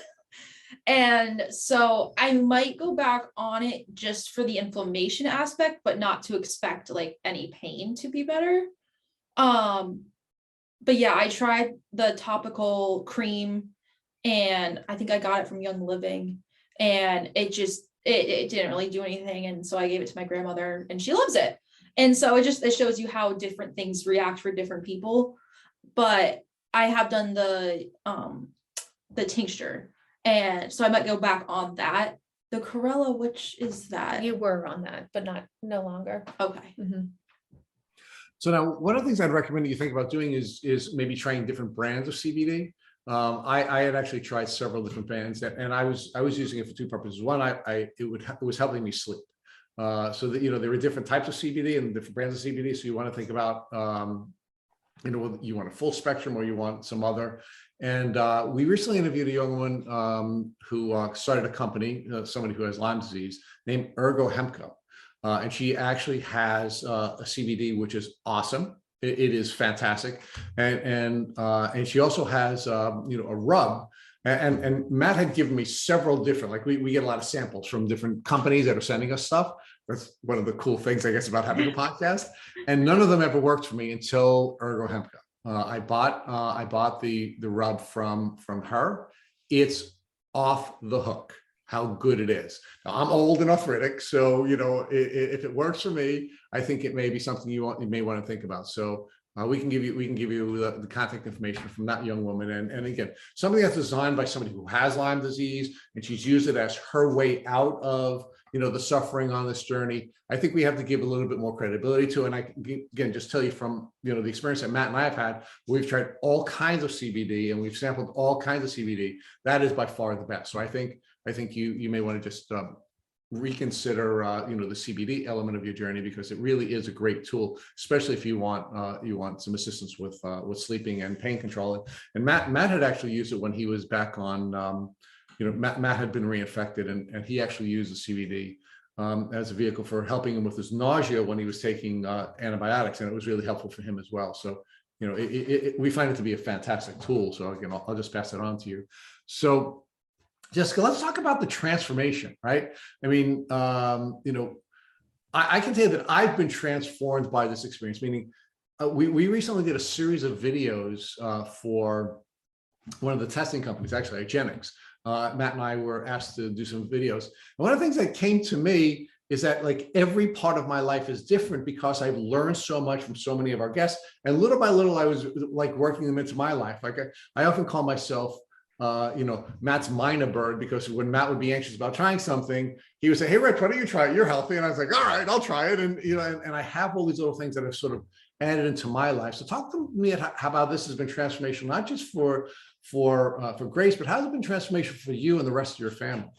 And so I might go back on it just for the inflammation aspect, but not to expect like any pain to be better. But yeah, I tried the topical cream, and I think I got it from Young Living, and it didn't really do anything. And so I gave it to my grandmother, and she loves it. And so it shows you how different things react for different people. But I have done the tincture, and so I might go back on that. The chlorella, which is that? You were on that, but no longer. Okay. Mm-hmm. So now, one of the things I'd recommend that you think about doing is maybe trying different brands of CBD. I had actually tried several different brands, and I was using it for two purposes. One, it was helping me sleep. So that there were different types of CBD and different brands of CBD. So you want to think about you want a full spectrum or you want some other. And we recently interviewed a young woman who started a company, somebody who has Lyme disease, named Ergo Hemco. And she actually has a CBD, which is awesome. It is fantastic. And she also has, a rub. And Matt had given me several different, like we get a lot of samples from different companies that are sending us stuff. That's one of the cool things, I guess, about having a podcast. And none of them ever worked for me until Ergo Hemco. I bought the rub from her. It's off the hook how good it is. Now, I'm old and arthritic, so if it works for me, I think it may be something you may want to think about. So we can give you the contact information from that young woman, and again, something that's designed by somebody who has Lyme disease, and she's used it as her way out of the suffering on this journey. I think we have to give a little bit more credibility to, and I can again just tell you from the experience that Matt and I have had. We've tried all kinds of CBD and we've sampled all kinds of CBD. That is by far the best. So I think you may want to just reconsider the CBD element of your journey, because it really is a great tool, especially if you want some assistance with sleeping and pain control. And Matt had actually used it when he was back on. Matt had been reinfected, and he actually used the CBD as a vehicle for helping him with his nausea when he was taking antibiotics, and it was really helpful for him as well. So, we find it to be a fantastic tool. So again, I'll just pass it on to you. So, Jessica, let's talk about the transformation, right? I mean, I can tell you that I've been transformed by this experience, meaning we recently did a series of videos for one of the testing companies, actually, Genix. Matt and I were asked to do some videos. And one of the things that came to me is that like every part of my life is different, because I've learned so much from so many of our guests, and little by little, I was like working them into my life. Like I often call myself, Matt's minor bird, because when Matt would be anxious about trying something, he would say, "Hey, Rich, why don't you try it? You're healthy." And I was like, "All right, I'll try it." And, and I have all these little things that have sort of added into my life. So talk to me how this has been transformational, not just for Grace, but how has it been transformational for you and the rest of your family?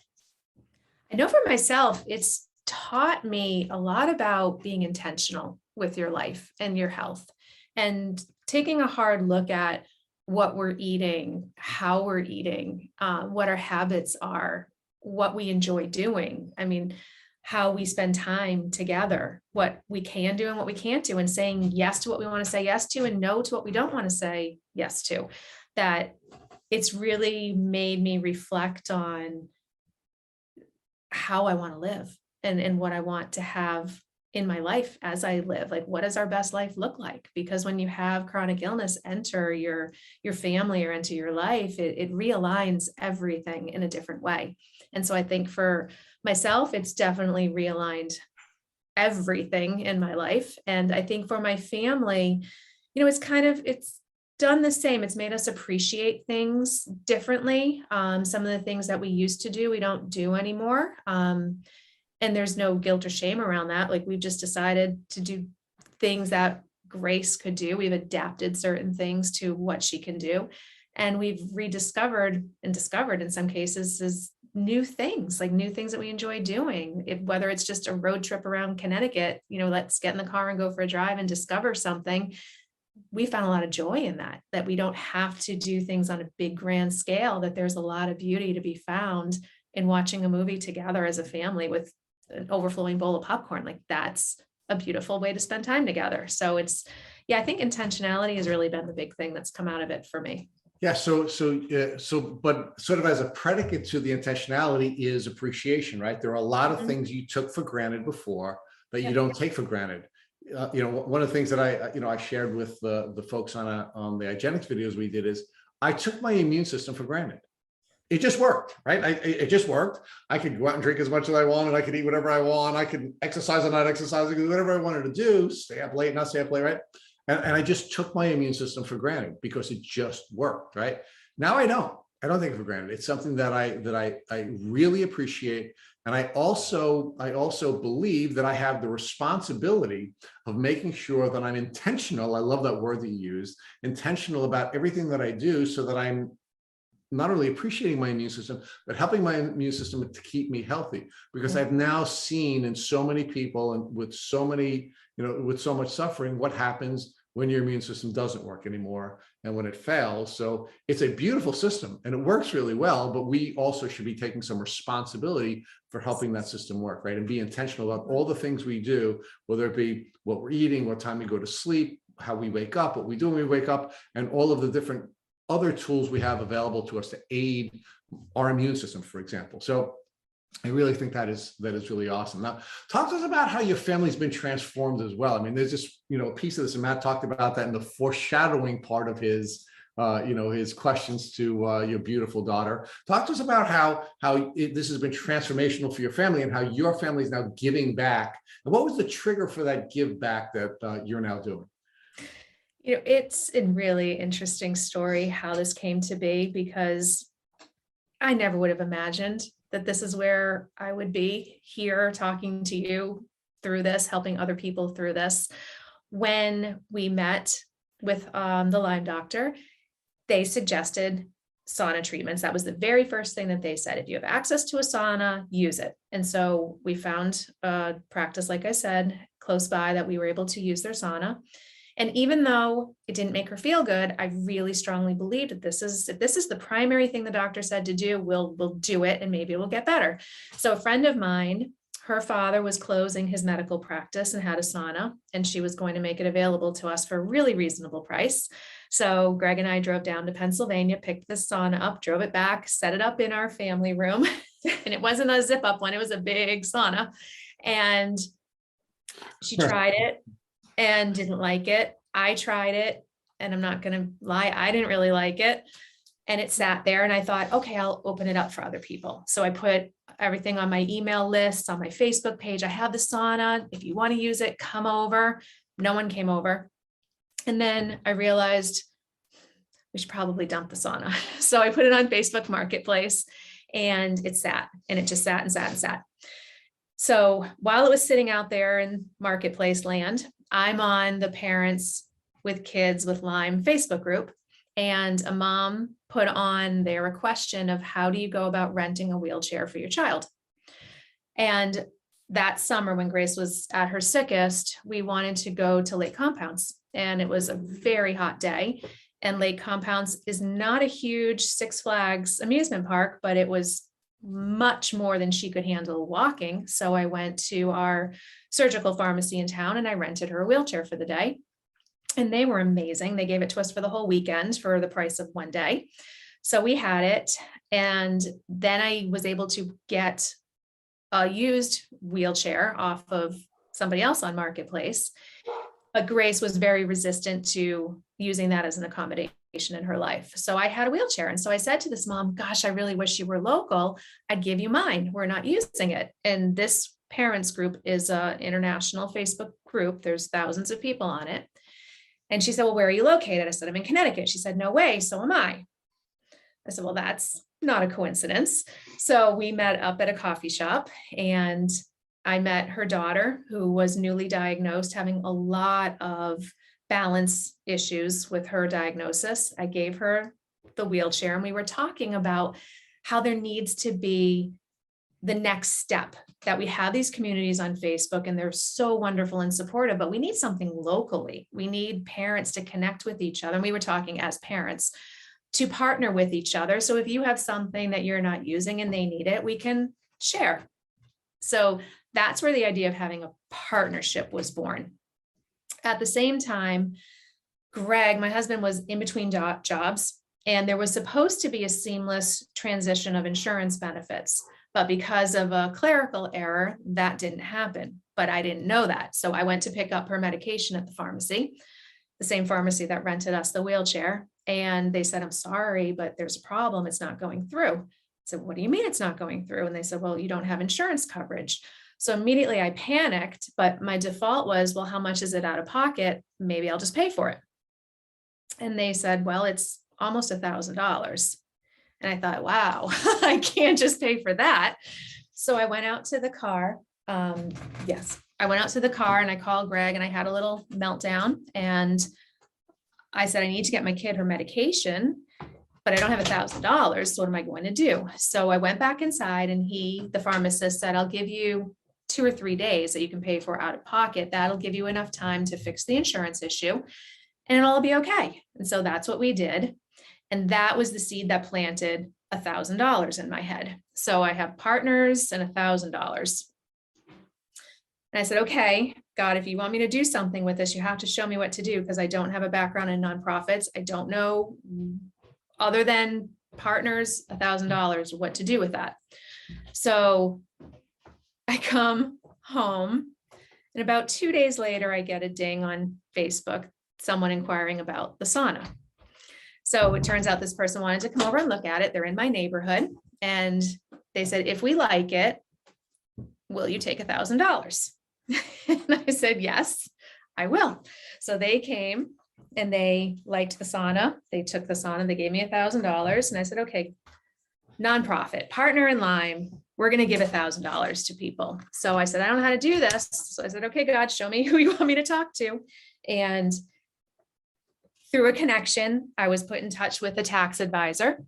I know for myself, it's taught me a lot about being intentional with your life and your health, and taking a hard look at what we're eating, how we're eating, what our habits are, what we enjoy doing. I mean, how we spend time together, what we can do and what we can't do, and saying yes to what we want to say yes to and no to what we don't want to say yes to. That it's really made me reflect on how I want to live and what I want to have in my life as I live. Like, what does our best life look like? Because when you have chronic illness enter your family or into your life, it realigns everything in a different way. And so I think for myself, it's definitely realigned everything in my life. And I think for my family, it's done the same. It's made us appreciate things differently. Some of the things that we used to do, we don't do anymore. And there's no guilt or shame around that. Like, we've just decided to do things that Grace could do. We've adapted certain things to what she can do. And we've rediscovered and discovered in some cases is new things that we enjoy doing. Whether it's just a road trip around Connecticut, let's get in the car and go for a drive and discover something. We found a lot of joy in that we don't have to do things on a big grand scale, that there's a lot of beauty to be found in watching a movie together as a family with an overflowing bowl of popcorn. Like, that's a beautiful way to spend time together. So I think intentionality has really been the big thing that's come out of it for me. Yeah. So, but sort of as a predicate to the intentionality is appreciation, right? There are a lot of things you took for granted before that you don't take for granted. One of the things that I shared with the folks on the Igenix videos we did is I took my immune system for granted. It just worked, right? It just worked. I could go out and drink as much as I wanted. I could eat whatever I want. I could exercise or not exercise. I could do whatever I wanted to do, stay up late, not stay up late, right? And I just took my immune system for granted because it just worked, right? Now I don't take it for granted. It's something that I really appreciate. And I also believe that I have the responsibility of making sure that I'm intentional. I love that word that you used, intentional about everything that I do, so that I'm not only appreciating my immune system, but helping my immune system to keep me healthy. Because I've now seen in so many people and with so many, with so much suffering, what happens when your immune system doesn't work anymore and when it fails. So it's a beautiful system and it works really well, but we also should be taking some responsibility for helping that system work, right? And be intentional about all the things we do, whether it be what we're eating, what time we go to sleep, how we wake up, what we do when we wake up, and all of the different other tools we have available to us to aid our immune system, for example. So I really think that is really awesome. Now, talk to us about how your family's been transformed as well. I mean, there's just, a piece of this, and Matt talked about that in the foreshadowing part of his, his questions to your beautiful daughter. Talk to us about how this has been transformational for your family and how your family is now giving back. And what was the trigger for that give back that you're now doing? It's a really interesting story how this came to be, because I never would have imagined that this is where I would be here talking to you through this, helping other people through this. When we met with the Lyme doctor, they suggested sauna treatments. That was the very first thing that they said. If you have access to a sauna, use it. And so we found a practice, like I said, close by that we were able to use their sauna. And even though it didn't make her feel good, I really strongly believed that if this is the primary thing the doctor said to do, we'll do it and maybe it will get better. So a friend of mine, her father was closing his medical practice and had a sauna, and she was going to make it available to us for a really reasonable price. So Greg and I drove down to Pennsylvania, picked the sauna up, drove it back, set it up in our family room. And it wasn't a zip up one, it was a big sauna. And she tried it and didn't like it. I tried it, and I'm not going to lie, I didn't really like it. And it sat there, and I thought, okay, I'll open it up for other people. So I put everything on my email list, on my Facebook page. I have the sauna. If you want to use it, come over. No one came over. And then I realized we should probably dump the sauna. So I put it on Facebook Marketplace, and it sat, and it just sat and sat and sat. So while it was sitting out there in marketplace land, I'm on the Parents with Kids with Lyme Facebook group, and a mom put on there a question of how do you go about renting a wheelchair for your child? And that summer when Grace was at her sickest, we wanted to go to Lake Compounce, and it was a very hot day. And Lake Compounce is not a huge Six Flags amusement park, but it was much more than she could handle walking. So I went to our surgical pharmacy in town and I rented her a wheelchair for the day. And they were amazing. They gave it to us for the whole weekend for the price of one day. So we had it. And then I was able to get a used wheelchair off of somebody else on Marketplace. But Grace was very resistant to using that as an accommodation in her life. So I had a wheelchair. And so I said to this mom, gosh, I really wish you were local. I'd give you mine. We're not using it. And this parents group is an international Facebook group. There's thousands of people on it. And she said, well, where are you located? I said, I'm in Connecticut. She said, no way. So am I. I said, well, that's not a coincidence. So we met up at a coffee shop, and I met her daughter, who was newly diagnosed, having a lot of balance issues with her diagnosis. I gave her the wheelchair, and we were talking about how there needs to be the next step, that we have these communities on Facebook and they're so wonderful and supportive, but we need something locally. We need parents to connect with each other. And we were talking as parents to partner with each other. So if you have something that you're not using and they need it, we can share. So that's where the idea of having a partnership was born. At the same time, Greg, my husband, was in between jobs, and there was supposed to be a seamless transition of insurance benefits. But because of a clerical error, that didn't happen. But I didn't know that. So I went to pick up her medication at the pharmacy, the same pharmacy that rented us the wheelchair. And they said, I'm sorry, but there's a problem. It's not going through. I said, what do you mean it's not going through? And they said, well, you don't have insurance coverage. So immediately I panicked, but my default was, well, how much is it out of pocket? Maybe I'll just pay for it. And they said, well, it's almost $1,000. And I thought, wow, I can't just pay for that. So I went out to the car. I went out to the car and I called Greg, and I had a little meltdown, and I said, I need to get my kid her medication, but I don't have $1,000. So what am I going to do? So I went back inside, and the pharmacist said, I'll give you 2 or 3 days that you can pay for out of pocket. That'll give you enough time to fix the insurance issue. and it'll all be okay. And so that's what we did. And that was the seed that planted $1,000 in my head. So I have partners and $1,000. And I said, okay, God, if you want me to do something with this, you have to show me what to do, because I don't have a background in nonprofits. I don't know, other than partners, $1,000, what to do with that. So I come home, and about 2 days later, I get a ding on Facebook, someone inquiring about the sauna. So it turns out this person wanted to come over and look at it. They're in my neighborhood, and they said, if we like it, will you take $1,000? And I said, yes, I will. So they came and they liked the sauna. They took the sauna, they gave me $1,000. And I said, okay, nonprofit, partner in Lyme, we're going to give $1,000 to people. So I said, I don't know how to do this. So I said, okay, God, show me who you want me to talk to. And through a connection, I was put in touch with a tax advisor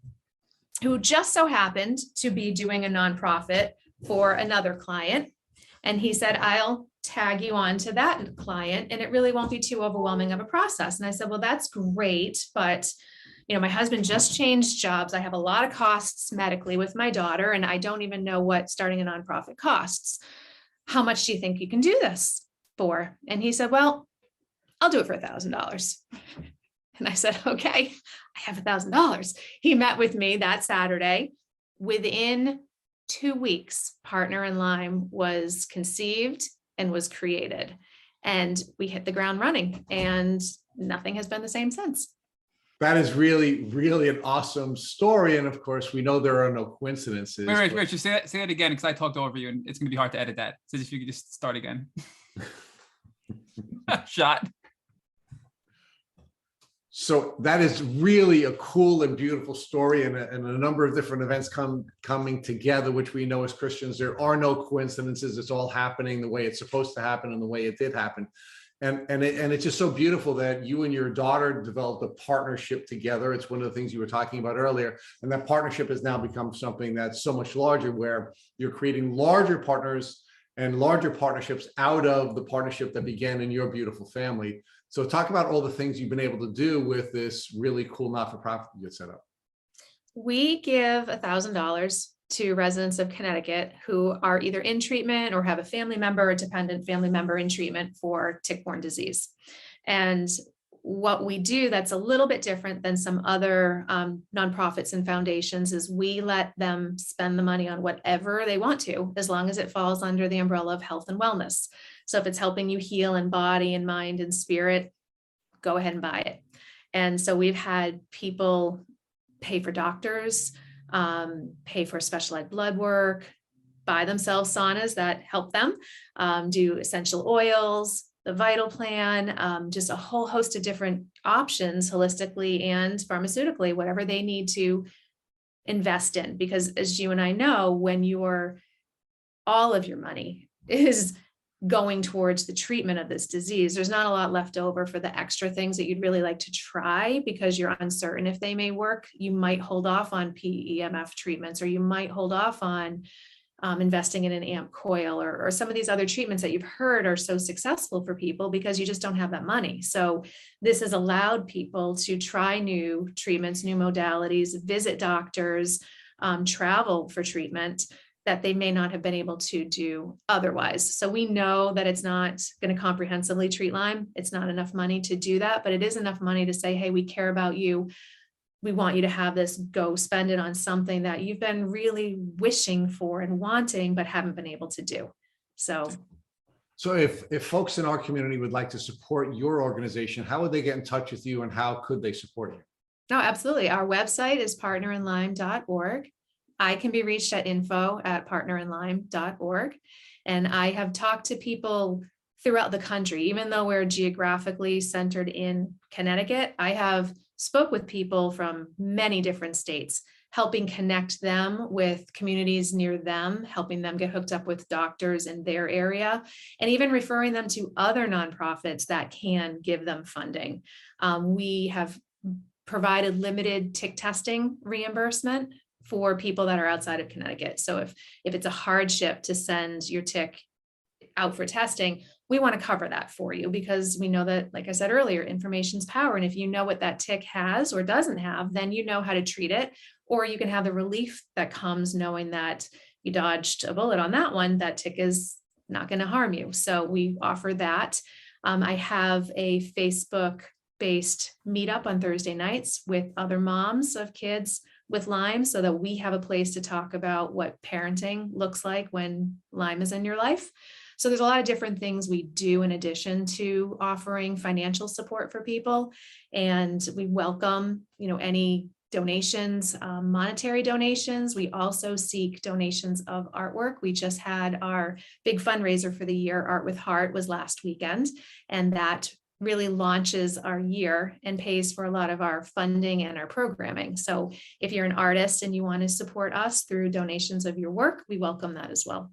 who just so happened to be doing a nonprofit for another client. And he said, I'll tag you on to that client, and it really won't be too overwhelming of a process. And I said, well, that's great, but my husband just changed jobs. I have a lot of costs medically with my daughter, and I don't even know what starting a nonprofit costs. How much do you think you can do this for? And he said, well, I'll do it for $1,000. And I said, okay, I have $1,000. He met with me that Saturday. Within 2 weeks, Partner in Lyme was conceived and was created, and we hit the ground running, and nothing has been the same since. That is really, really an awesome story. And of course, we know there are no coincidences. Wait, Rich, say that again, because I talked over you and it's going to be hard to edit that. So if you could just start again. Shot. So that is really a cool and beautiful story, and a number of different events coming together, which we know as Christians, there are no coincidences. It's all happening the way it's supposed to happen and the way it did happen. And it's just so beautiful that you and your daughter developed a partnership together. It's one of the things you were talking about earlier. And that partnership has now become something that's so much larger, where you're creating larger partners and larger partnerships out of the partnership that began in your beautiful family. So talk about all the things you've been able to do with this really cool not-for-profit you get set up. We give $1,000 to residents of Connecticut who are either in treatment or have a family member or dependent family member in treatment for tick-borne disease. And what we do that's a little bit different than some other nonprofits and foundations is we let them spend the money on whatever they want to, as long as it falls under the umbrella of health and wellness. So if it's helping you heal in body and mind and spirit, go ahead and buy it. And so we've had people pay for doctors, pay for special ed blood work, buy themselves saunas that help them, do essential oils, the Vital Plan, just a whole host of different options holistically and pharmaceutically, whatever they need to invest in. Because as you and I know, when all of your money is going towards the treatment of this disease, there's not a lot left over for the extra things that you'd really like to try because you're uncertain if they may work. You might hold off on PEMF treatments, or you might hold off on investing in an AMP coil or some of these other treatments that you've heard are so successful for people because you just don't have that money. So this has allowed people to try new treatments, new modalities, visit doctors, travel for treatment that they may not have been able to do otherwise. So we know that it's not going to comprehensively treat Lyme. It's not enough money to do that, but it is enough money to say, hey, we care about you. We want you to have this, go spend it on something that you've been really wishing for and wanting, but haven't been able to do. So if folks in our community would like to support your organization, how would they get in touch with you, and how could they support you? No, absolutely. Our website is partnerinlyme.org. I can be reached at info@partnerinlyme.org. And I have talked to people throughout the country, even though we're geographically centered in Connecticut. I have spoke with people from many different states, helping connect them with communities near them, helping them get hooked up with doctors in their area, and even referring them to other nonprofits that can give them funding. We have provided limited tick testing reimbursement for people that are outside of Connecticut. So if it's a hardship to send your tick out for testing, we want to cover that for you because we know that, like I said earlier, information's power. And if you know what that tick has or doesn't have, then you know how to treat it, or you can have the relief that comes knowing that you dodged a bullet on that one. That tick is not going to harm you. So we offer that. I have a Facebook-based meetup on Thursday nights with other moms of kids with Lyme so that we have a place to talk about what parenting looks like when Lyme is in your life. So there's a lot of different things we do in addition to offering financial support for people. And we welcome, any donations, monetary donations. We also seek donations of artwork. We just had our big fundraiser for the year. Art with Heart was last weekend, and that really launches our year and pays for a lot of our funding and our programming. So if you're an artist and you want to support us through donations of your work, we welcome that as well.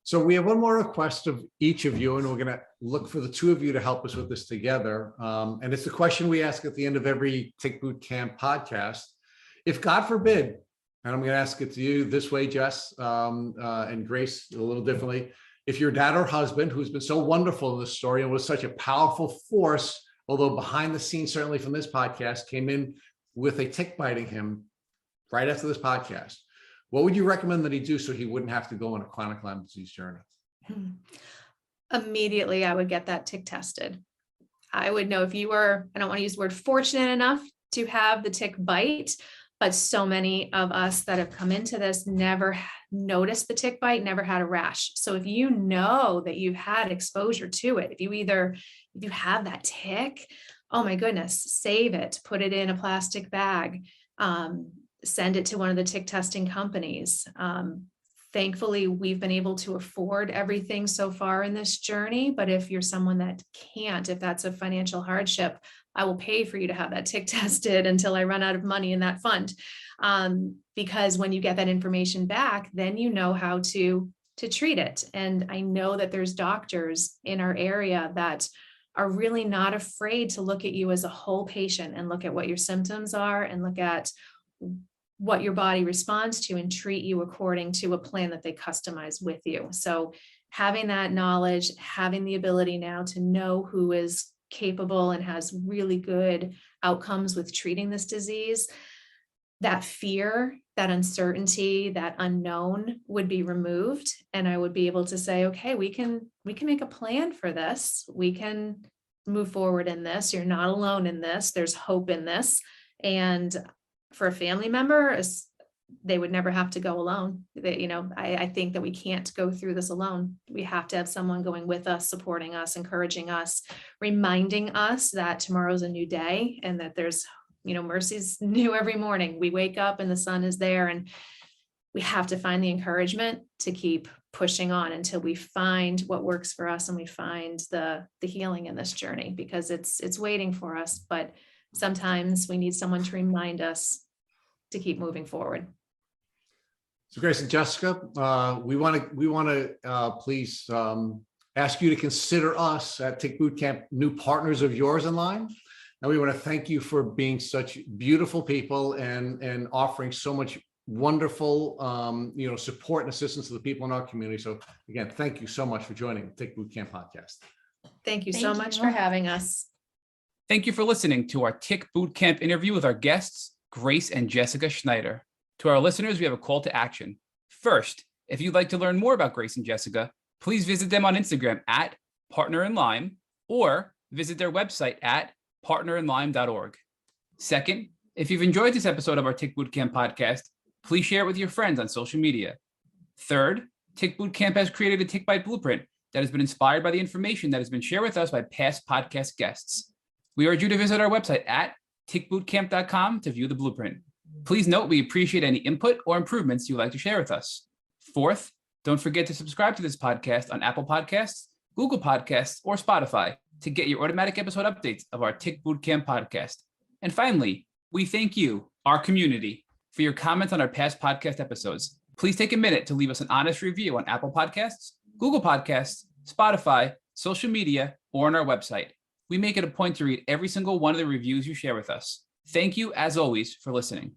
So we have one more request of each of you, and we're going to look for the two of you to help us with this together. And it's the question we ask at the end of every Tick Boot Camp podcast. If God forbid, and I'm going to ask it to you this way, Jess, and Grace a little differently. If your dad or husband, who's been so wonderful in this story and was such a powerful force, although behind the scenes, certainly from this podcast, came in with a tick biting him right after this podcast, what would you recommend that he do so he wouldn't have to go on a chronic Lyme disease journey? Immediately, I would get that tick tested. I would know if you were, I don't want to use the word fortunate enough to have the tick bite, but so many of us that have come into this never noticed the tick bite, never had a rash. So if you know that you've had exposure to it, if you have that tick, oh my goodness, save it, put it in a plastic bag, send it to one of the tick testing companies. Thankfully, we've been able to afford everything so far in this journey. But if you're someone that can't, if that's a financial hardship, I will pay for you to have that tick tested until I run out of money in that fund. Because when you get that information back, then you know how to treat it. And I know that there's doctors in our area that are really not afraid to look at you as a whole patient and look at what your symptoms are and look at what your body responds to and treat you according to a plan that they customize with you. So having that knowledge, having the ability now to know who is capable and has really good outcomes with treating this disease, that fear, that uncertainty, that unknown would be removed. And I would be able to say, okay, we can make a plan for this. We can move forward in this. You're not alone in this. There's hope in this. And for a family member, they would never have to go alone. I think that we can't go through this alone. We have to have someone going with us, supporting us, encouraging us, reminding us that tomorrow's a new day and that there's, mercy's new every morning. We wake up and the sun is there, and we have to find the encouragement to keep pushing on until we find what works for us and we find the healing in this journey, because it's waiting for us. But sometimes we need someone to remind us to keep moving forward. So Grace and Jessica, we want to please ask you to consider us at Tick Boot Camp new partners of yours in Lyme. And we want to thank you for being such beautiful people and offering so much wonderful support and assistance to the people in our community. So again, thank you so much for joining the Tick Boot Camp podcast. Thank you so much for having us. Thank you for listening to our Tick Boot Camp interview with our guests, Grace and Jessica Snajder. To our listeners, we have a call to action. First, if you'd like to learn more about Grace and Jessica, please visit them on Instagram at partnerinlyme or visit their website at partnerinlyme.org. Second, if you've enjoyed this episode of our Tick Boot Camp podcast, please share it with your friends on social media. Third, Tick Boot Camp has created a Tick Bite Blueprint that has been inspired by the information that has been shared with us by past podcast guests. We urge you to visit our website at tickbootcamp.com to view the blueprint. Please note we appreciate any input or improvements you'd like to share with us. Fourth, don't forget to subscribe to this podcast on Apple Podcasts, Google Podcasts, or Spotify to get your automatic episode updates of our Tick Boot Camp podcast. And finally, we thank you, our community, for your comments on our past podcast episodes. Please take a minute to leave us an honest review on Apple Podcasts, Google Podcasts, Spotify, social media, or on our website. We make it a point to read every single one of the reviews you share with us. Thank you, as always, for listening.